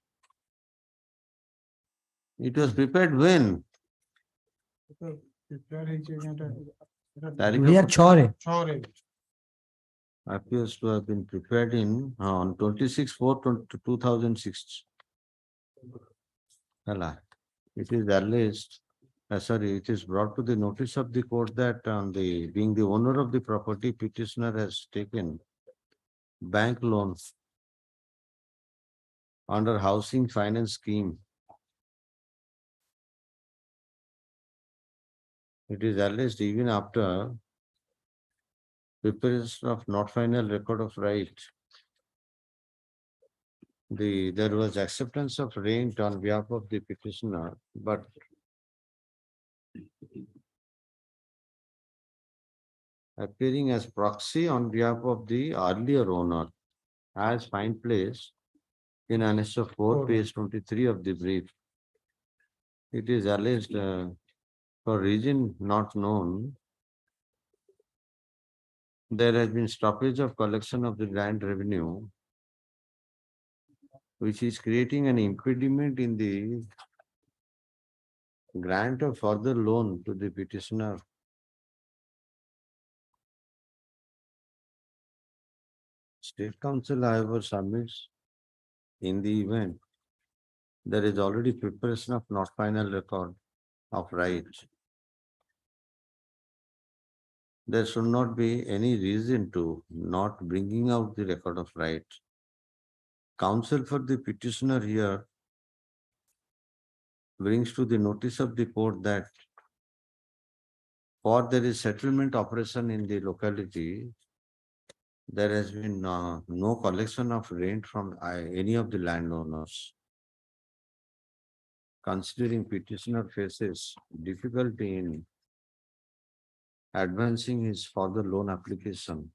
It was prepared when? Appears to have been prepared on 26/4/2006. It is alleged, it is brought to the notice of the court that being the owner of the property, petitioner has taken bank loans under housing finance scheme. It is alleged even after preparation of not final record of right, there was acceptance of rent on behalf of the petitioner, but appearing as proxy on behalf of the earlier owner, as find place in Annexure 4, page 23 of the brief. It is alleged for reason not known, there has been stoppage of collection of the land revenue, which is creating an impediment in the grant of further loan to the petitioner. State Council, however, submits in the event there is already preparation of not final record of right, there should not be any reason to not bringing out the record of right. Counsel for the petitioner here brings to the notice of the court that for there is settlement operation in the locality, there has been no collection of rent from any of the landowners. Considering petitioner faces difficulty in advancing his further loan application,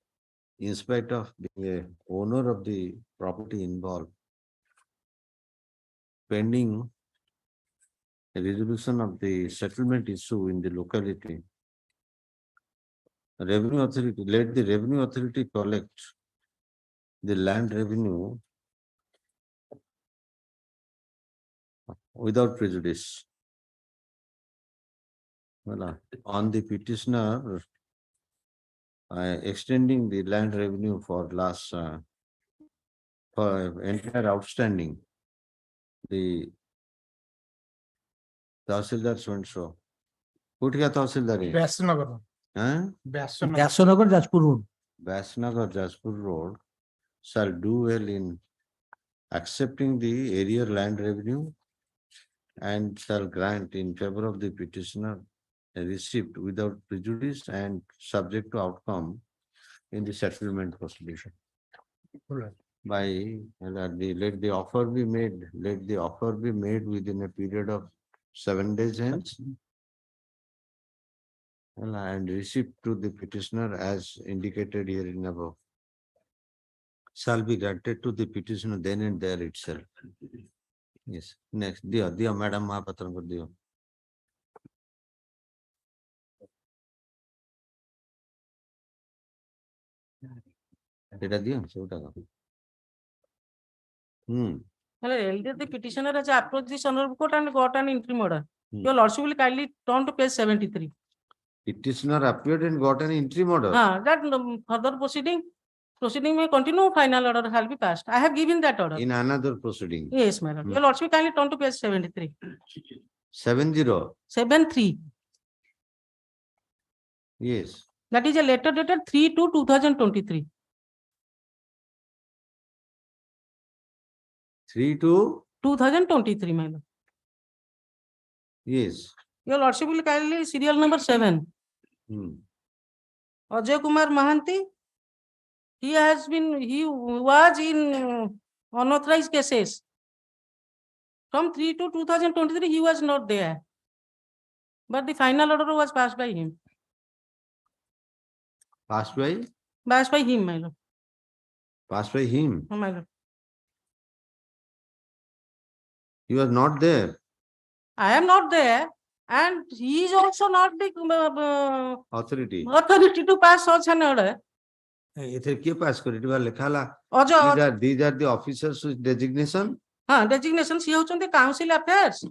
in spite of being a owner of the property involved, pending a resolution of the settlement issue in the locality, revenue authority, let the revenue authority collect the land revenue without prejudice. Well, on the petitioner extending the land revenue for last for entire outstanding, the Tahsildar so. Put here Tahsildar. Biswanath. Huh? Biswanath, Jajpur Road. Biswanath Jajpur Road shall do well in accepting the area land revenue and shall grant in favor of the petitioner a receipt without prejudice and subject to outcome in the settlement proceeding. By let the offer be made, within a period of 7 days hence. And receipt to the petitioner as indicated here in above shall be granted to the petitioner then and there itself. Yes. Next, Dio, Madam Mahapatram, Dio. Data Dio, so The petitioner has approached this honorable court and got an interim order. Your lordship will kindly turn to page 73. Petitioner appeared and got an interim order. That further proceeding may continue, final order shall be passed. I have given that order. In another proceeding. Yes, my lord. Your lordship kindly turn to page 73. 73. Yes. That is a letter dated 3/2/2023. 3/2/2023, my lord. Yes. Your lordship will kindly serial number 7. Ajay Kumar Mahanti. He was in unauthorized cases. From 3/2/2023, he was not there. But the final order was passed by him. Passed by? Passed by him, my lord. Passed by him? My lord. He was not there. I am not there. And he is also not the authority to pass such an order. These are Ajay, these are the officers with designation. Designations here on the council affairs,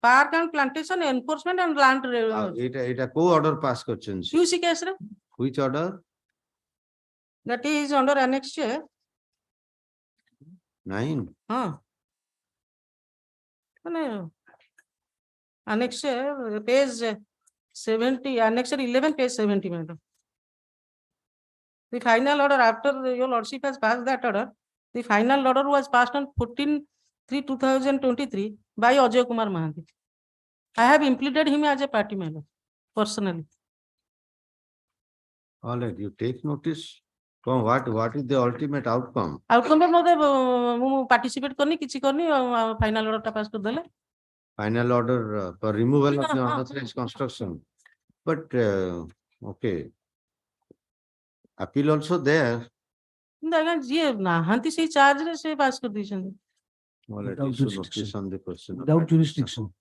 park and plantation enforcement and land. Eta co-order pass korchen. QC case. Which order? That is under annex 9. Annex page 70, annex 11, page 70, madam. The final order after your lordship has passed that order, the final order was passed on 14/3/2023 by Ajay Kumar Mahanti. I have implemented him as a party member personally. All right, you take notice. What is the ultimate outcome? Outcome of participate करनी किसी करनी final order ta pass कर देले. Final order for removal of the unauthorized construction. But okay. Appeal also there. Nahanti se charge re se pass कर दीजिए. Without jurisdiction. The question. Without jurisdiction.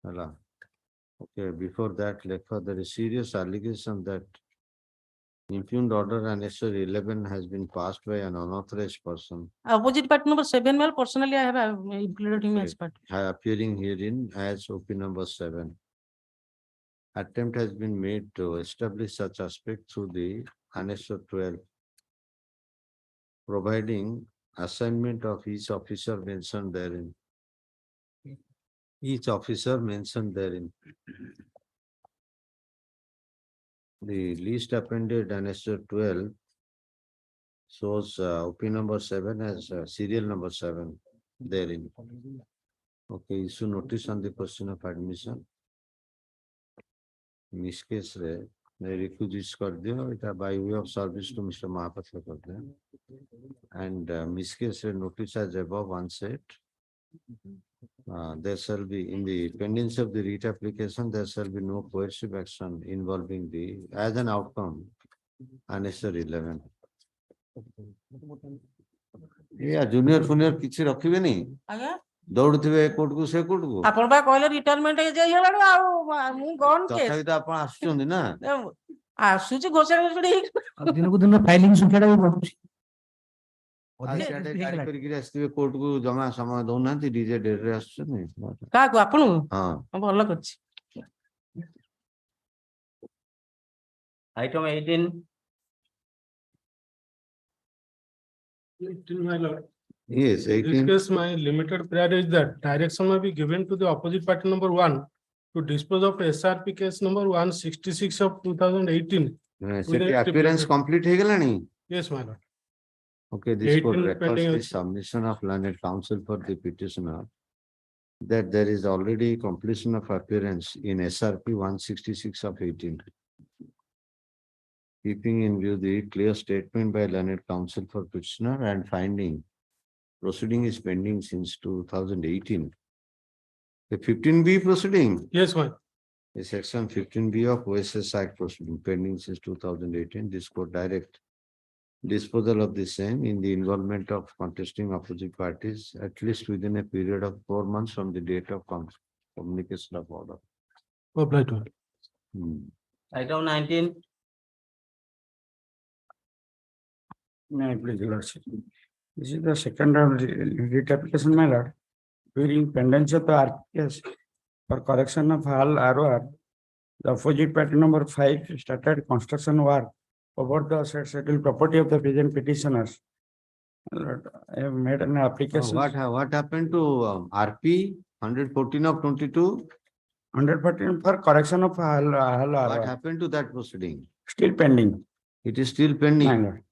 Okay, before that, there is serious allegation that impugned order annexure 11 has been passed by an unauthorized person. Opposite part number 7, well, personally, I have implemented him as part. Appearing herein as OP number 7. Attempt has been made to establish such aspect through the annexure 12, providing assignment of each officer mentioned therein. Each officer mentioned therein. The least appended annexure 12 shows OP number 7 as serial number 7 therein. Okay, issue notice on the question of admission. In this case, requisites कर दियो इटा by way of service to Mr. Mahapatra कर दियो and miscase notice as above one set. There shall be in the pendency of the writ application there shall be no coercive action involving the as an outcome unnecessary 11. Yeah, junior junior କିଛି ରଖିବେନି ଆଜ୍ଞା ଦୌଡୁଥିବେ କୋର୍ଟକୁ ସେ କୋର୍ଟକୁ ଆପଣ ବା କହିଲେ retirement ହେଇଗଲାଣି ଆଉ ମୁଁ ଗନ୍ କେସ୍ ତଥାପି ତ ଆପଣ ଆସୁଛନ୍ତି ନା ଆସୁଛି ଘୋଷଣା ଘୋଷଣା ହେଇକି ଦିନକୁ ଦିନ ଫାଇଲିଂ ସଂଖ୍ୟାଟା ବି ବଢୁଛି। ଆଉ ସିଆଡେ ଗାଡି କରିକି ଆସିଥିବେ କୋର୍ଟକୁ ଜମା ସମୟ ଦଉନାହାନ୍ତି ଡିଜେ ଡେରିରେ ଆସୁଛନ୍ତି କାହାକୁ ଆପଣଙ୍କୁ ହଁ ଭଲ କରିଛି। Item 18. My lord. Yes, In this 18. case, my limited prayer is that direction may be given to the opposite party number 1 to dispose of SRP case number 166 of 2018. ସେଠି appearance complete ହେଇଗଲାଣି Yes, my lord. Okay, this court 18 records pending the ଅଛି. submission of learned counsel for the petitioner that there is already completion of appearance in SRP 166 of 18. Keeping in view the clear statement by learned counsel for petitioner and finding proceeding is pending since 2018. The 15B proceeding. Yes, ma'am. The section 15B of OSS Act proceeding pending since 2018. This court direct disposal of the same in the involvement of contesting opposite parties at least within a period of 4 months from the date of communication of order. Obliged, ma'am. Item 19. May I please, your lordship? This is the second round writ application, my lord. During pendency of the RPS for correction of all ROR, the opposite party number 5 started construction work over the said settled property of the present petitioners. Lord, I have made an application. What happened to RP 114 of 22? 114 for correction of all ROR. What happened to that proceeding? Still pending. It is still pending. My lord.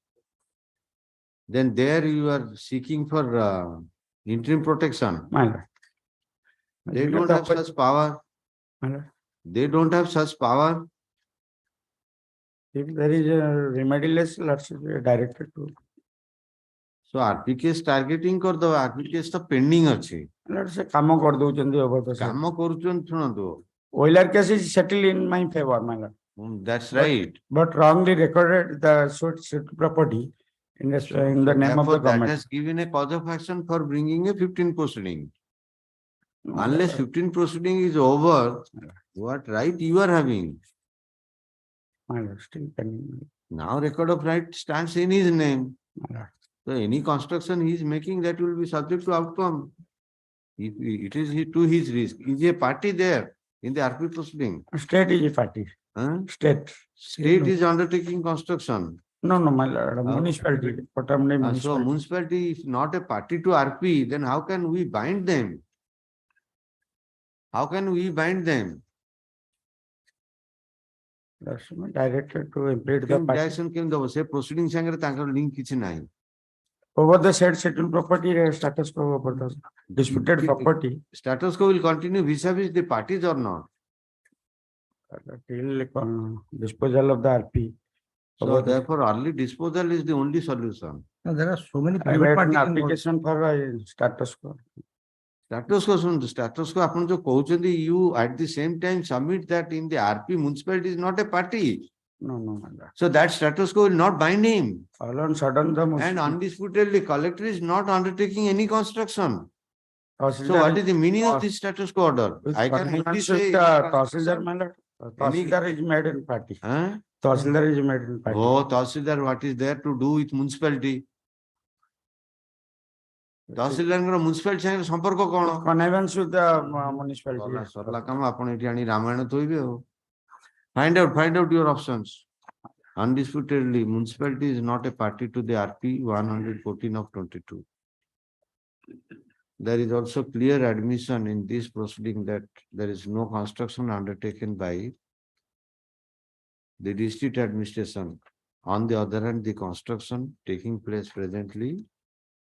Then there you are seeking for interim protection. My lord. They don't have such power. My lord. They don't have such power. If there is a remedialess, lordship directed to. So RP case targeting कर दो RP case तो pending अच्छी. Lord से काम कर दो चंदी over the. काम करूचन सुना दो. Oiler case is settled in my favor, my lord. That's right. But wrongly recorded the settled property in the name of the That government. has given a cause of action for bringing a 15 proceeding. Unless 15 proceeding is over, what right you are having? My lord, still pending. Now record of right stands in his name. My lord. So any construction he is making that will be subject to outcome. It is to his risk. Is a party there in the RP proceeding? State is a party. Huh? State. State is undertaking construction. No, my lord, municipality. So municipality is not a party to RP, then how can we bind them? How can we bind them? That's directed to impede the party. Direction came the say proceeding sangre तांकर link किसी नहीं. Over the said settled property status quo over the disputed property. Status quo will continue vis-a-vis the parties or not? Till disposal of the RP. So therefore early disposal is the only solution. No, there are so many I private made parties an involved. application for status quo. Status quo soon status quo अपन जो कहते you at the same time submit that in the RP municipality is not a party. No. So that status quo will not bind him. All on sudden the And undisputedly collector is not undertaking any construction. So what is the meaning of this status quo order? I can only say Tahsildar, my lord. Tahsildar is made in party. Tahsildar is made in party. Oh, Tahsildar, what is there to do with municipality? Tahsildar municipality साଙ୍ଗरे संपर्क कौन? Connivance with the municipality. सरला काम आपण एठी आनी रामायण थोइबे हो. Find out your options. Undisputedly, municipality is not a party to the RP 114 of 22. There is also clear admission in this proceeding that there is no construction undertaken by the district administration. On the other hand, the construction taking place presently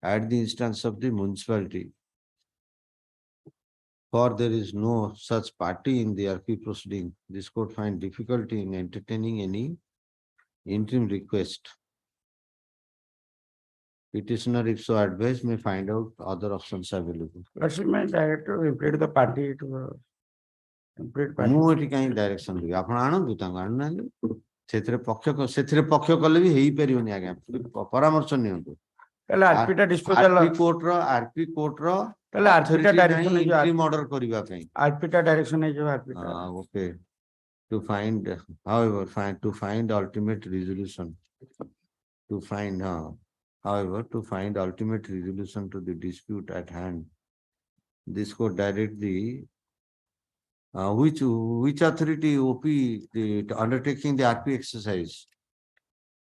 at the instance of the municipality. For there is no such party in the RP proceeding, this court find difficulty in entertaining any interim request. Petitioner, if so advised, may find out other options available. Lordship, may direct to implement the party to implement party. ମୁଁ ଏଠି କାହିଁ direction ଦେବି ଆପଣ ଆଣନ୍ତୁ ତାଙ୍କୁ ଆଣୁନାହାନ୍ତି ସେଥିରେ ପକ୍ଷ କଲେ ବି ହେଇପାରିବନି ଆଜ୍ଞା ପରାମର୍ଶ ନିଅନ୍ତୁ ତାହେଲେ ଆର୍ପିଟା disposal ଆରପି କୋର୍ଟର ତାହେଲେ ଆର୍ପିଟା ଡାଇରେକ୍ସନ interim order କରିବା ପାଇଁ ଆର୍ପିଟା ଡାଇରେକ୍ସନ ହେଇଯିବ ଆର୍ପିଟା okay to find however to find ultimate resolution to find ultimate resolution to the dispute at hand, this court direct the which authority OP undertaking the RP exercise?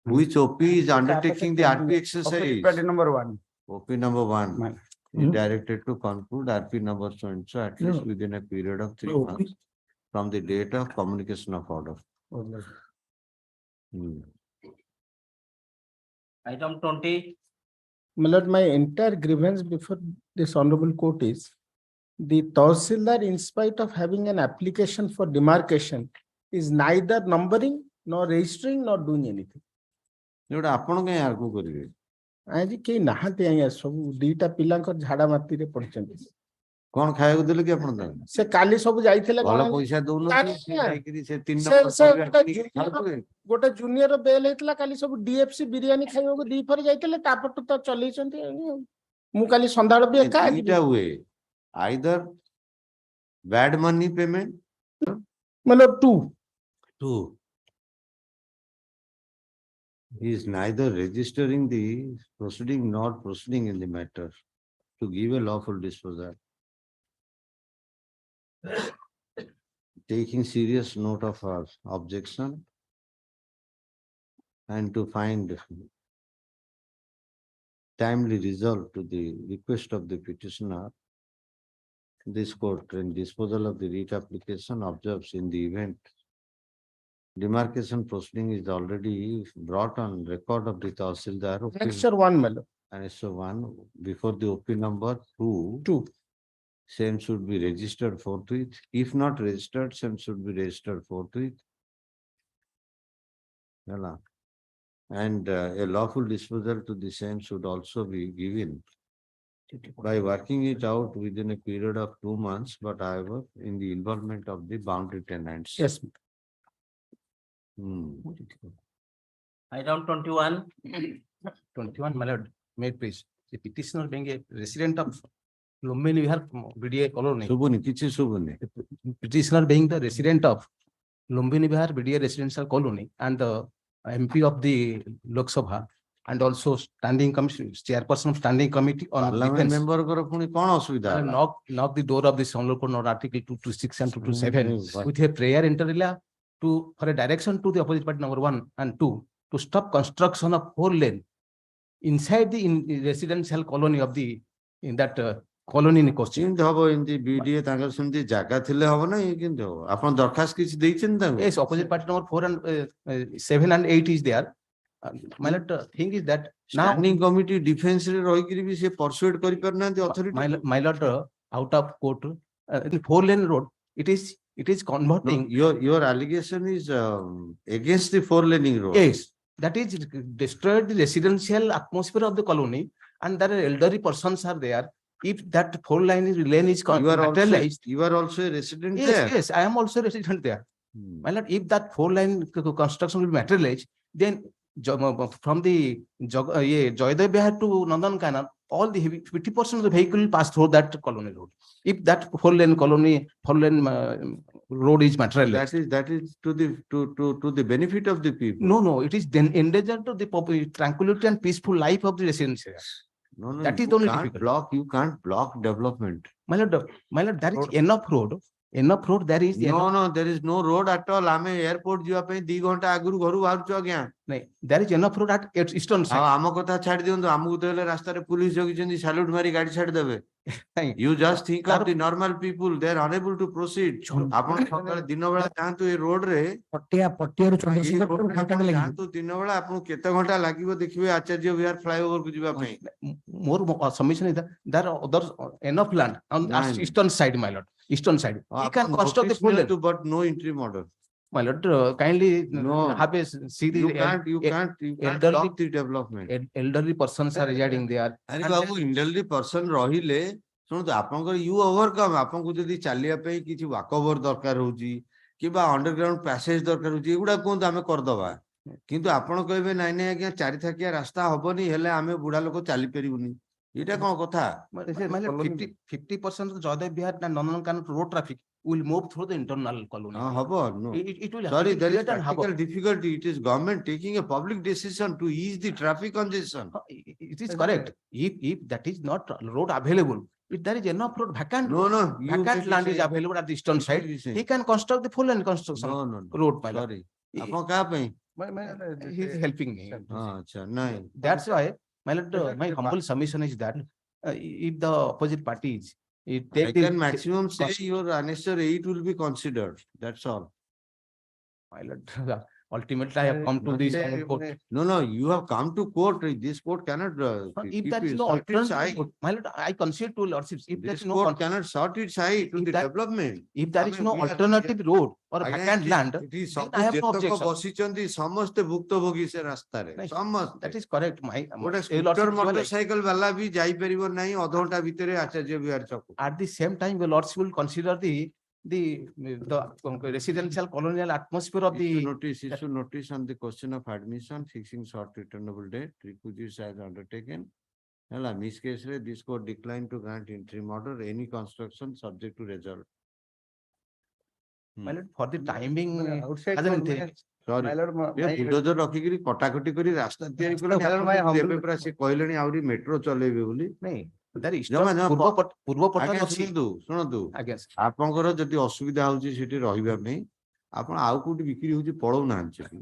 Which OP is undertaking the RP exercise? OP number 1. OP number 1 is directed to conclude RP number so and so at least within a period of 3 months from the date of communication of order. Item 20. My lord, my entire grievance before this honorable court is the Tahsildar, in spite of having an application for demarcation, is neither numbering nor registering nor doing anything. जोड़ा आपण कहीं argue करिवे आज के नहाते आया सब दीटा पिलांकर झाड़ा माती रे पड़चंती कोन खायको देले कि आपण ता से काली सब जाइथिले भलो पैसा दउनो से जाइकरी से 3 नंबर गोटे जूनियर बेल हेतला काली सब डीएफसी बिरयानी खाइबो दी फर जाइथिले तापटु त चलै छंती मु काली संधाळ बे एका इटा हुए either bad money payment मतलब 2 he is neither registering the proceeding nor proceeding in the matter to give a lawful disposal, taking serious note of our objection and to find timely result to the request of the petitioner. This court in disposal of the writ application observes in the event demarcation proceeding is already brought on record of the Tahsildar. Annexure 1 melo. Annexure 1 before the OP number 2. Same should be registered forthwith. If not registered, same should be registered forthwith. And a lawful disposal to the same should also be given by working it out within a period of 2 months, but however, in the involvement of the boundary tenants. Yes. Item 21. 21, my lord, may it please. The petitioner being a resident of Lumbini Vihar BDA colony. Subuni, kichi subuni. Petitioner being the resident of Lumbini Vihar BDA residential colony and the MP of the Lok Sabha and also standing committee, chairperson of standing committee on parliament member kora puni kon asubidha knock the door of this honorable court on article 226 and 227 with a prayer inter alia for a direction to the opposite party number 1 and 2 to stop construction of 4 lane inside the residential colony of the in that colony in question. In the BDA तांगर सुनती जागा थिले हबो ना ये किंतु हो आपण दरखास्त किछ देइछन तांको. Yes, opposite party number 4 and 7 and 8 is there. My lord, thing is that now standing committee defense रे रहि करी भी से persuade करि परना the authority. My lord, out of court in 4 lane road it is converting. No, your allegation is against the 4 laning road. Yes, that is destroyed the residential atmosphere of the colony and there are elderly persons are there. If that 4 lane is materialized, you are also a resident yes, there. Yes, I am also a resident there. My lord, if that 4 lane construction will materialize, then from the Joydev Vihar to Nandan Kanan, all the 50% of the vehicle will pass through that colony road. If that 4 lane road is materialized, that is to the benefit of the people. No, it is then endanger to the tranquility and peaceful life of the residents here. No, that is the only difficult. You can't block development. My lord, there is enough road. There is no, there is no road at all. Ame airport jiwa pai 2 घंटा aguru gharu baharuchu agya. there is enough road at its eastern ଆଉ side. ଆମ କଥା ଛାଡି ଦିଅନ୍ତୁ, ଆମକୁ ତ ହେଲେ ରାସ୍ତାରେ ପୁଲିସ ଜଗିଛନ୍ତି, ସାଲ୍ୟୁଟ ମାରି ଗାଡି ଛାଡିଦେବେ। You just think of the normal people, they are unable to proceed. ଆପଣ ସକାଳେ ଦିନ ବେଳା ଯାଆନ୍ତୁ ଏ ରୋଡରେ, ପଟିଆରୁ ଚନ୍ଦ୍ରଶେଖର ଘଣ୍ଟାଟେ ଲାଗିବ। ଯାଆନ୍ତୁ ଦିନ ବେଳା ଆପଣଙ୍କୁ କେତେ ଘଣ୍ଟା ଲାଗିବ ଦେଖିବେ ଆଚାର୍ଯ୍ୟ ବିହାର ଫ୍ଲାଇଓଭର କୁ ଯିବା ପାଇଁ। More submission is that there are other enough land on Nine. eastern side, my lord. Eastern side. You can ଆପଣ construct the notice full near length. to, but no interim order. My lord, kindly No. have a see the You can't elderly block the development. elderly persons are residing there. ଆରେ ବାବୁ elderly person ରହିଲେ ଶୁଣନ୍ତୁ, ଆପଣଙ୍କର you overcome, ଆପଣଙ୍କୁ ଯଦି ଚାଲିବା ପାଇଁ କିଛି walkover ଦରକାର ହଉଛି କିମ୍ବା ଅଣ୍ଡରଗ୍ରାଉଣ୍ଡ ପ୍ୟାସେଜ ଦରକାର ହଉଛି, ଏଗୁଡା କୁହନ୍ତୁ ଆମେ କରିଦବା। କିନ୍ତୁ ଆପଣ କହିବେ ନାଇଁ ନାଇଁ ଆଜ୍ଞା 4 ଥାକିଆ ରାସ୍ତା ହବନି, ହେଲେ ଆମେ ବୁଢା ଲୋକ ଚାଲିପାରିବୁନି, ଏଇଟା କଣ କଥା? 50% of Jaydev Bihar and Nandankanan road traffic will move through the internal colony. ହବ no. It will Sorry, there is create and have practical difficulty. It is government taking a public decision to ease the traffic congestion. It is correct. If that is not road available, if there is enough road vacant, No, no, you vacant may be land is saying- available at the eastern you may side, be saying- he can construct the full and construction No, no, no. road. My lord. Sorry. ଆପଣ କାହା ପାଇଁ? He is helping me. ଆଚ୍ଛା ନାଇଁ। That's why, my lord, my humble submission is that if the opposite parties, I can maximum say your annexure 8 will be considered. That's all. My lord, ultimately I have come to this court. No, no, you have come to court. This court cannot. If keep there is it- no short its eye. alternative, my lord, I concede to lordships. If there This is no court cannot short its eye to if the that- development. if there is I mean, no we are- alternative road or ଆଜ୍ଞା, vacant ଏଠି- land, ଏଠି then ସବୁ I have no ଯେତକ objection. ବସିଛନ୍ତି ସମସ୍ତେ ଭୁକ୍ତଭୋଗୀ ସେ ରାସ୍ତାରେ, ସମସ୍ତେ। That is correct. My ଗୋଟେ your lordship, scooter you are like- motorcycle ବାଲା ବି ଯାଇପାରିବ ନାହିଁ ଅଧଘଣ୍ଟା ଭିତରେ ଆଚାର୍ଯ୍ୟ ବିହାର ଛକ। At the same time, the lords will consider the residential colonial atmosphere of the. Issue notice on the question of admission, fixing short returnable date, refugees has undertaken. Hela, this case, this court declined to grant interim order, any construction subject to result. My lord, for the timing, outside hasn't from taken. Sorry. My lord, bulldozer ରଖିକିରି କଟାକଟି କରି ରାସ୍ତା ତିଆରି କଲେଣି, My lord, ଆପଣ my କିନ୍ତୁ humble- ଏବେ ପୁରା ସେ କହିଲେଣି ଆହୁରି ମେଟ୍ରୋ ଚଲେଇବେ ବୋଲି। ନାଇଁ, there is ଜମା ଜମା ପୂର୍ବ ପଟ ଆଜ୍ଞା ଅଛି। ଶୁଣନ୍ତୁ ଆଜ୍ଞା ଆପଣଙ୍କର ଯଦି ଅସୁବିଧା ହଉଛି ସେଠି ରହିବା ପାଇଁ, ଆପଣ ଆଉ କୋଉଠି ବିକ୍ରି ହଉଛି ପଳଉନାହାନ୍ତି ସେଠି।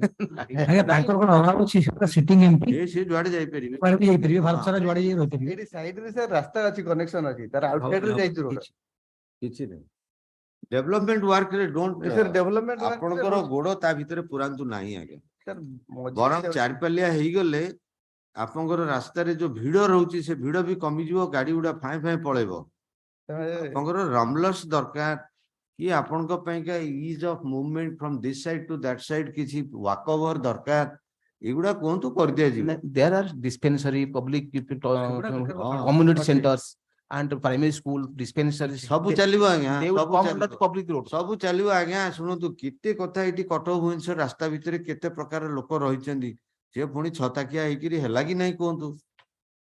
ଆଜ୍ଞା ତାଙ୍କର କଣ ଅଭାବ ଅଛି, ସିଟିଂ ଏମପି ସେ ଯୁଆଡେ ଯାଇପାରିବେ। କୁଆଡେ ବି ଯାଇପାରିବେ, ଭାରତ ସାରା ଯୁଆଡେ ଯାଇ ରହିପାରିବେ। ଏଠି ସାଇଡ୍ ରେ ସାର୍ ରାସ୍ତା ଅଛି, କନେକ୍ସନ ଅଛି, ତାର ଆଉଟସାଇଡ୍ ରେ ଯାଇଛି ରୋଡ। କିଛି ନାହିଁ। ଡେଭଲପମେଣ୍ଟ ୱାର୍କରେ ଡୋଣ୍ଟ ସାର୍ ଡେଭଲପମେଣ୍ଟ ଆପଣଙ୍କର ଗୋଡ ତା ଭିତରେ ପୁରାନ୍ତୁ ନାହିଁ ଆଜ୍ଞା। ସାର୍ ବରଂ ଚାରିପାଲିଆ ହେଇଗଲେ ଆପଣଙ୍କର ରାସ୍ତାରେ ଯୋଉ ଭିଡ ରହୁଛି ସେ ଭିଡ ବି କମିଯିବ, ଗାଡି ଗୁଡା ଫାଏଁ ଫାଏଁ ପଳେଇବ। ଆପଣଙ୍କର ରମଲର୍ସ ଦରକାର କି ଆପଣଙ୍କ ପାଇଁକା ease of movement from this side to that side କିଛି ୱାକ ଓଭର ଦରକାର, ଏଗୁଡା କୁହନ୍ତୁ କରିଦିଆଯିବ। There are dispensary, public community centers and primary school dispensaries. ସବୁ ଚାଲିବ ଆଜ୍ଞା, They will ସବୁ come ଚାଲିବ। under the public road. ସବୁ ଚାଲିବ ଆଜ୍ଞା। ଶୁଣନ୍ତୁ କେତେ କଥା ଏଠି କଟକ ଭୁବନେଶ୍ୱର ରାସ୍ତା ଭିତରେ କେତେ ପ୍ରକାର ଲୋକ ରହିଛନ୍ତି, ସେ ପୁଣି ଛତାକିଆ ହେଇକିରି ହେଲା କି ନାହିଁ କୁହନ୍ତୁ।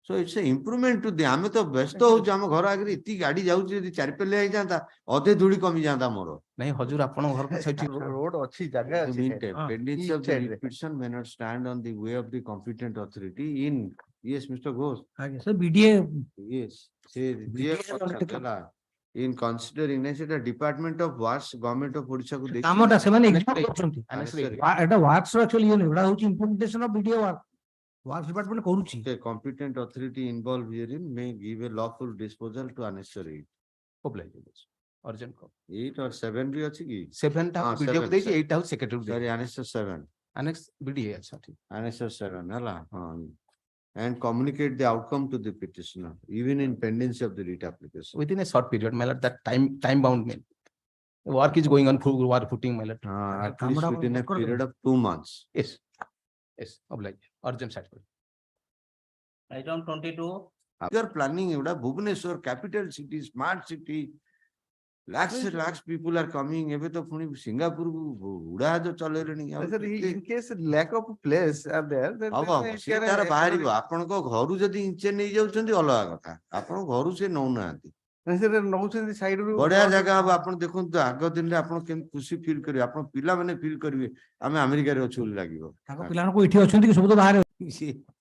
So it's a improvement to the ଆମେ ତ ବ୍ୟସ୍ତ ହଉଛୁ, ଆମ ଘର ଆଗରେ ଏତିକି ଗାଡି ଯାଉଛି, ଯଦି ଚାରିପାଲିଆ ହେଇଯାନ୍ତା ଅଧେ ଧୂଳି କମିଯାନ୍ତା ମୋର। ନାଇଁ ହଜୁର, ଆପଣଙ୍କ ଘର ସେଇଠି ରୋଡ ଅଛି, ଜାଗା ଅଛି। Pendency of the requisition may not stand on the way of the competent authority in, yes, Mr. Ghosh. ଆଜ୍ଞା ସାର୍ ବିଡିଏ Yes, ସେ in considering ସେଟା Department of Works, Government of Odisha କୁ ଦେଇଛି। କାମଟା ସେମାନେ execute କରୁଛନ୍ତି। Annexure. ଏଟା works ର ଆକ୍ଚୁଆଲି ଇଏ ନୁହେଁ, ଏଟା ହଉଛି implementation of BDA work. Work department କରୁଛି। The competent authority involved herein may give a lawful disposal to annexure 8. urgent call. 8 or 7 ବି ଅଛି କି? 7 ଟା ଭିଡିଓ କୁ ଦେଇଛି, 8 ଟା ହଉଛି secretary Sorry, annexure 7. annex BDA ଆଚ୍ଛା ଠିକ। Annexure 7 ହେଲା, ହଁ। And communicate the outcome to the petitioner, even in pendency of the writ application. Within a short period, my lord, that time bound mean. Work is going on full work footing, my lord. At least within a period of 2 months. Yes, yes, oblige, urgent satisfaction. Item 22. Your planning, Bhubaneswar, capital city, smart city, lakhs people are coming. ଏବେ ତ ପୁଣି Singapore ଉଡାଜାହାଜ ଚଲେଇଲେଣି। In case lack of place are there, then ହବ ସେ ତାର ବାହାରିବ। ଆପଣଙ୍କ ଘରୁ ଯଦି ଇଞ୍ଚେ ନେଇଯାଉଛନ୍ତି ଅଲଗା କଥା, ଆପଣଙ୍କ ଘରୁ ସେ ନଉନାହାନ୍ତି। ନଉଛନ୍ତି ସାଇଡରୁ ବଢିଆ ଜାଗା ହବ। ଆପଣ ଦେଖନ୍ତୁ ଆଗ ଦିନରେ ଆପଣ କେମିତି ଖୁସି ଫିଲ୍ କରିବେ, ଆପଣ ପିଲାମାନେ ଫିଲ୍ କରିବେ ଆମେ ଆମେରିକାରେ ଅଛୁ ବୋଲି ଲାଗିବ। ତାଙ୍କ ପିଲାମାନଙ୍କୁ ଏଠି ଅଛନ୍ତି କି, ସବୁ ତ ବାହାରେ।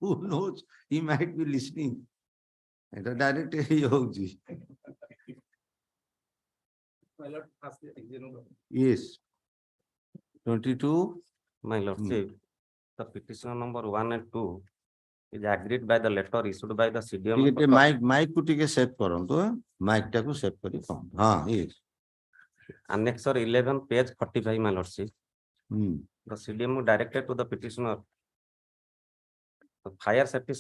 Who knows, he might be listening. এটা ডাইরেক্ট এই হଉଛି। Yes. 22. My lord, the petition number 1 and 2 is agreed by the letter issued by the CDM. ଟିକେ ମାଇକ୍ କୁ ଟିକେ ସେଭ୍ କରନ୍ତୁ ମାଇକ୍ ଟାକୁ ସେଭ୍ କରି କହନ୍ତୁ ହଁ yes Annexure 11 page 45 my lordship. The CDM directed to the petitioner the fire safety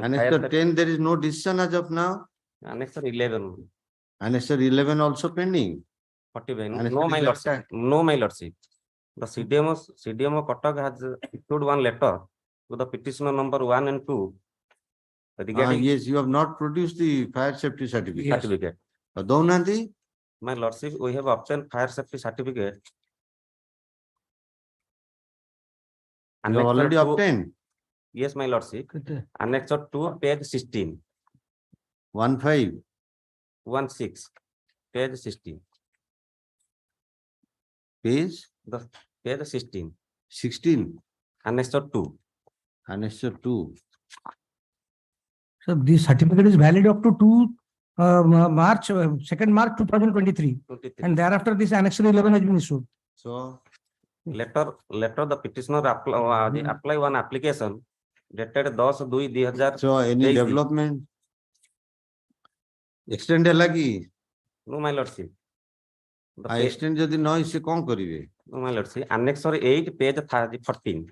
Annexure 10 there is no decision as of now. Annexure 11 Annexure 11 also pending. 45 no my lordship, no my lordship. The CDMO Kotak has issued one letter to the petitioner number 1 and 2 regarding yes, you have not produced the fire safety certificate. certificate. Daunandi? My lordship, we have obtained fire safety certificate. You have already obtained? Yes, my lordship. Annexure 2, page 16. 15. 16, page 16. Page? Page 16. 16. Annexure 2. Annexure 2. So this certificate is valid up to March 2nd March 2023. And thereafter this annexure 11 has been issued. So letter the petitioner apply one application dated 10/2/2023. So any development extend lagi? No my lordship. Extend jodi no isse kon karibe? No my lordship. Annexure 8 page 14.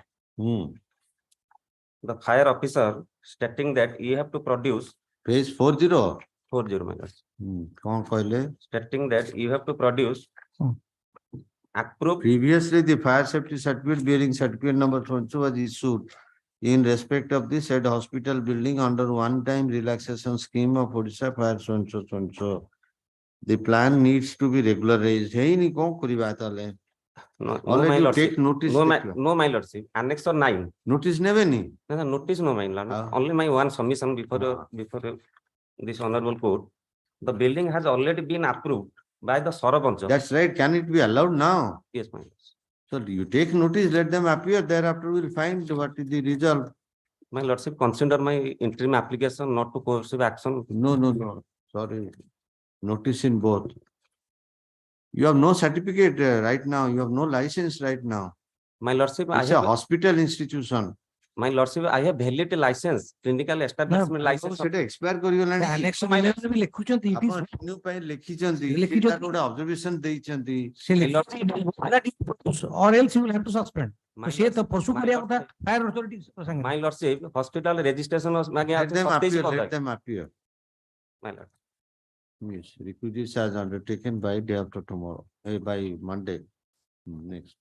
The fire officer stating that you have to produce page 40 my lordship. Kon kaile? Stating that you have to produce approved. Previously, the fire safety certificate bearing certificate number 22 was issued in respect of the said hospital building under one-time relaxation scheme of Odisha Fire so. The plan needs to be regularized. Hey, ni kon kariba tale? No, already my you lordship. take notice. No, my lordship. Annexure 9. Notice never ni? No, notice no, my lord. Only my one submission before this honorable court. The building has already been approved by the Sarapancha. That's right. Can it be allowed now? Yes, my lord. So you take notice, let them appear. Thereafter, we'll find what is the result. My lordship, consider my interim application not to coercive action. No. Sorry. Notice in both. You have no certificate right now. You have no license right now. My lordship, it's a hospital institution. My lordship, I have valid license, clinical establishment license. Seটা expire କରିଗଲାଣି Annexure 11 ବି ଲେଖୁଛନ୍ତି it is renew ପାଇଁ ଲେଖିଛନ୍ତି ଗୋଟେ observation ଦେଇଛନ୍ତି or else you will have to suspend. ସେ ତ pursue କରିବା କଥା fire authorities ସାଙ୍ଗରେ. My lordship, hospital registration let them appear. My lord. Yes, requisites as undertaken by day after tomorrow, by Monday. Next.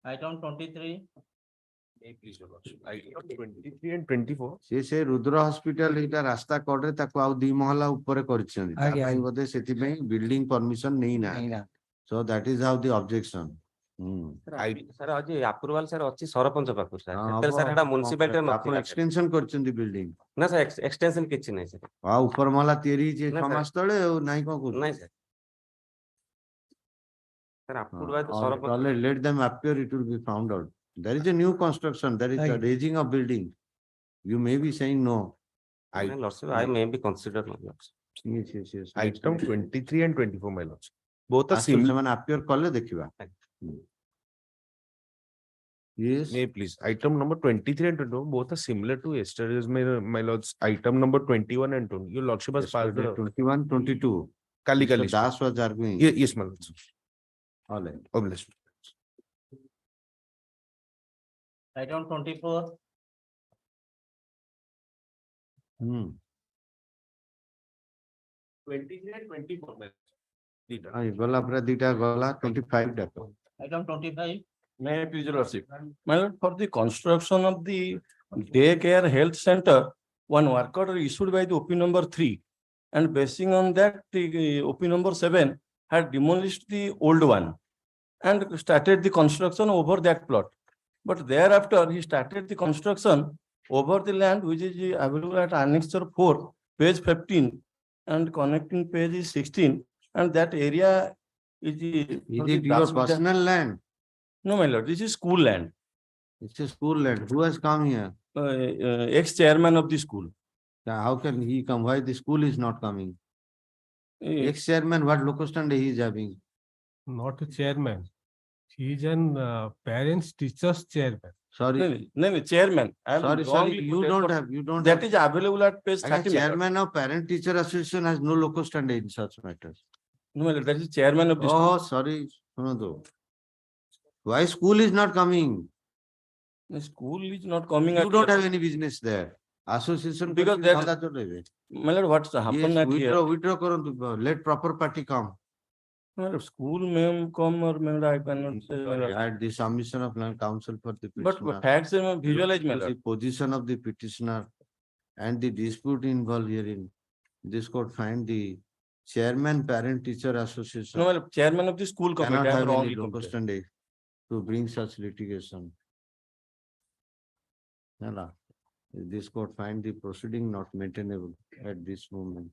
Item 23. Please, Item 23 and 24. ସେ Rudra hospital ଏଇଟା ରାସ୍ତା କଡରେ ତାକୁ ଆଉ 2 ମହଲା ଉପରେ କରିଛନ୍ତି ତା ପାଇଁ ବୋଧେ ସେଥିପାଇଁ ବିଲ୍ଡିଂ ପରମିଶନ ନେଇନା so that is how the objection. Sir, aji approval sir ଅଛି ସରପଞ୍ଚ ପାଖରୁ sir. ସେତେବେଳେ sir ଏଟା municipality ଆପଣ extension କରିଛନ୍ତି building ନା sir extension କିଛି ନାହିଁ sir. ଆଉ ଉପର ମହଲା ତିଆରି ହେଇଛି 6 ମାସ ତଳେ ଆଉ ନାହିଁ କଣ କହୁଛନ୍ତି? ନାହିଁ sir. Sir approval ତ sarpanch. Let them appear, it will be found out. There is a new construction, there is a raising of building. You may be saying no. I may be considered my lordship. Yes. Item 23 and 24, my lordship. Both are similar. ସେମାନେ appear କଲେ ଦେଖିବା. Yes. May please. Item number 23 and 24, both are similar to yesterday's, my lords. Item number 21 and 20. Your lordship has passed the 21, 22. Kali. Das was arguing. Yes, my lords. All right. Obliged. Item 24. 23 and 24. ଗଲା ପୁରା ଦିଟା ଗଲା 25 ଡାକ. Item 25. May I please, your lordship? My lord, for the construction of the daycare health center, one work order issued by the OP number 3, and basing on that, the OP number 7 had demolished the old one and started the construction over that plot. But thereafter, he started the construction over the land which is available at Annexure 4, page 15, and connecting page is 16, and that area is it your personal land? No, my lord, this is school land. It's a school land. Who has come here? Ex-chairman of the school. How can he come? Why the school is not coming? Ex-chairman, what local stand he is having? Not a chairman. He is an parents teachers chairman. Sorry. No, chairman. I am Sorry, wrongly you put it, don't but have, you don't That have. is available at page Again, 30. my lord. chairman of parent teacher association has no locus standi in such matters. No, my lord, that is chairman of the school. Oh, sorry. No. Why school is not coming? The school is not coming. You at don't here. have any business there. Association. Because that. that, my lord, what's happened Yes, at here? withdraw karantu. Let proper party come. My lord, school may come or may not, I cannot say. my lord. At the submission of land council for the But petitioner. facts are visualized, my The lord. position of the petitioner and the dispute involved herein. This court find the chairman parent teacher association No, my lord, chairman of the school committee. cannot I am have any wrongly locus compared. standi to bring such litigation. Nala. This court find the proceeding not maintainable at this moment.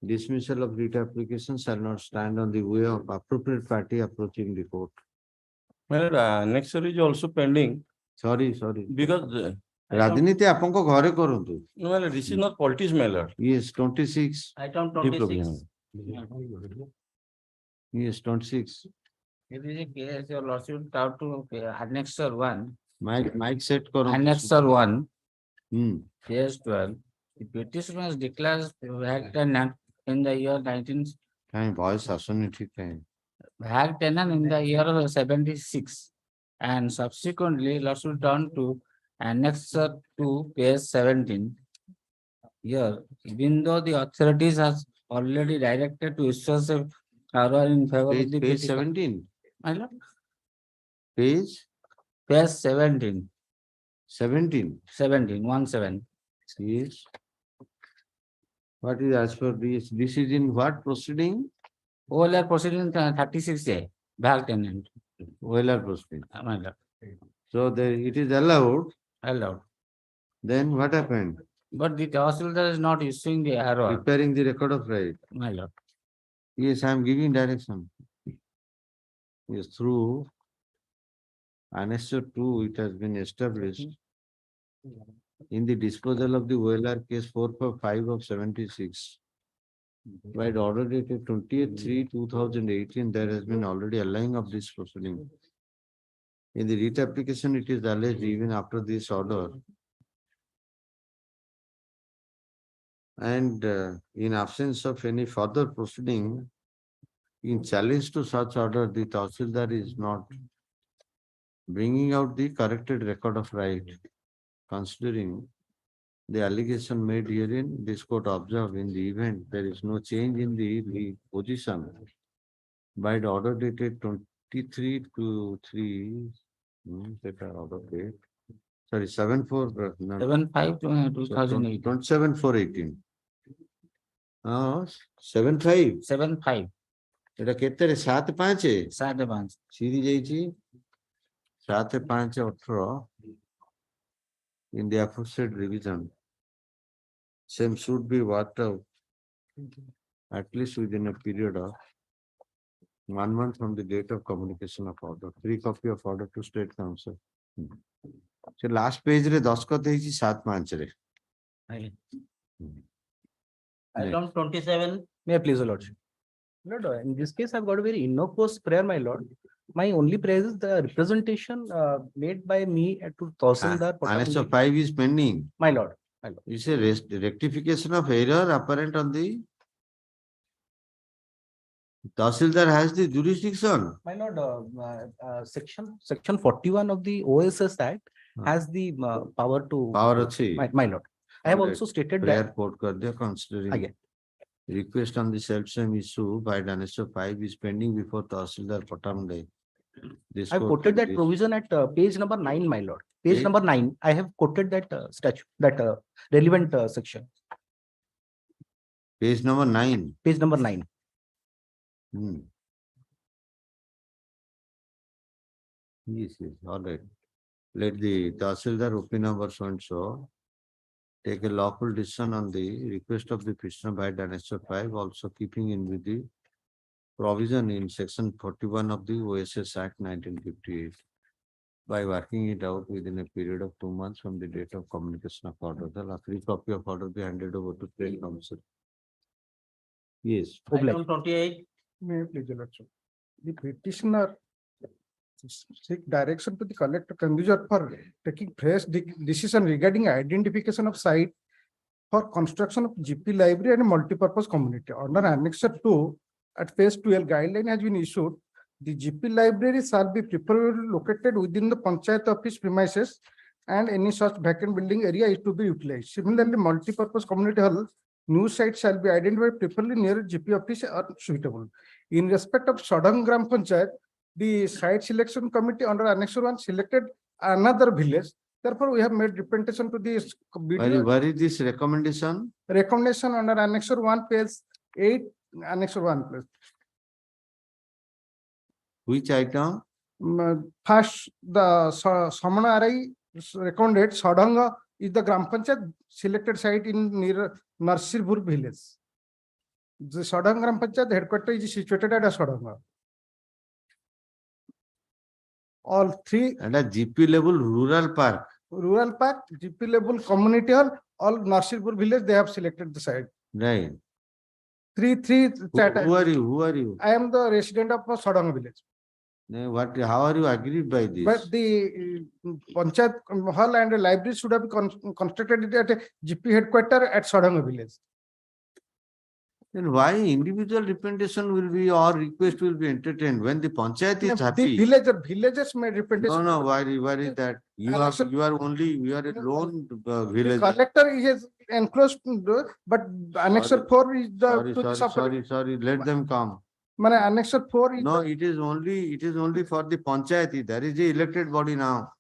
Dismissal of writ application shall not stand on the way of appropriate party approaching the court. My lord, next is also pending. Sorry. Because Rajniti apanko ghare koruntu. no, my lord, this is not politics, my lord. Yes, 26. Item Diploma. 26. Yes, 26. It is a case, your lordship out to annexure 1. Mike set koruntu. Annexure 1, Hmm. page 12. The petitioner was declared vague tenant in the year 19, Kahin voice asuni thik kahin. vague tenant in the year 76. And subsequently, lawsuit turned to annexure 2, page 17. Here, even though the authorities has already directed to issue a order in favor of the Page petitioner. 17. My lord, Page page 17. 17. 17. Yes. What is as per this? This is in what proceeding? OLR proceeding 36A, vague tenant. OLR proceeding. My lord, So there it is allowed. allowed. Then what happened? But the Tahsildar is not issuing the error. Preparing the record of right. My lord. Yes, I am giving direction. Yes, through annexure 2, it has been established in the disposal of the OLR case 445 of 76. By the order dated 20th/3/2018, there has been already allowing of this proceeding. In the writ application, it is alleged even after this order. And in absence of any further proceeding, in challenge to such order, the Tahsildar is not bringing out the corrected record of right. Considering the allegation made herein, this court observed in the event there is no change in the position by the order dated 23/3, order date. Sorry, 7/4. 7/5/2018. 27/4/18. 7/5. 7/5. এটা কেতেরে 7/5 7/5 সিরি ଯାଇଛି 7/5/18 in the aforesaid revision. Same should be worked out at least within a period of 1 month from the date of communication of order. 3 copy of order to State Council. So last page re daskhat heichi 7/5 re. Item 27. May I please, your lordship? Lord, in this case, I've got a very innocuous prayer, my lord. My only prayer is the representation made by me to Tahsildar. Annexure 5 is pending. My lord. You say rectification of error apparent on the Tahsildar has the jurisdiction. My lord, section 41 of the OSS Act has the power to. Power achi. My lord. I have also stated prayer that. court kar diya considering. Again. Request on the self-same issue by annexure 5 is pending before Tahsildar Patamde. I quoted that provision at page number 9, my lord. Page number 9. I have quoted that statute, that relevant section. Page number 9. Page number 9. Yes, all right. Let the Tahsildar opinion number so and so take a lawful decision on the request of the petitioner by annexure 5, also keeping in with the provision in section 41 of the OSS Act 1958 by working it out within a period of 2 months from the date of communication of order. The last 3 copy of order be handed over to State Council. Yes. Item 28. May I please, your lordship? The petitioner seek direction to the collector conducer for taking fresh decision regarding identification of site for construction of GP library and multipurpose community. Under Annex 2 at phase 12 guideline has been issued. The GP library shall be preferably located within the Panchayat office premises and any such vacant building area is to be utilized. Similarly, multipurpose community hall new site shall be identified preferably near GP office or suitable. In respect of Sadhang Gram Panchayat, the site selection committee under Annex 1 selected another village. Therefore, we have made representation to this. Where is this recommendation? Recommendation under Annex 1, page 8, Annex 1. Please. Which item? First, the Samana Arai recommended Sadhanga is the Gram Panchayat selected site in near Narsirpur village. The Sadhanga Gram Panchayat headquarters is situated at Sadhanga. All three. And a GP level rural park. Rural park, GP level community hall, all Narsirpur village, they have selected the site. Right. Three. Who are you? Who are you? I am the resident of Sadhanga village. How are you agreed by this? But the Panchayat hall and the library should have been constructed at a GP headquarters at Sadhanga village. Then why individual representation will be or request will be entertained when the Panchayat is happy? The villagers made representation. No, why is that? You are a lone villager. The collector is enclosed, but Annex 4 is the. Sorry, let them come. Annex 4 is. No, it is only for the Panchayat. There is the elected body now.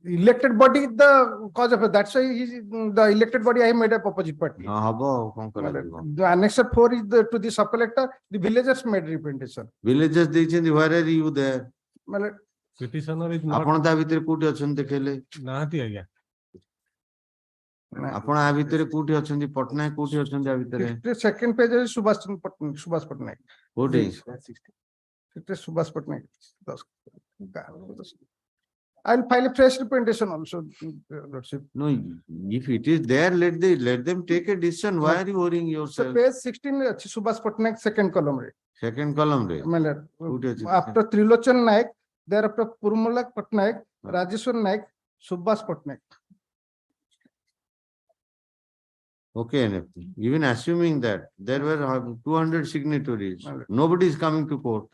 Elected body the cause of it. That's why the elected body I made a opposite party. The Annex 4 is to the sub-collector. The villagers made representation. Villagers, where are you there? Petitioner is not. ଆପଣ ତା ଭିତରେ କୋଉଠି ଅଛନ୍ତି ଦେଖେଇଲେ? ନାହାନ୍ତି ଆଜ୍ଞା। ଆପଣ ଆ ଭିତରେ କୋଉଠି ଅଛନ୍ତି? ପଟ୍ଟନାୟକ କୋଉଠି ଅଛନ୍ତି ଆ ଭିତରେ? Second page is Subhash Patnaik. କୋଉଠି? Subhash Patnaik. I'll file a fresh representation also. No, if it is there, let them take a decision. Why are you worrying yourself? So page 16 Subhash Patnaik second column. Second column. After Trilochan Naik, thereafter Purmulak Patnaik, Rajeshwar Naik, Subhash Patnaik. Okay, even assuming that there were 200 signatories, nobody is coming to court.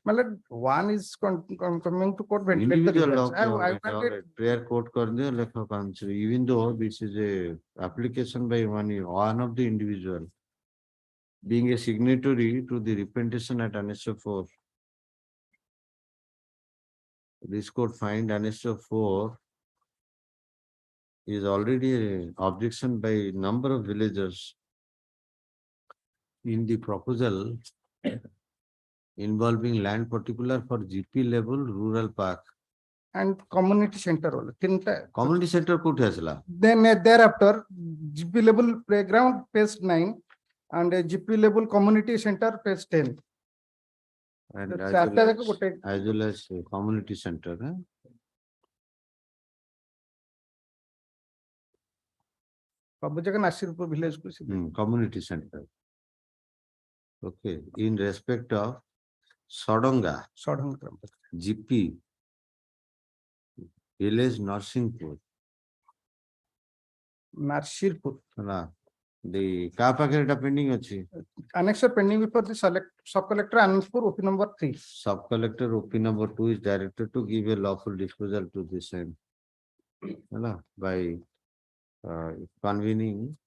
One is coming to court. Individual, prayer court even though this is a application by one of the individual, being a signatory to the representation at Annex 4. This court find Annex 4 is already an objection by number of villagers in the proposal involving land particular for GP level rural park. And community center. Community center कोठे असला? Then thereafter GP level playground page 9 and GP level community center page 10. And as well as community center. Village community center. Okay, in respect of Sadhanga, GP, village Narsingpur. The Kapaketa pending achi. Annex pending before the sub-collector Anandpur OP number 3. Sub-collector OP number 2 is directed to give a lawful disposal to the same. By convening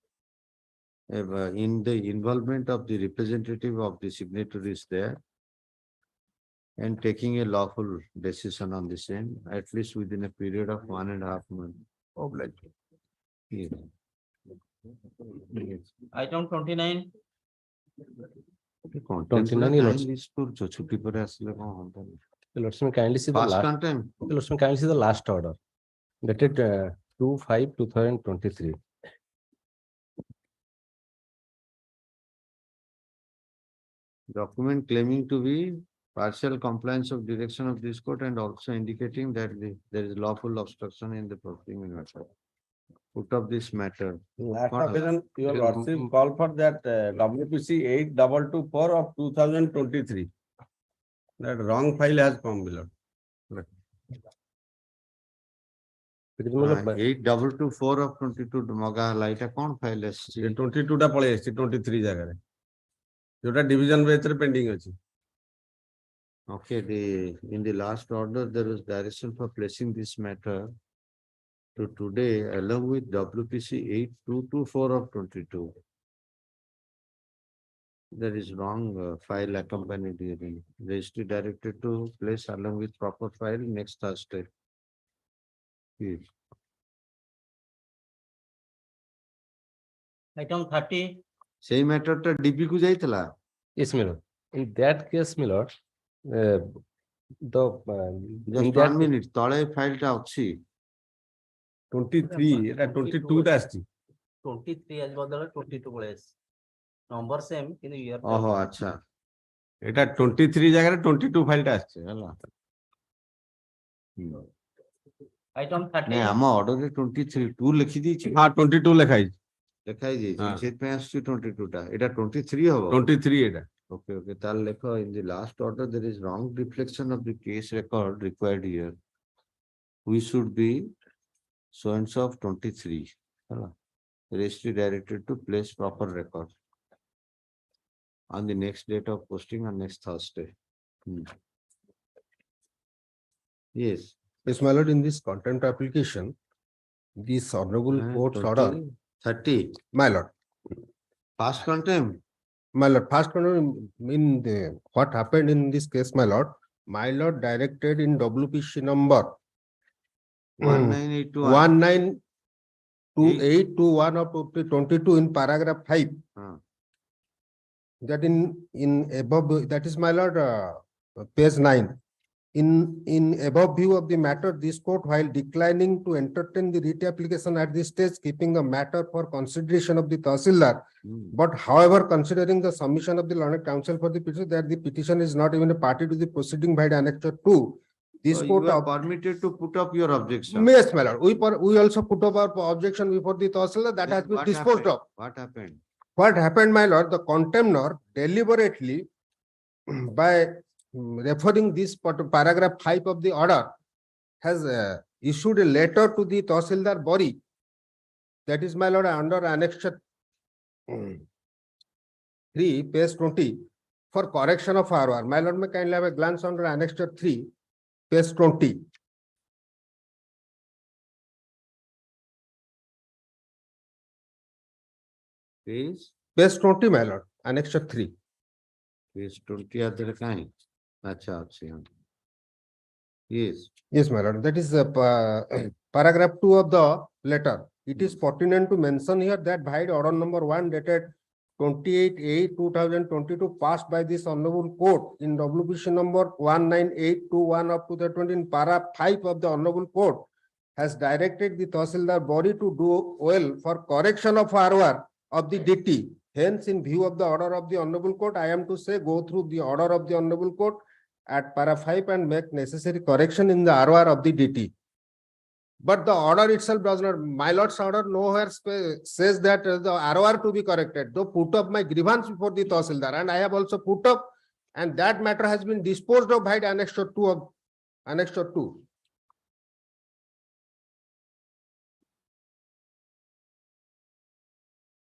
in the involvement of the representative of the signatories there and taking a lawful decision on the same, at least within a period of 1.5 months. Yes. Item 29. 29 Lordship, kindly see the last order dated 2/5/2023. Document claiming to be partial compliance of direction of this court and also indicating that there is lawful obstruction in the proceeding matter. Put up this matter. Last occasion, your lordship call for that WPC 8224 of 2023. That wrong file has come below. हाँ, 8224 of 22 मगा हला इटा कौन file एसची 22 टा पळे एसची 23 जगह रे जोटा डिवीजन बेंच रे पेंडिंग अछि Okay, in the last order, there was direction for placing this matter to today along with WPC 8224 of 22. There is wrong file accompanied here. Registry directed to place along with proper file next Thursday. Yes. Item 30. Same matter to DP ku jaitala. Yes, my lord. In that case, my lord, Just 1 minute. तळे file टा अछि 23 एटा 22 टा आछि 23 आज बदल 22 पळे number same किंतु year ओहो अच्छा एटा 23 जगह रे 22 फाइल टा आछि हला Item 30. नहीं हम ऑर्डर रे 23 2 लिखि दी छी हां 22 लिखाई लिखाई दी छी से पे आछि 22 टा एटा 23 हो 23 एटा okay okay ताल लेखो in the last order there is wrong reflection of the case record required here we should be so and so of 23 hala registry directed to place proper record on the next date of posting on next Thursday. Yes. Yes, my lord, in this contempt application, this honorable court's order. 30. My lord. Past contempt. My lord, past contempt in the, what happened in this case, my lord directed in WPC number 192821 of 22 in paragraph 5. That in above, that is my lord, page 9. In above view of the matter, this court, while declining to entertain the writ application at this stage, keeping a matter for consideration of the Tahsildar, but however, considering the submission of the learned counsel for the petition, that the petition is not even a party to the proceeding by the annexure 2, this So court you are permitted to put up your objection. Yes, my lord. We also put up our objection before the Tahsildar that has been disposed of. What happened? What happened, my lord? The contemptor deliberately, by referring this paragraph 5 of the order, has issued a letter to the Tahsildar body. That is, my lord, under annexure 3, page 20, for correction of ROR. My lord, may kindly have a glance under annexure 3, page 20. Page 20, my lord, annexure 3. Page 20 adhare kahi? Acha achi. Yes. Yes, my lord. That is paragraph 2 of the letter. It is pertinent to mention here that by order number 1 dated 28/8/2022 passed by this honorable court in WPC number 19821 of 2020 in para 5 of the honorable court has directed the Tahsildar body to do well for correction of ROR of the DT. Hence, in view of the order of the honorable court, I am to say go through the order of the honorable court at para 5 and make necessary correction in the ROR of the DT. But the order itself does not, my lord's order nowhere says that the ROR to be corrected. Though put up my grievance before the Tahsildar, and I have also put up, and that matter has been disposed of by the annexure 2 of annexure 2.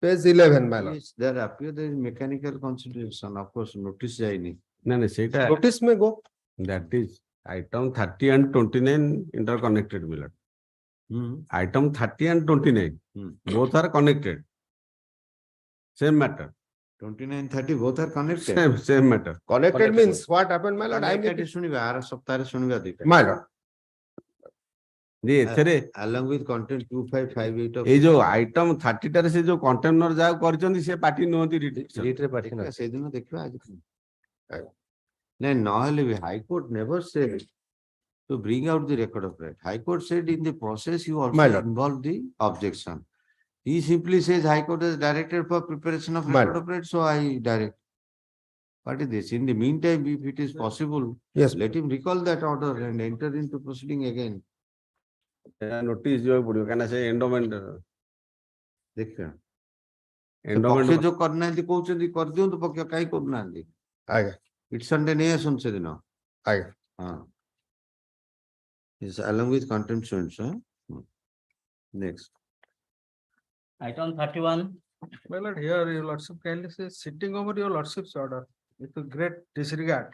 Page 11, my lord. Yes, there appear there is mechanical consideration. Of course, notice jaini. No, no, seita. Notice may go. That is item 30 and 29 interconnected, my lord. Item 30 and 29, both are connected. Same matter. 29, 30, both are connected. Same matter. Connected means what happened, my lord? I am my lord. Along with content 2558 of ये जो item 30 टारे से जो contemner जाओ करचंदी से party नोती देखा सेदिन देखिबा आज नहीं नहले भी High Court never said to bring out the record of right. High Court said in the process you also involve the objection. He simply says High Court has directed for preparation of record of right, so I direct. What is this? In the meantime, if it is possible, yes, let him recall that order and enter into proceeding again. Notice जो पड़ियो कहना से endowment देखिए endowment पक्ष जो करना है कहूँ कर दियो तो पक्ष कहीं करना है आगे इट्स संडे नहीं है सुन से दिन आगे हाँ Yes, along with contempt students, huh? Next. Item 31. My lord, here your lordship kindly says sitting over your lordship's order with a great disregard.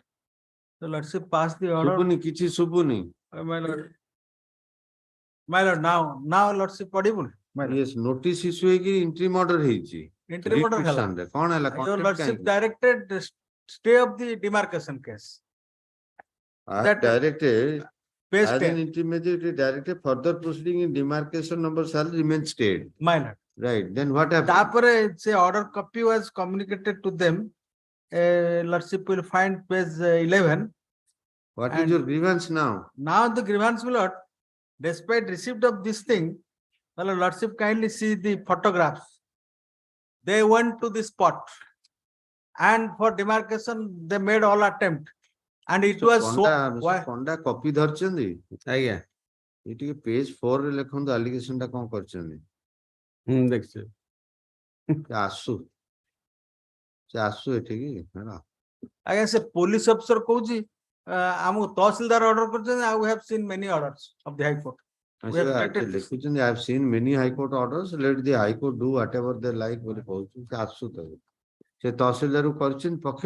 The lordship passed the order. Subuni, kichi subuni. My lord. My lord, now lordship audible. Yes, notice issue ହେଇକି interim order ହେଇଛି. Interim order Writ petition ରେ କଣ ହେଲା? Your Contempt lordship କାହିଁକି? directed the stay of the demarcation case. That directed, Page as 10. an intermediate directed further proceeding in demarcation number shall remain stayed. My lord. Right, then what happened? Tapare say order copy was communicated to them. Lordship will find page 11. What is And your grievance now? Now the grievance, my lord, despite receipt of this thing, well, lordship kindly see the photographs. They went to the spot, and for demarcation they made all attempt, and it was so. Why? Conda copy ଧରିଛନ୍ତି? ଆଜ୍ଞା ଏ ଟିକେ page 4 ରେ ଲେଖନ୍ତୁ allegation ଟା କଣ କରିଛନ୍ତି? ଦେଖିଛି। ସେ ଆସୁ ଏଠିକି ହେଲା। ଆଜ୍ଞା ସେ police officer କହୁଛି ଆମକୁ ତହସିଲଦାର order କରିଛନ୍ତି। I have seen many orders of the High Court. We have treated this. ଲେଖୁଛନ୍ତି I have seen many High Court orders. Let the High Court do whatever they like ବୋଲି କହୁଛନ୍ତି। ସେ ଆସୁ ତ ସେ ତହସିଲଦାର କରିଛନ୍ତି ପକ୍ଷ।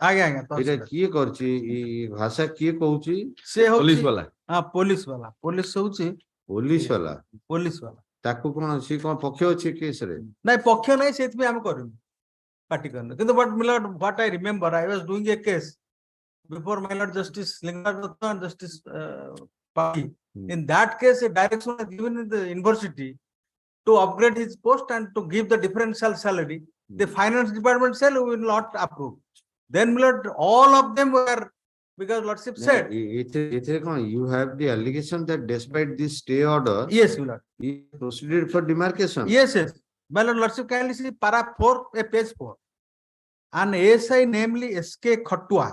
ଆଜ୍ଞା ଆଜ୍ଞା ଏଇଟା କିଏ କରିଛି? ଏଇ ଭାଷା କିଏ କହୁଛି? ସେ ହଉଛି ପୋଲିସ ବାଲା। ହଁ ପୋଲିସ ବାଲା। ପୋଲିସ ହଉଛି ପୋଲିସ ବାଲା। ପୋଲିସ ବାଲା। ତାକୁ କଣ ସିଏ କଣ ପକ୍ଷ ଅଛି କେସରେ? ନାଇଁ ପକ୍ଷ ନାହିଁ ସେଥିପାଇଁ ଆମେ କରିବୁ ପାର୍ଟି କରିବୁ। କିନ୍ତୁ what I remember, I was doing a case before my lord Justice Lingaratna and Justice Pai. In that case, a direction was given in the university to upgrade his post and to give the differential salary. The finance department said we will not approve. Then my lord, all of them were, because lordship said. ଏଥିରେ କଣ? You have the allegation that despite this stay order, yes, my lord, he proceeded for demarcation. Yes, yes. My lord, lordship kindly see para 4, page 4. An ASI, namely SK Khatua.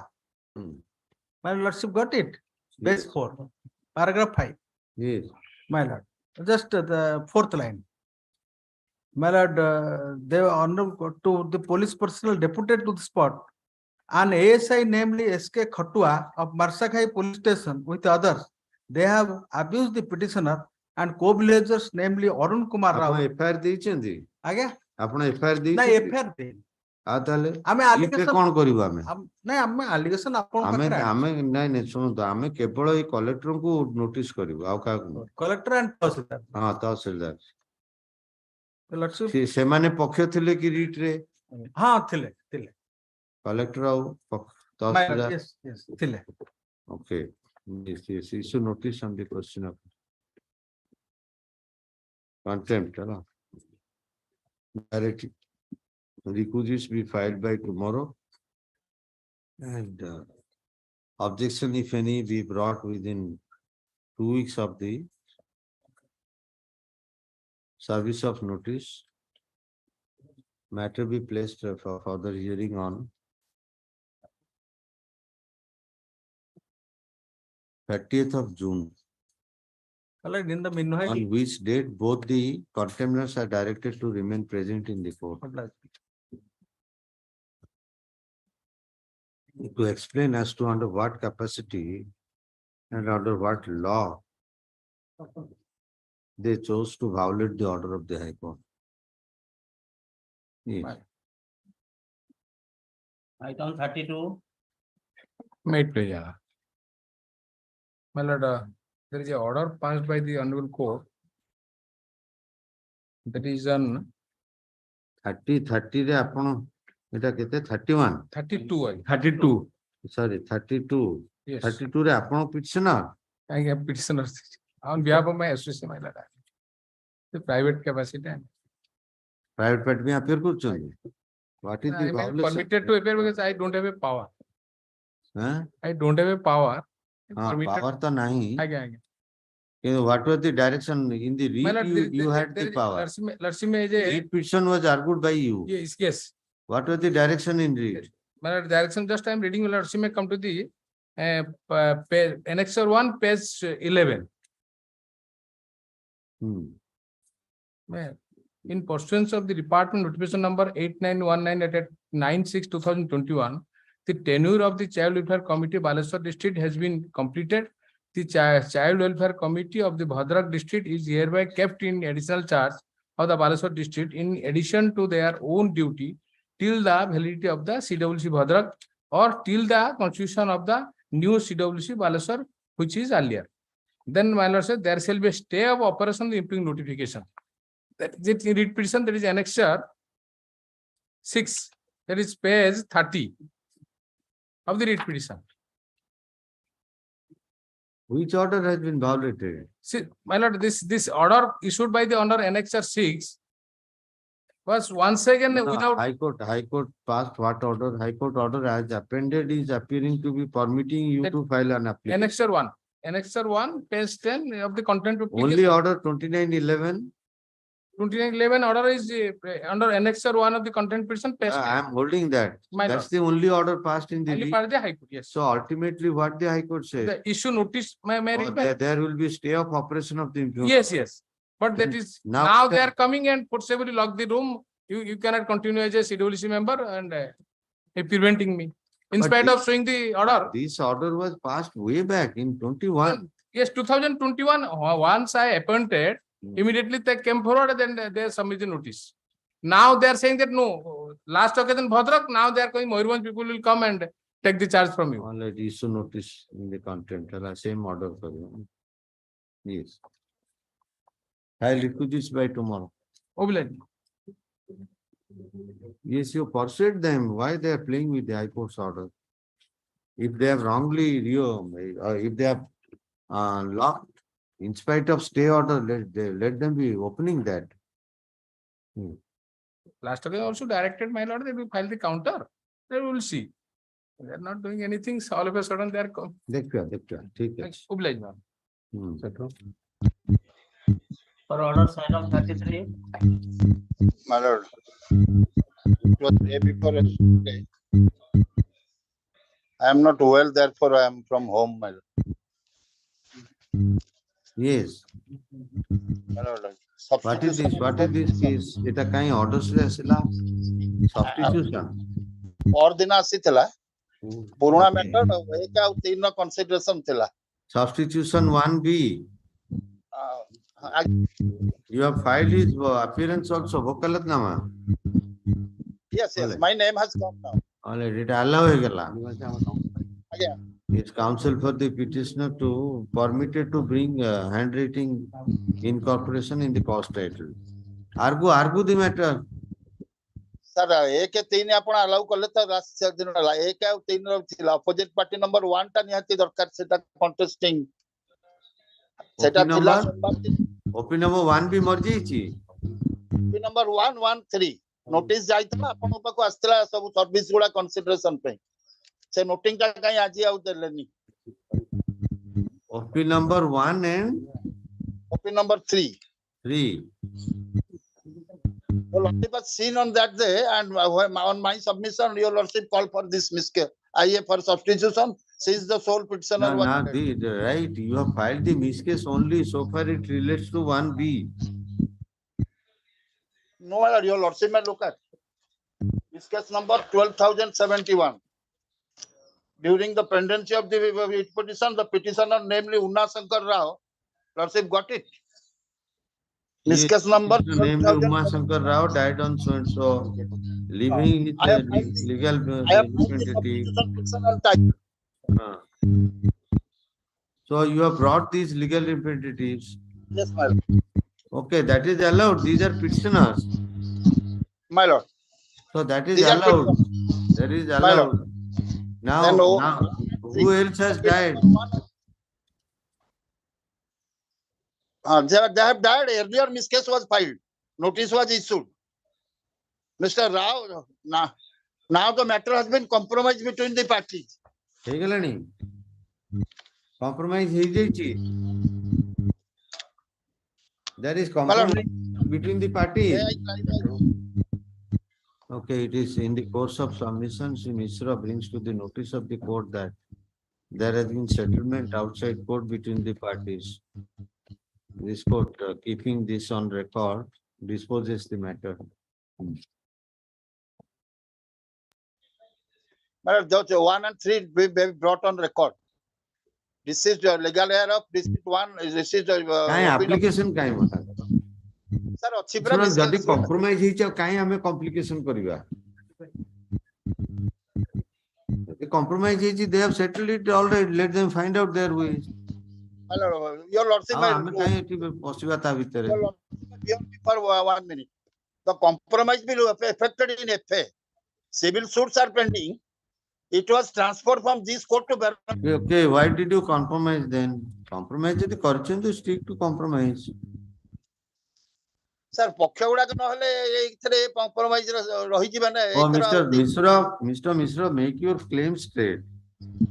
My lordship got it. Page 4, paragraph 5. Yes. My lord, just the 4th line. My lord, they were honorable to the police personnel deputed to the spot. An ASI, namely SK Khatua of Marsakhai police station with others, they have abused the petitioner and co-villagers, namely Arun Kumar Rao. ଆପଣ FIR ଦେଇଛନ୍ତି? ଆଜ୍ଞା ଆପଣ FIR ଦେଇଛନ୍ତି? ନାଇଁ FIR ଦେଇନି। ଆଉ ତାହେଲେ ଆମେ ଏଥିରେ କଣ କରିବୁ ଆମେ? ନାଇଁ ଆମେ ଆଲିଗେସନ ଆପଣଙ୍କ ଆମେ ପାଖରେ ଆମେ ନାଇଁ ଶୁଣନ୍ତୁ ଆମେ କେବଳ ଏଇ କଲେକ୍ଟରଙ୍କୁ ନୋଟିସ କରିବୁ ଆଉ କାହାକୁ ନୁହଁ। କଲେକ୍ଟର ଆଣ୍ଡ ତହସିଲଦାର। ହଁ ତହସିଲଦାର। ଲର୍ଡସିପ ସେମାନେ ପକ୍ଷ ଥିଲେ କି ରିଟ୍ ରେ? ହଁ ଥିଲେ ଥିଲେ। କଲେକ୍ଟର ଆଉ ତହସିଲଦାର ଥିଲେ। Okay issue notice on the question of contempt. Direct requisites be filed by tomorrow, and objection, if any, be brought within 2 weeks of the service of notice. Matter be placed for further hearing on 30th of June. In the meanwhile, on which date both the contemnants are directed to remain present in the court. To explain as to under what capacity and under what law they chose to violate the order of the High Court. Yes. Item 32. Made pleasure. My lord, there is an order passed by the Hon'Ble Court. That is on 30 ରେ ଆପଣ ଏଟା କେତେ 31 32 sorry 32 Yes. 32 ରେ ଆପଣ petitioner I have petitioners on behalf of my association, my lord. The private capacity. private party में appear କରୁଛନ୍ତି? What is I the am violation? permitted to appear because I don't have a power. Huh? I don't have a power. Power ତ ନାହିଁ। Aଜ୍ଞା। What was the direction in the My read? lord, You had the power. Lordship is a Read petition was argued by you. yes. What was the direction in read? My lord, direction just I am reading. Lordship may come to the Annexure 1, page 11. In pursuance of the department notification number 8919 at 9/6/2021, the tenure of the Child Welfare Committee Baleswar district has been completed The Child Welfare Committee of the Bhadrak district is hereby kept in additional charge of the Baleshwar district in addition to their own duty till the validity of the CWC Bhadrak or till the constitution of the new CWC Baleshwar, which is earlier. Then my lord said there shall be a stay of operation of the impending notification. That is it in writ petition, that is annexure 6, that is page 30 of the writ petition. Which order has been violated? See, my lord, this order issued by the under annexure 6 was once again No, without High Court passed what order? High Court order as appended is appearing to be permitting you to file an application. annexure 1, page 10 of the content of Only order 2911. 2911 order is under annexure 1 of the content petition, page 10. I am holding that. My That's lord. the only order passed in the. Only part of the High Court, yes. So ultimately, what the High Court says? The issue notice, may I read back? There will be stay of operation of the impugn. Yes. But that is Now now they are coming and forcibly lock the room. You cannot continue as a CWC member and preventing me. In But spite this- of showing the order. This order was passed way back in 21. Yes, 2021, once I appointed, immediately they came forward and then they submitted notice. Now they are saying that no, last occasion Bhadrak, now they are going, Mayurbhanj people will come and take the charge from you. All right, issue notice in the content, same order for you. Yes. I'll issue this by tomorrow. Obliged. Yes, you persuade them why they are playing with the High Court's order. If they have wrongly, if they have locked, in spite of stay order, let them be opening that. Last occasion also directed, my lord, they will file the counter. They will see. They are not doing anything. So all of a sudden they are come. ठीक है. Obliged, ma'am. For order sign of 33. My lord, it was day before yesterday. I am not well, therefore I am from home, my lord. Yes. My lord, What is this? What is this case? Eta kai orders re asila? Substitution. परदिन आसीथिला पुराना matter एक आउ तीन consideration थिला. Substitution 1B. You have filed his appearance also, Vokalatnama. Yes, my name has come now. All right, it allow hegala. Again. It's counsel for the petitioner to permitted to bring handwriting incorporation in the cause title. Argue the matter. Sir, एक तीन आपण allow करले तो last दिन वाला एक आउ तीन थिला अपोजिट पार्टी नंबर 1 टा निहाती दरकार सेटा कंटेस्टिंग सेटा थिला ओपी नंबर 1 भी मर जाईची. ओपी नंबर 113 नोटिस जाइतला आपण पाको आस्तिला सब सर्विस गुडा कंसीडरेशन पे से नोटिंग का कहीं आज आउ देलेनी. OP number 1 and OP number 3. Your lordship was seen on that day, and on my submission, your lordship called for this miscase. IA for substitution, since the sole petitioner was. Right, you have filed the miscase only so far it relates to 1B. No, my lord, your lordship may look at miscase number 12,071. During the pendency of the petition, the petitioner, namely Unnashankar Rao, lordship got it. Miscase number Namely Unnashankar Rao died on so and so, leaving his legal representative. So you have brought these legal representatives. Yes, my lord. Okay, that is allowed. These are petitioners. My lord. So that is These are allowed. That is allowed. Now, who else has died? They have died. Earlier miscase was filed. Notice was issued. Mr. Rao, now the matter has been compromised between the parties. Compromise there is compromise between the parties. Okay, it is in the course of submission, Sri Mishra brings to the notice of the court that there has been settlement outside court between the parties. This court, keeping this on record, disposes the matter. But those 1 and 3 be brought on record. This is the legal error of this is one, this is the काहे application काहे मता sir ଅଛି ପୁରା ଶୁଣ ଯଦି miscase compromise ହେଇଛି ଆଉ କାहे ଆମେ complication କରିବା ଯଦି compromise ହେଇଛି they have settled it already, let them find out their ways. My lord, your lordship, ଆଉ ଆମେ କାहे ଏଠି ପଶିବା ତା ଭିତରେ your lordship, hear me for 1 minute. The compromise bill affected in FA. Civil suits are pending. It was transferred from this court to Biswanath. Okay, why did you compromise then? Compromise ଯଦି କରିଛନ୍ତି stick to compromise. Sir, ପକ୍ଷ ଗୁଡାକ ନହେଲେ ଏଇଥିରେ compromise ରହିଯିବା ନା Oh, Mr. Mishra, make your claim straight.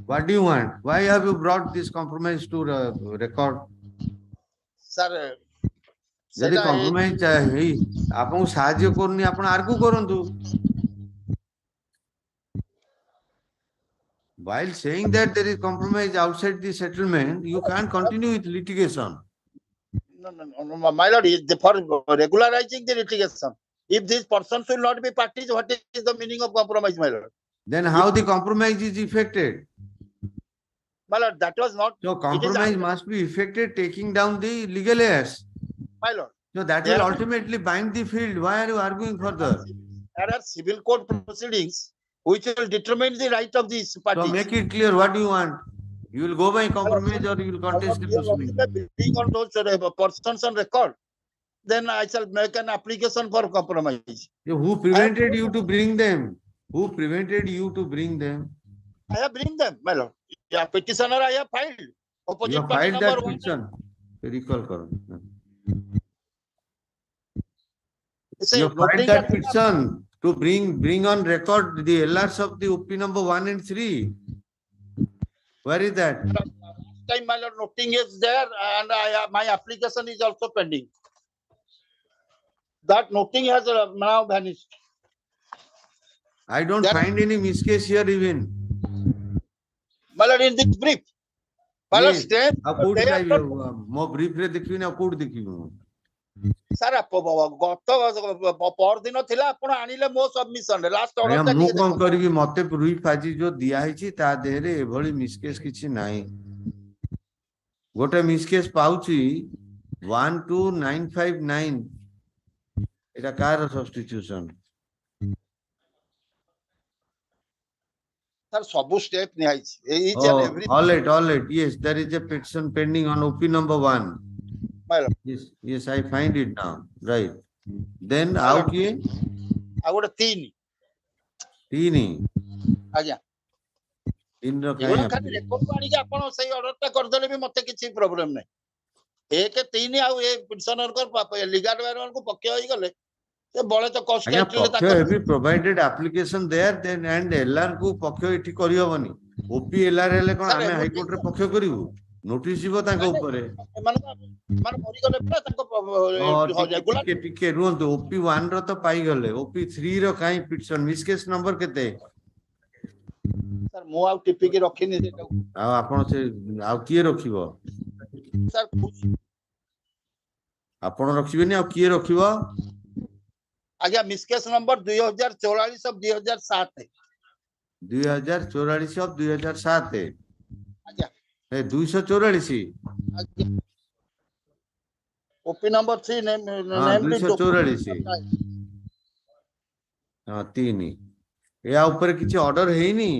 What do you want? Why have you brought this compromise to record? Sir, ଯଦି compromise ହେଇ ଆପଣଙ୍କୁ ସାହାଯ୍ୟ କରୁନି ଆପଣ argue କରନ୍ତୁ. While saying that there is compromise outside the settlement, you can't continue with litigation. No, my lord, for regularizing the litigation. If these persons will not be parties, what is the meaning of compromise, my lord? Then how the compromise is effected? My lord, that was not. So compromise must be effected taking down the legal heirs. My lord. So that will ultimately bind the field. Why are you arguing further? There are civil court proceedings which will determine the right of these parties. So make it clear what you want. You will go by compromise or you will contest the proceeding. Being on those persons on record, then I shall make an application for compromise. Who prevented you to bring them? Who prevented you to bring them? I have bring them, my lord. Yeah, petitioner I have filed. Opposite You have party filed that number 1. petition. Recall karo. Say, You have filed that petition to bring on record the LRs of the OP number 1 and 3. Where is that? Last time, my lord, noting is there, and my application is also pending. That noting has now vanished. I don't find any miscase here even. My lord, in this brief. My lord, stay. More brief re dekhibi na court dekhibi. Sir, ପରଦିନ ଥିଲା ଆପଣ ଆଣିଲେ ମୋ submission last ଆଜ୍ଞା ମୁଁ କଣ କରିବି ମତେ ପ୍ରୁଫ ଆଜି ଯୋ ଦିଆ ହେଇଛି ତା ଦେହରେ ଏଭଳି ମିସକେସ୍ କିଛି ନାହିଁ ଗୋଟେ ମିସକେସ୍ ପାଉଛି 12959 এটা କାହାର ସବଷ୍ଟିଟ୍ୟୁସନ Sir, ସବୁ step ନିଆଯାଇଛି each and every. all right, yes, there is a petition pending on OP number 1. Yes, I find it now, right. Then ଆଉ କିଏ ଆଉ ଗୋଟେ 3 ଆଜ୍ଞା 3 ର ଏଗୁଡ଼ା ଖାଲି ରେକର୍ଡ ଆଣିକି ଆପଣ ସେଇ ଅର୍ଡରଟା କରିଦେଲେ ବି ମତେ କିଛି ପ୍ରୋବ୍ଲେମ ନାହିଁ 1 3 ଆଉ ଏ ପିଟିସନରଙ୍କ ଲିଗାଲ ମାନଙ୍କୁ ପକ୍ଷ ହେଇଗଲେ ସେ ବଳେ ତ କଷ୍ଟ ଆଜ୍ଞା ପକ୍ଷ every provided application there then and LR କୁ ପକ୍ଷ ଏଠି କରିହବନି OP LR ହେଲେ କଣ ଆମେ ହାଇ କୋର୍ଟ ରେ ପକ୍ଷ କରିବୁ ନୋଟିସ ଯିବ ତାଙ୍କ ଉପରେ ଟିକେ ରୁହନ୍ତୁ OP 1 ର ତ ପାଇଗଲେ OP 3 ର କାଇଁ ପିଟିସନ ମିସକେସ୍ ନମ୍ବର କେତେ ସାର୍ ମୁଁ ଆଉ ଟିପିକି ରଖିନି ସେଟା ଆଉ ଆପଣ ସେ ଆଉ କିଏ ରଖିବ ସାର୍ ଆପଣ ରଖିବେନି ଆଉ କିଏ ରଖିବ ଆଜ୍ଞା ମିସକେସ୍ ନମ୍ବର 2044 of 2007 2044 of 2007 ଆଜ୍ଞା 244 OP number 3 name 244 ହଁ 3 ଏହା ଉପରେ କିଛି ଅର୍ଡର ହେଇନି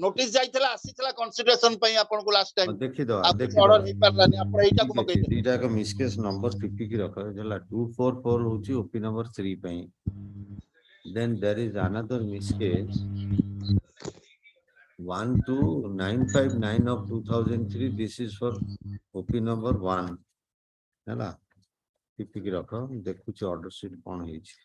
ନୋଟିସ ଯାଇଥିଲା ଆସିଥିଲା କନସିଡରେସନ ପାଇଁ ଆପଣଙ୍କୁ ଲାଷ୍ଟ ଟାଇମ ଦେଖିଦବା ଅର୍ଡର ହେଇ ପାରିଲାନି ଆପଣ ଏଇଟାକୁ ମଗେଇଦେଲେ ଦିଟା ଏକ ମିସକେସ୍ ନମ୍ବର ଟିପିକି ରଖ ହେଲା 244 ହଉଛି OP number 3 ପାଇଁ then there is another miscase 12959 of 2003 this is for OP number 1 ହେଲା ଟିପିକି ରଖ ଦେଖୁଛି ଅର୍ଡର ସିଟ୍ କଣ ହେଇଛି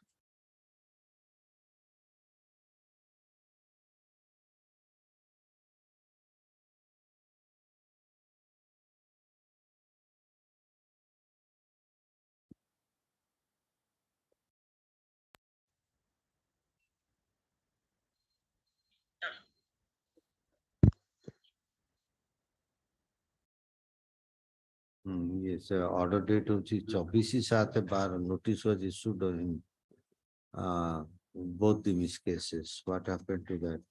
Yes, order date of 24/7/12 notice was issued in both the miscases. What happened to that?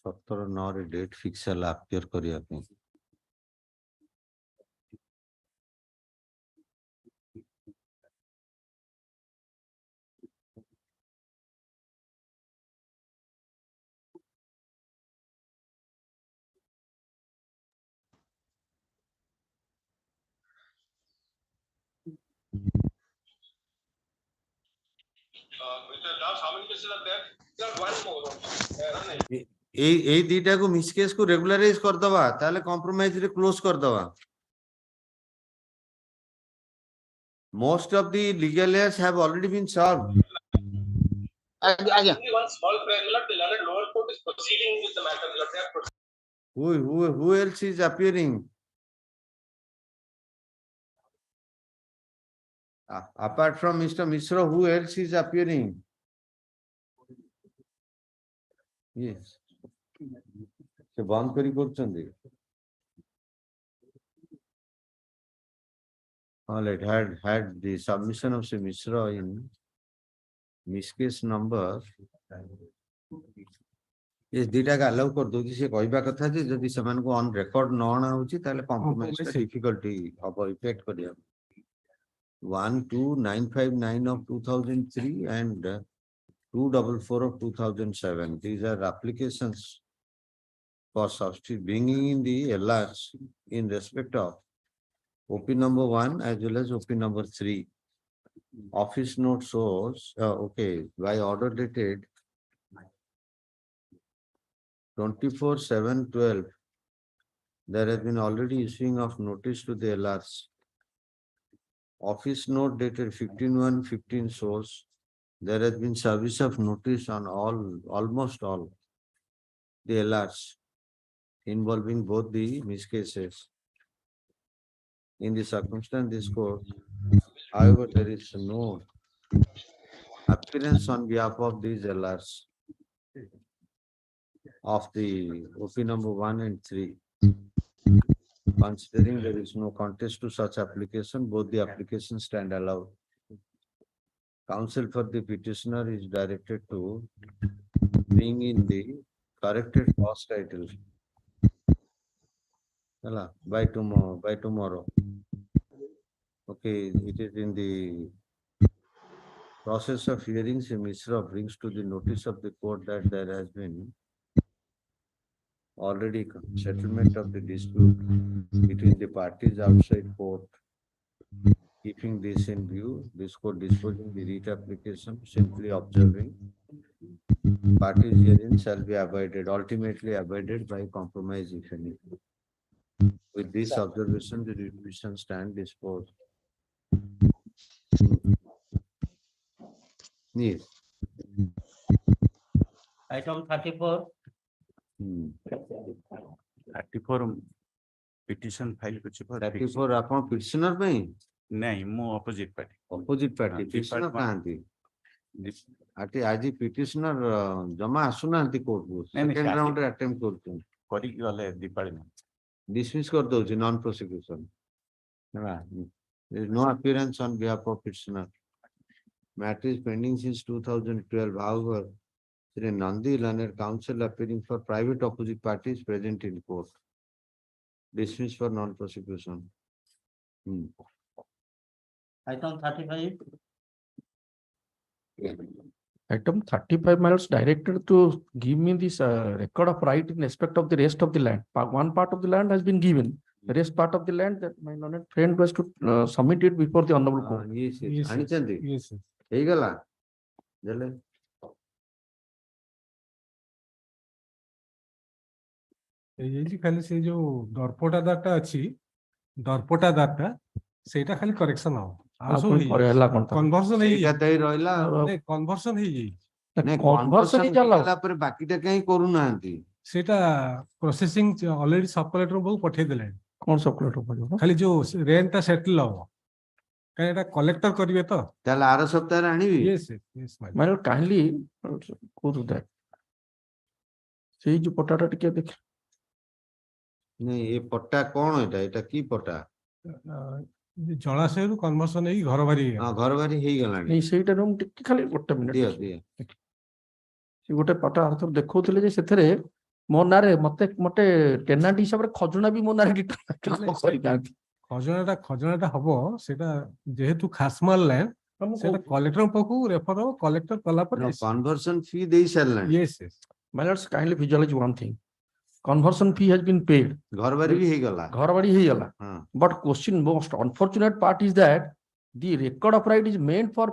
17/9 ରେ डेट फिक्स ହେଲା appear କରିବା ପାଇଁ। এই দুইটা को मिस केस को रेगुलराइज कर दवा ताले कॉम्प्रोमाइज रे क्लोज कर दवा। Most of the legal errors have already been solved. Only one small prayer, my lord, the learned lower court is proceeding with the matter, my lord. They are proceeding. Who else is appearing? Apart from Mr. Mishra, who else is appearing? Yes. Se band kari korchandi. All right, had the submission of Sri Mishra in miscase number. Yes, dita ka allow कर दो से कहबा कथा जे जदि समान को on record न आना होची ताले कॉम्प्रोमाइज का डिफिकल्टी अब इफेक्ट करिया 12959 of 2003 and 244 of 2007. These are applications for substitute bringing in the LRs in respect of OP number 1 as well as OP number 3. Office note shows, okay, by order dated 24/7/12, there has been already issuing of notice to the LRs. Office note dated 15/1/15 shows there has been service of notice on almost all the LRs involving both the miscases. In the circumstance this court, however, there is no appearance on behalf of these LRs of the OP number 1 and 3. Considering there is no contest to such application, both the applications stand allowed. Counsel for the petitioner is directed to bring in the corrected clause title by tomorrow. Okay, it is in the process of hearings. Mishra brings to the notice of the court that there has been already settlement of the dispute between the parties outside court. Keeping this in view, this court disposing the writ application, simply observing parties herein shall be abided, ultimately abided by compromise if any. With this observation, the writ petition stand disposed. Yes. Item 34. 34 petition file कुछ पर 34 आपण petitioner ପାଇଁ नहीं मो opposite party petitioner कांती आटी आजी petitioner जमा आसुनांती कोर्ट को सेकंड राउंड रे अटेम्प्ट करथुन करी गले दीपाली डिसमिस कर दउची नॉन प्रोसिक्यूशन हैला there is no appearance on behalf of petitioner matter is pending since 2012. However, Sri Nandi learned counsel appearing for private opposite parties present in court. Dismissed for non-prosecution. Item 35. Item 35, my lords, directed to give me this record of right in respect of the rest of the land. One part of the land has been given. The rest part of the land that my learned friend was to submit it before the Hon'Ble court. Yes, yes. Yes. Hey, gala. Jale. खाली से जो दर्पटा दाता अच्छी दर्पटा दाता सेटा खाली correction हो conversion हे एकातै रहला नहीं कन्वर्जन हे नहीं कन्वर्जन ही जाला पर बाकीटा कहीं करू नांती सेटा प्रोसेसिंग ऑलरेडी सब कलेक्टर को पठे देले कौन सब कलेक्टर पठे खाली जो रेंट ता सेटल हो काहे एटा कलेक्टर करिवे तो ताले आरो सप्ताह रे आनिबी yes yes my lord kindly go to that सेही जो पटाटा टिके देख नहीं ये पट्टा कौन एटा एटा की पट्टा जलाशय रु कन्वर्जन हे घर बारी हां घर बारी हे गलानी नहीं सेटा रूम टिके खाली गोटे मिनिट दियो दियो से गोटे पटा अर्थ देखौथिले जे सेथरे ମୋ ନାଁରେ ମତେ ଟେନାଣ୍ଟ ହିସାବରେ ଖଜଣା ବି ମୋ ନାଁରେ କରିଥାନ୍ତି। ଖଜଣାଟା ହବ ସେଟା ଯେହେତୁ ଖାସମାଲ ଲ୍ୟାଣ୍ଡ ସେଟା କଲେକ୍ଟର ପାଖକୁ ରେଫର ହବ କଲେକ୍ଟର କଲା ପରେ କନଭର୍ସନ ଫି ଦେଇ ସାରିଲାଣି। yes yes My lords, kindly visualize one thing. Conversion fee has been paid. ଘର ବାରି ବି ହେଇଗଲା। ଘର ବାଡ଼ି ହେଇଗଲା। But question most unfortunate part is that the record of right is meant for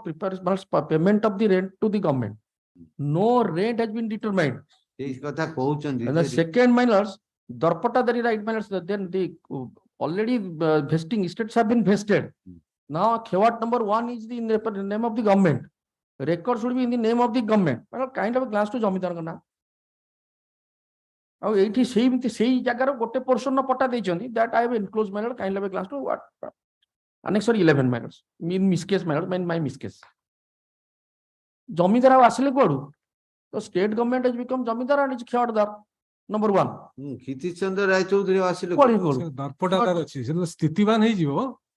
payment of the rent to the government. No rent has been determined. ଏଇ କଥା କହୁଛନ୍ତି। And the second, my lords, Darpatadari right, my lords, then the already vesting estates have been vested. Now, Khewat number 1 is the name of the government. Record should be in the name of the government. Kind of a glance to Jamidar Gana. ଆଉ ଏଇଠି ସେଇ ଜାଗାର ଗୋଟେ portion ପଟା ଦେଇଛନ୍ତି that I have enclosed my lord kind of a glance to what annex 11 my lords mean miscase my lord my miscase ଜମିଦାର ଆଉ ଆସିଲେ କୁଆଡୁ ତ state government has become zamindar and is khewatdar number 1 Kshitichandra Raychaudhuri ଆସିଲେ ଦର୍ପଟାଦାର ଅଛି ସେଟା ସ୍ଥିତିବାନ ହେଇଯିବ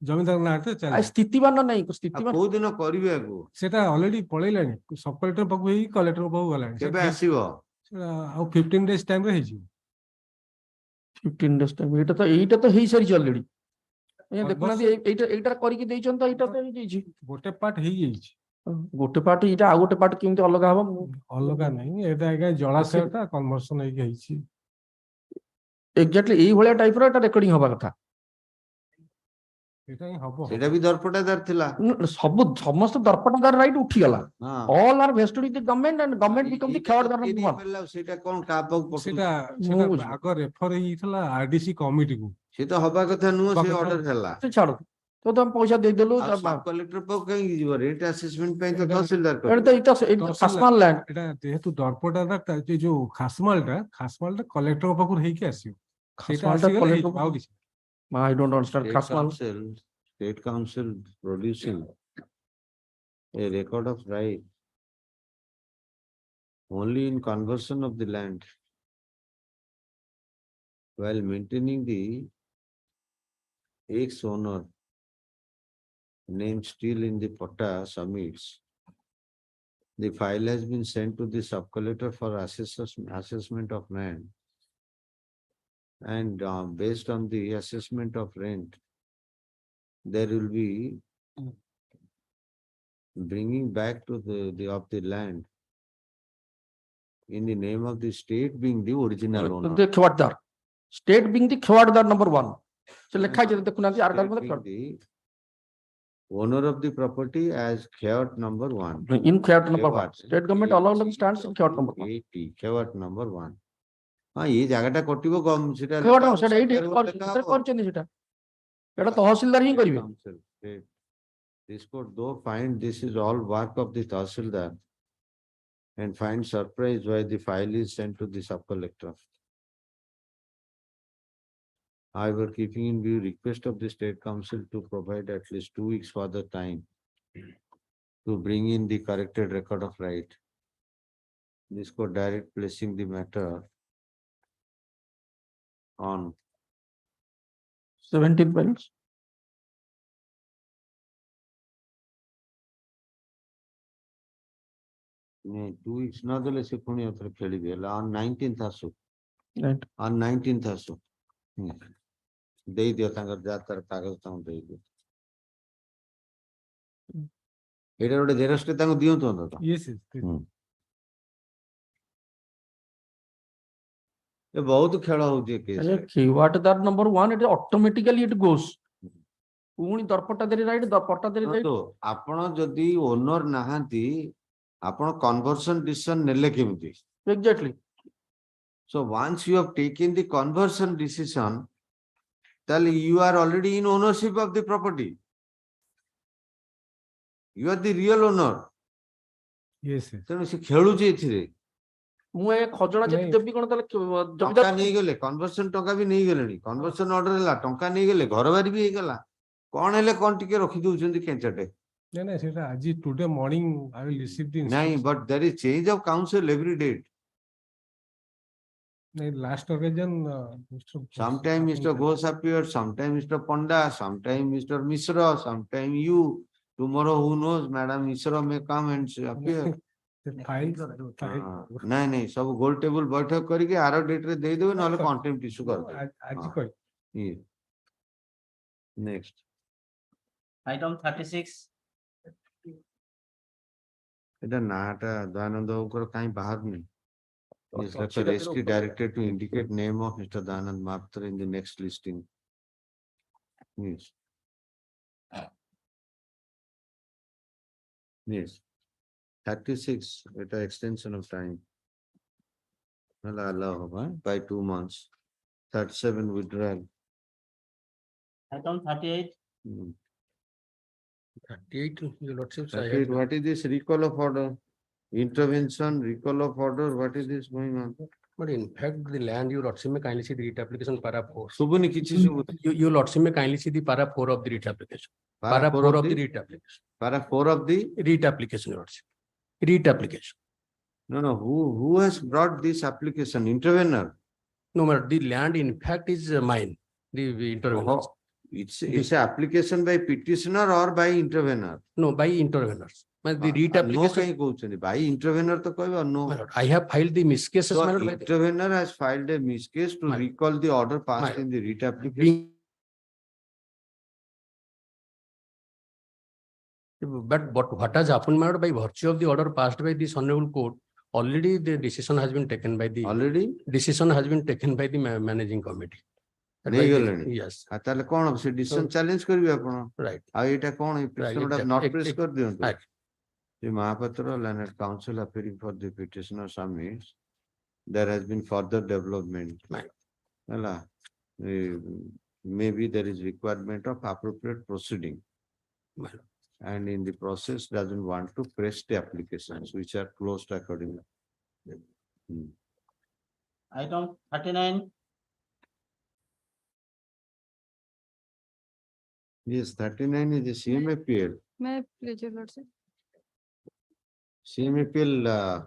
ଜମିଦାର ନାଁରେ ଚାଲିବ। ସ୍ଥିତିବାନ ନାହିଁ ସ୍ଥିତିବାନ କୋଉ ଦିନ କରିବେ ଆକୁ ସେଟା ଅଲରେଡି ପଳେଇଲାଣି ସବ କଲେକ୍ଟର ପାଖକୁ ହେଇ କଲେକ୍ଟର ପାଖକୁ ଗଲାଣି। କେବେ ଆସିବ? ଆଉ 15 days time ରେ ହେଇଯିବ। 15 days time ଏଇଟା ତ ହେଇସାରିଛି ଅଲରେଡି। ଦେଖୁନାହାନ୍ତି ଏଇଟା କରିକି ଦେଇଛନ୍ତି ତ ଏଇଟା ତ ହେଇଯାଇଛି ଗୋଟେ ପାର୍ଟ ହେଇଯାଇଛି। ଗୋଟେ ପାର୍ଟ ଏଇଟା ଆଉ ଗୋଟେ ପାର୍ଟ କେମିତି ଅଲଗା ହବ ଅଲଗା ନାହିଁ ଏଇଟା ଆଜ୍ଞା ଜଳାଶୟଟା କନଭର୍ସନ ହେଇକି ହେଇଛି। ଏକ୍ଜାକ୍ଟଲି ଏଇଭଳିଆ ଟାଇପର ଏଟା ରେକର୍ଡିଂ ହବା କଥା। ସେଇଟା ବି ଦର୍ପଟାଦାର ଥିଲା। ସବୁ ସମସ୍ତ ଦର୍ପଟାଦାର ରାଇଟ ଉଠିଗଲା। all are vested with the government and government become the କ୍ଷେୱଟଦାର number 1। ସେଇଟା କଣ କାହା ପାଖକୁ ସେଟା ଆଗ ରେଫର ହେଇଥିଲା ଆରଡିସି କମିଟିକୁ। ସେ ତ ହବା କଥା ନୁହଁ ସେ ଅର୍ଡର ହେଲା। ଛାଡ ତ ତମେ ପଇସା ଦେଇଦେଲୁ କଲେକ୍ଟର ପାଖକୁ କାହିଁକି ଯିବ ରେଟ୍ ଆସେସମେଣ୍ଟ ପାଇଁ ତ ତହସିଲଦାର ଏଟା ଯେହେତୁ ଦର୍ପଟାଦାର ଯୋଉ ଖାସମାଲଟା କଲେକ୍ଟର ପାଖରୁ ହେଇକି ଆସିବ। ସେଇଟା ଆସିଗଲେ ଆଉ କିଛି I don't understand. State Council producing a record of right only in conversion of the land while maintaining the ex-owner name still in the pata submits. The file has been sent to the sub-collector for assessment of land. And based on the assessment of rent, there will be bringing back to the land in the name of the state being the original owner. The କ୍ଷେୱଟଦାର state being the କ୍ଷେୱଟଦାର number 1 ସେ ଲେଖା ହେଇଛି ଦେଖୁନାହାନ୍ତି ଆର time the owner of the property as khewat number 1 in khewat number 1 state government alone stands in khewat number 1 khewat number 1 ହଁ ଏଇ ଜାଗାଟା କଟିବ ସେଟା କରିଛନ୍ତି ସେଟା ତହସିଲଦାର ହିଁ କରିବେ। This court though find this is all work of the Tahsildar and find surprise why the file is sent to the sub-collector. However, keeping in view request of the State Council to provide at least 2 weeks further time to bring in the corrected record of right, this court direct placing the matter on 17 minutes. 2 weeks not the less on 19th asu on 19th asu ଦେଇ ଦିଅ ତାଙ୍କର ଯାହା ତାର କାଗଜ ତାଙ୍କୁ ଦେଇ ଦିଅ ଏଇଟା ଗୋଟେ ଜେରକ୍ସଟେ ତାଙ୍କୁ ଦିଅନ୍ତୁ ଅନ୍ତତଃ। ଏ ବହୁତ ଖେଳ ହଉଛି କ୍ଷେୱଟଦାର number 1 it automatically it goes ପୁଣି ଦର୍ପଟାଦାରୀ ରାଇଟ ଦର୍ପଟାଦାରୀ ରାଇଟ ଆପଣ ଯଦି ଓନର ନାହାନ୍ତି ଆପଣ କନଭର୍ସନ ଡିସିସନ ନେଲେ କେମିତି? Exactly. So once you have taken the conversion decision, then you are already in ownership of the property. You are the real owner. Yes. ତେଣୁ ସେ ଖେଳୁଛି ଏଥିରେ। ମୁଁ ଏ ଖଜଣା ଯଦି ଦେବି କଣ ତାହେଲେ ଟଙ୍କା ନେଇଗଲେ କନଭର୍ସନ ଟଙ୍କା ବି ନେଇଗଲେଣି କନଭର୍ସନ ଅର୍ଡର ହେଲା ଟଙ୍କା ନେଇଗଲେ ଘର ବାରି ବି ହେଇଗଲା କଣ ହେଲେ କଣ ଟିକେ ରଖି ଦଉଛନ୍ତି କେଞ୍ଚଟେ। No, ସେଟା ଆଜି today morning I will receive the ନାଇଁ but there is change of counsel every date. Last occasion sometime Mr. Ghosh appeared, sometime Mr. Panda, sometime Mr. Mishra, sometime you. Tomorrow who knows, Madam Mishra may come and appear. File नहीं नहीं सब गोल table बैठक करके आरो date रे दे देबे नले contempt issue कर आज कोई ये नेक्स्ट Item 36. এটা নাটা দয়ানন্দ বাবুর কাই বাহার নেই Is referee directed to indicate name of Mr. Danand Maptra in the next listing. Yes. Yes. 36, it's an extension of time. Allow by 2 months. 37 withdrawal. Item 38. 38, your lordships. 38, what is this recall of order? Intervention, recall of order, what is this going on? But in fact, the land, your lordship may kindly see the writ application para 4. Subuni kichi subuni. Your lordship may kindly see the para 4 of the writ application. Para 4 of the writ application. Para 4 of the writ application, your lordship. Writ application. No, who has brought this application? Intervener? No matter, the land in fact is mine, the interveners. It's an application by petitioner or by intervener? No, by interveners. The writ application. By intervener to koi no. I have filed the miss cases. So intervener has filed a miss case to recall the order passed in the writ application. But what has happened, my lord, by virtue of the order passed by this honorable court, already the decision has been taken by the decision has been taken by the managing committee. Yes. ताले कौन अब से decision challenge करिए अपन. Right. अब इटा कौन है petitioner have not press कर दियो तो. Right. The Mahapatra Learned Council appearing for the petitioner submits. There has been further development. Right. Maybe there is requirement of appropriate proceeding. Right. And in the process doesn't want to press the applications which are closed accordingly. Item 39. Yes, 39 is the CMAPL. May I please, your lordship? CMAPL,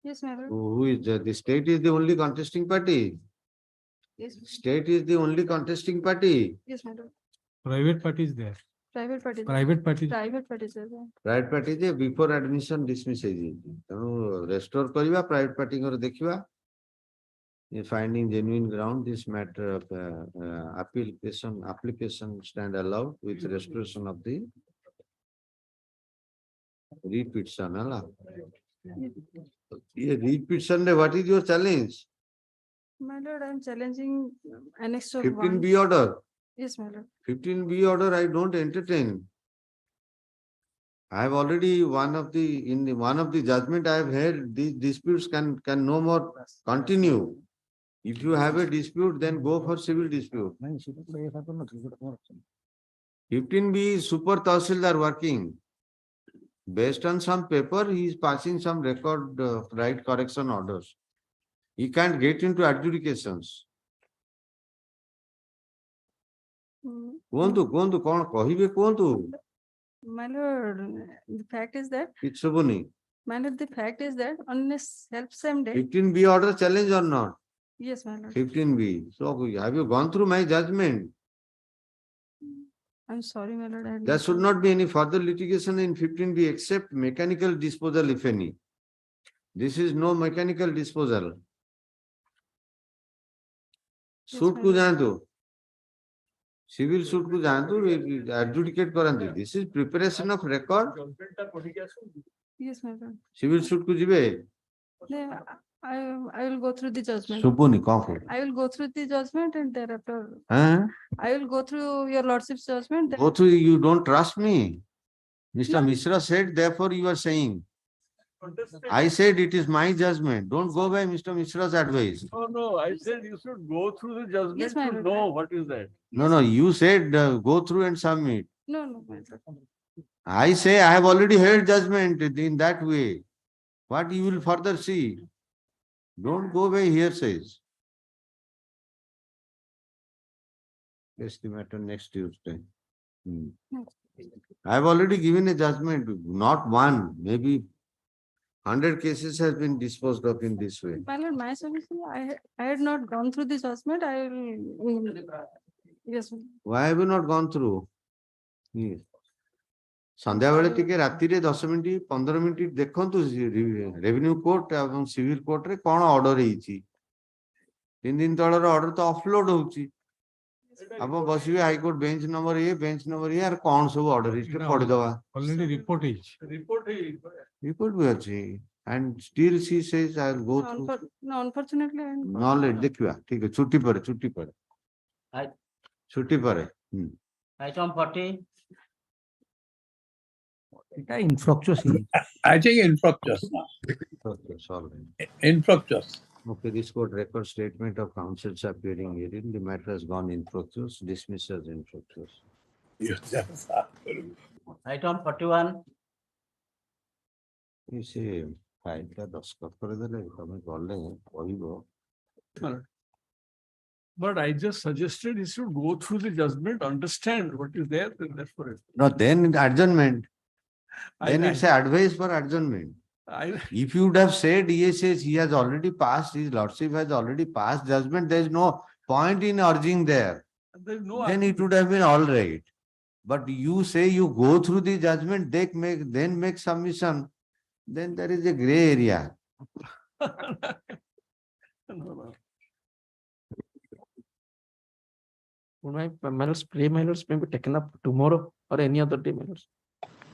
Yes, my lord. who is the state is the only contesting party. Yes, State is the only contesting party. yes, my lord. private party is there. Private party. Private party. Private party, sir. Private party je before admission dismiss ହେଇଛି ତେଣୁ restore କରିବା private party ଙ୍କର ଦେଖିବା. Finding genuine ground, this matter of application stand allowed with restoration of the repetition. Repetition, what is your challenge? My lord, I am challenging annex of 15B 1. order. Yes, my lord. 15B order I don't entertain. I have already one of the judgment I have heard these disputes can no more continue. If you have a dispute, then go for civil dispute. 15B super Tahsildar working. Based on some paper, he is passing some record right correction orders. He can't get into adjudications. କୁହନ୍ତୁ କଣ କହିବେ କୁହନ୍ତୁ. My lord, the fact is that, କିଛି ଶୁଭୁନି. my lord, the fact is that on a self-same day. 15B order challenge or not? Yes, my lord. 15B. So have you gone through my judgment? I'm sorry, my lord. I had There not- should not be any further litigation in 15B except mechanical disposal, if any. This is no mechanical disposal. Suit ku jaantu. Civil suit ku jaantu, adjudicate karantu. This is preparation of record. Yes, my lord. Civil suit ku jibe. Yeah, I will go through the judgment. Shubhuni kon ko. I will go through the judgment and thereafter I will go through your lordship's judgment. Go through, you don't trust me. Mr. Mishra said, therefore you are saying. I said it is my judgment. Don't go by Mr. Mishra's advice. No, I said you should go through the judgment Yes, my to lord. know what is that. No, you said go through and submit. No, my lord. I say I have already heard judgment in that way. What you will further see? Don't go by hearsays. Yes, the matter next Tuesday. I have already given a judgment, not one, maybe 100 cases has been disposed of in this way. My lord, my submission, I had not gone through the judgment. I will. Yes, Why have you not gone through? Yes. संध्या बेले टिके राति रे 10 minute 15 minute देखंतु revenue court एवं civil court रे कोन order हेची 3 दिन तळर order तो ऑफलोड होउची अब बसिबे हाई कोर्ट बेंच नंबर ये यार कोन सब ऑर्डर हेची पढ दवा ऑलरेडी रिपोर्ट हेची रिपोर्ट भी अछि and still she says I'll go through No, unfortunately, knowledge देखिबा ठीक है छुट्टी पर छुट्टी पर Item 40. এটা infructuous I think infructuous. Okay, sorry. Infructuous. Okay, this court record statement of counsels appearing herein. The matter has gone infructuous, dismissed as infructuous. Yes. Item 41. You see, file का दस्तखत कर देले तमे गले कहिबो. But I just suggested he should go through the judgment, understand what is there, and that's for it. No, then adjournment. Then it's an advice for adjournment. If you would have said, he says he has already passed, his lordship has already passed judgment, there is no point in urging there. Then it would have been all right. But you say you go through the judgment, then make submission, then there is a gray area. Minors, pre-minors may be taken up tomorrow or any other day minors.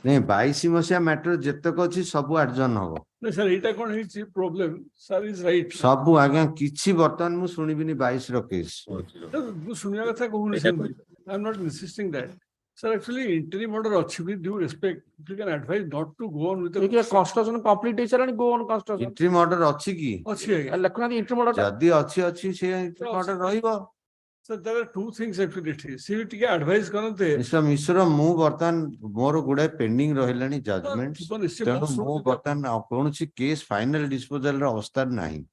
नहीं 22 मसिया matter जेतक अछि सब अर्जन हबो No, sir, एटा कोन हिची problem. Sir is right. सब आज्ञा किछि बर्तमान मु सुनिबिनी 22 रो केस मु सुनिया कथा कहूनी सेमती. I'm not insisting that. Sir, actually, interim order अछि with due respect. If you can advise not to go on with the Construction complete and go on construction. Interim order अछि की अछि लखना इंटरिम ऑर्डर जदी अछि से interim order रहइबो. Sir, there are two things actually. See, take advice करते. Mister मिश्र मु बर्तमान मोर गुडे पेंडिंग रहलानी जजमेंट्स तेणु मु बर्तमान कोनसी केस फाइनल डिस्पोजल रो अवस्था नाही.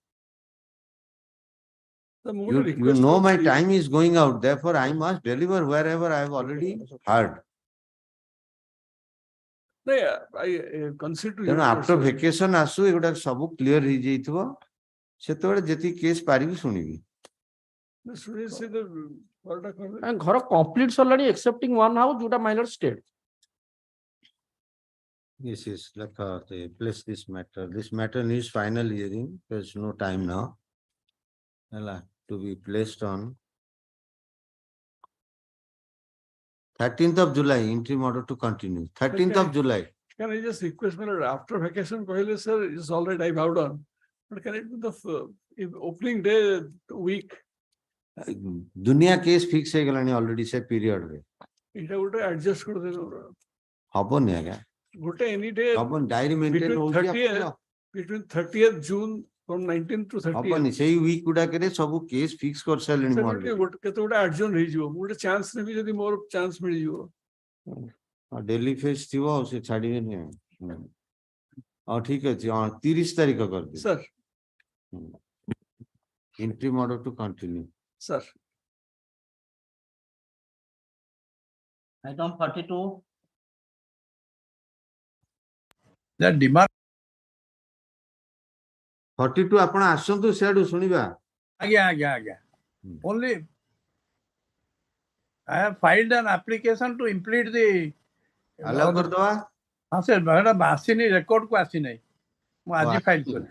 You know my time is going out, therefore I must deliver wherever I have already heard. I consider तेणु आफ्टर वेकेशन आसु एगुडा सब क्लियर हो जाइतबो सेतबेले जेति केस पारिबी सुनिबी. And घर complete सरलानी excepting one house जोटा minor state. This is like they place this matter. This matter needs final hearing. There's no time now. To be placed on 13th of July. Interim order to continue. 13th of July. Can I just request me after vacation, Kohile sir, it's all right, I bowed on. But can it be the opening day week? दुनिया case fix है गलानी already से period रे इटा गोटे adjust कर दे हबो नै आगा गोटे एनी डे हबो डायरी मेंटेन हो गया between 30th June from 19th to 30th हबो नै सेही वीक गुडा करे सब केस फिक्स कर सलेनी मोर गोटे केते गोटे एडजन रही जिवो गोटे चांस नेबी जदी मोर चांस मिल जिवो आ डेली फेस थिवो से छाडी नै आ ठीक अछि 30 तारिख कर दे sir interim order to continue. Sir. Item 42. That demand. 42 आपण आसंतु सेडू सुनिबा. आज्ञा. Only I have filed an application to implement the. Allow कर दवा. हां सर बड़ा बासी नहीं रिकॉर्ड को आसी नहीं. मु आज फाइल कर.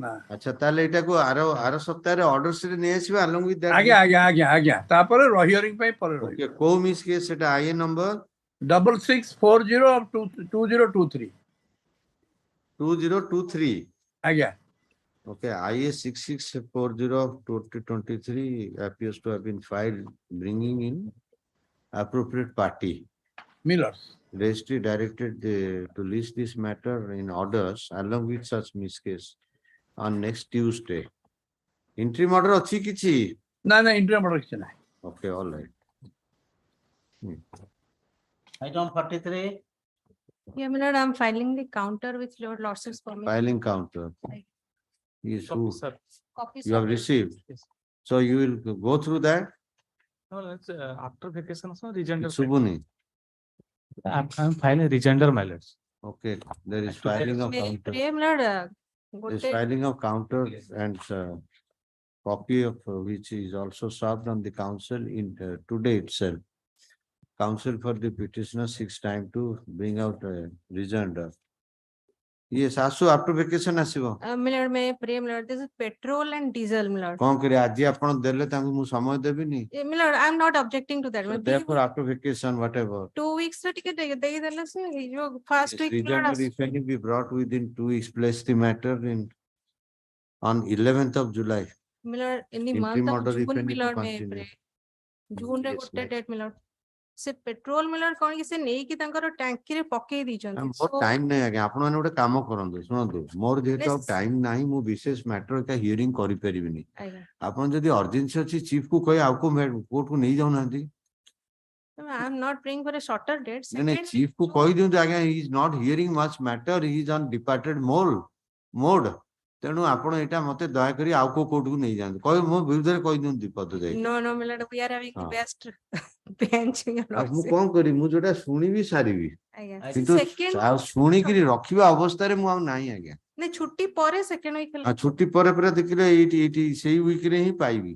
अच्छा ताले एटा को आरो सप्ताह रे ऑर्डर से नै आसीबा along with that. आज्ञा तापर हियरिंग पे पर ओके को मिस केस सेटा आईए नंबर 6640 of 2023 2023 आज्ञा. Okay, IA 6640 of 2023 appears to have been filed bringing in appropriate party. Millers. Registry directed to list this matter in orders along with such miss case on next Tuesday. Interim order अछि किछि? ना interim order किछि ना. Okay, all right. Item 43. Yeah, my lord, I'm filing the counter with your lordship's permission. Filing counter. Yes, who? Sir. You have received. So you will go through that? No, that's after vacation, so regender. Subuni. I'm filing regender mallards. Okay, there is filing of counter. There is filing of counter and copy of which is also served on the council in today itself. counsel for the petitioner seeks time to bring out a rejoinder. Yes, ASU after vacation ଆସିବ। Milord, may I pray, Milord, this is petrol and diesel, Milord. କଣ କରିବେ ଆଜି ଆପଣ ଦେଲେ ତାଙ୍କୁ ମୁଁ ସମୟ ଦେବିନି। Milord, I'm not objecting to that. So therefore after vacation whatever. 2 weeks ରେ ଟିକେ ଦେଇଦେଲେ ସେ ହେଇଯିବ first week Rejoinder if any be brought within 2 weeks, place the matter in on 11th of July. Milord, in the Interim month order of if June, any to Milord, may I continue. pray. June ରେ Yes, ଗୋଟେ ma'am. date, Milord. ସେ petrol, Milord, କଣ କି ସେ ନେଇକି ତାଙ୍କର ଟାଙ୍କିରେ ପକେଇ ଦେଇଛନ୍ତି। ମୋର ଟାଇମ ନାହିଁ ଆଜ୍ଞା ଆପଣ ମାନେ ଗୋଟେ କାମ କରନ୍ତୁ ଶୁଣନ୍ତୁ ମୋର ଯେହେତୁ ଆଉ ଟାଇମ ନାହିଁ ମୁଁ ବିଶେଷ ମ୍ୟାଟର ଏଟା ହିୟରିଂ କରିପାରିବିନି ଆପଣ ଯଦି ଅର୍ଜେନ୍ସି ଅଛି ଚିଫ କୁ କହି ଆଉ କୋର୍ଟ କୁ ନେଇ ଯାଉନାହାନ୍ତି I am not praying for a shorter date. ନାଇଁ ଚିଫ କୁ କହିଦିଅନ୍ତୁ ଆଜ୍ଞା he is not hearing much matter, he is on departed mode ତେଣୁ ଆପଣ ଏଇଟା ମତେ ଦୟାକରି ଆଉ କୋଉ କୋର୍ଟ କୁ ନେଇ ଯାଆନ୍ତୁ କହି ମୋ ବିରୁଦ୍ଧରେ କହିଦିଅନ୍ତୁ ଦୀପଦ ଯାଇକି No, Milord, we are having the best bench. ମୁଁ କଣ କରିବି ମୁଁ ଯୋଉଟା ଶୁଣିବି ସାରିବି ଆଜ୍ଞା କିନ୍ତୁ ଶୁଣିକିରି ରଖିବା ଅବସ୍ଥାରେ ମୁଁ ଆଉ ନାହିଁ ଆଜ୍ଞା ନାଇଁ ଛୁଟି ପରେ second week ହେଲା ଛୁଟି ପରେ ପରେ ଦେଖିଲେ ଏଇଠି ସେଇ ୱିକ୍ ରେ ହିଁ ପାଇବି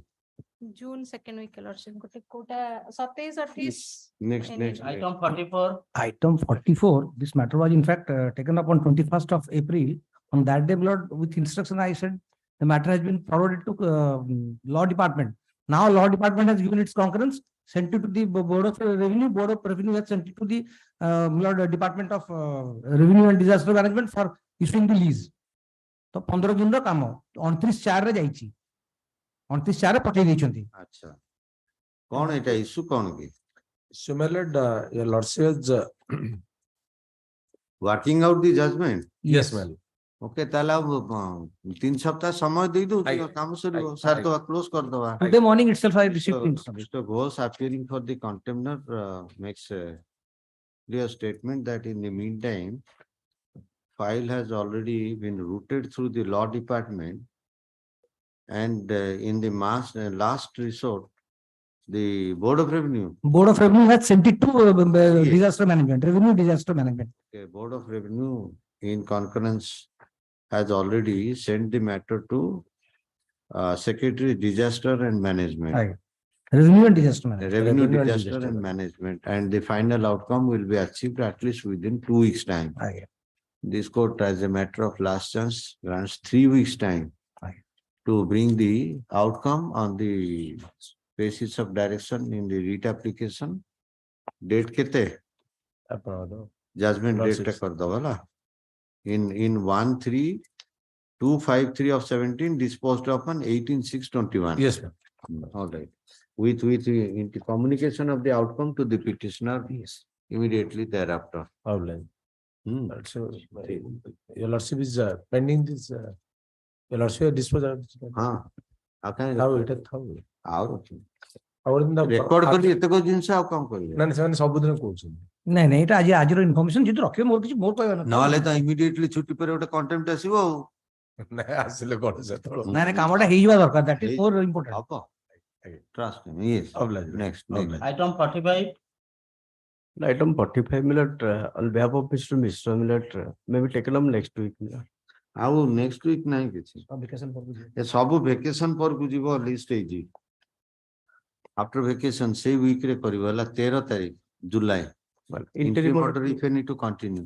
June second week election ଗୋଟେ quota 27 28 next Item 44. Item 44, this matter was in fact taken up on 21st of April. On that day, Lord, with instruction, I said the matter has been forwarded to Law Department. Now Law Department has given its concurrence, sent it to the Board of Revenue. Board of Revenue has sent it to the Lord Department of Revenue and Disaster Management for issuing the lease. तो 15 दिन रो काम 29/4 रे जाईची 29/4 रे पठेई दैछंती अच्छा कौन एटा issue कौन की Sumelad, your lordship is working out the judgment yes, ma'am. Okay ताला 3 सप्ताह समय दे दो काम सर सर तो क्लोज कर दवा Today morning itself I received Mr. Ghosh appearing for the contender makes a clear statement that in the meantime file has already been routed through the law department and in the last resort the Board of Revenue has sent it to disaster management, revenue disaster management. Okay, Board of Revenue in concurrence has already sent the matter to Secretary Disaster and Management. Aye. Revenue and disaster management. Revenue disaster and management, and the final outcome will be achieved at least within 2 weeks' time. Aye. This court, as a matter of last chance, grants 3 weeks' time to bring the outcome on the basis of direction in the writ application. Date kete? Judgment date ta kar do wala. In 13253 of 17 disposed of on 18/6/21. Yes, ma'am. All right. With the communication of the outcome to the petitioner immediately thereafter. So your lordship is pending this. Your lordship disposal. How can how it how record କରି ଏତେ କୋ ଜିନିଷ ଆଉ କଣ କରିବେ ନା ସେମାନେ ସବୁଦିନ କହୁଛନ୍ତି ନାଇଁ ନାଇଁ ଏଟା ଆଜିର ଇନଫର୍ମେସନ ଯଦି ରଖିବେ ମୋର କିଛି ମୋର କହିବା ନାହିଁ ନହେଲେ ତ ଇମିଡିଏଟଲି ଛୁଟି ପରେ ଗୋଟେ କଣ୍ଟେମ୍ପ୍ଟ ଆସିବ ଆଉ ନାଇଁ ଆସିଲେ କଣ ସେତେବେଳେ ନାଇଁ ନାଇଁ କାମଟା ହେଇଯିବା ଦରକାର that is more important. ହବ trust me yes next Item 45. Item 45 Millet on behalf of Mr. Millet may be taken up next week. ଆଉ next week ନାହିଁ କିଛି Vacation purpose. ଏ ସବୁ ଭେକେସନ ପରକୁ ଯିବ ଲିଷ୍ଟ ହେଇଛି after vacation ସେଇ ୱିକ୍ ରେ କରିବ ହେଲା 13 ତାରିଖ July interim order if any to continue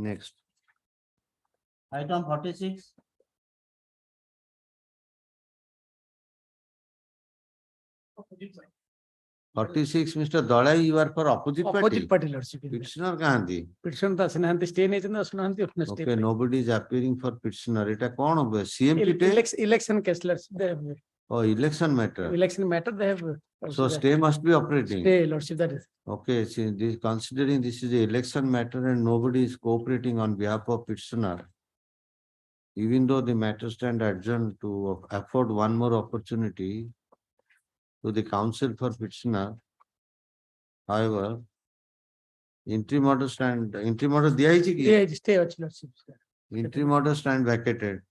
next Item 46. Mr. Dalai, you are for opposite Opposite party, Lordship. Petitioner kahanti? Petitioner to asinahanti, stay nahi asinahanti, upna stay. Okay, nobody is appearing for petitioner. Eta kaun hobe? CMT take? Election case, Lordship. They have. Oh, election matter. Election matter, they have. So stay must be operating. Stay, Lordship, that is. Okay, considering this is an election matter and nobody is cooperating on behalf of petitioner, even though the matter stand adjourned to afford one more opportunity to the counsel for petitioner, however, interim order diya hai ki? Yeah, stay, Lordship. Interim order stand vacated.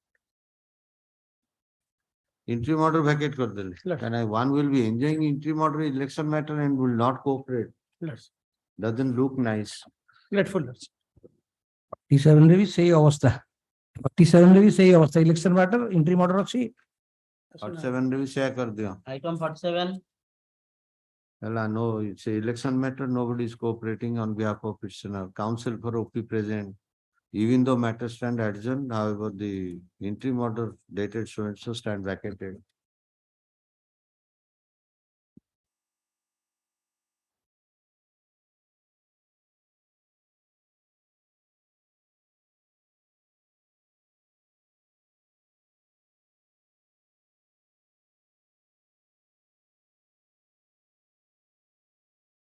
Interim order vacate kar dele. And one will be enjoying interim order election matter and will not cooperate. Doesn't look nice. Grateful. 47 रे भी सही अवस्था 47 रे भी सही अवस्था election matter entry order अछि 47 रे भी शेयर कर दियो Item 47. No, it's an election matter. Nobody is cooperating on behalf of petitioner. Counsel for OP present. Even though matter stand adjourned, however, the interim order dated so and so stand vacated.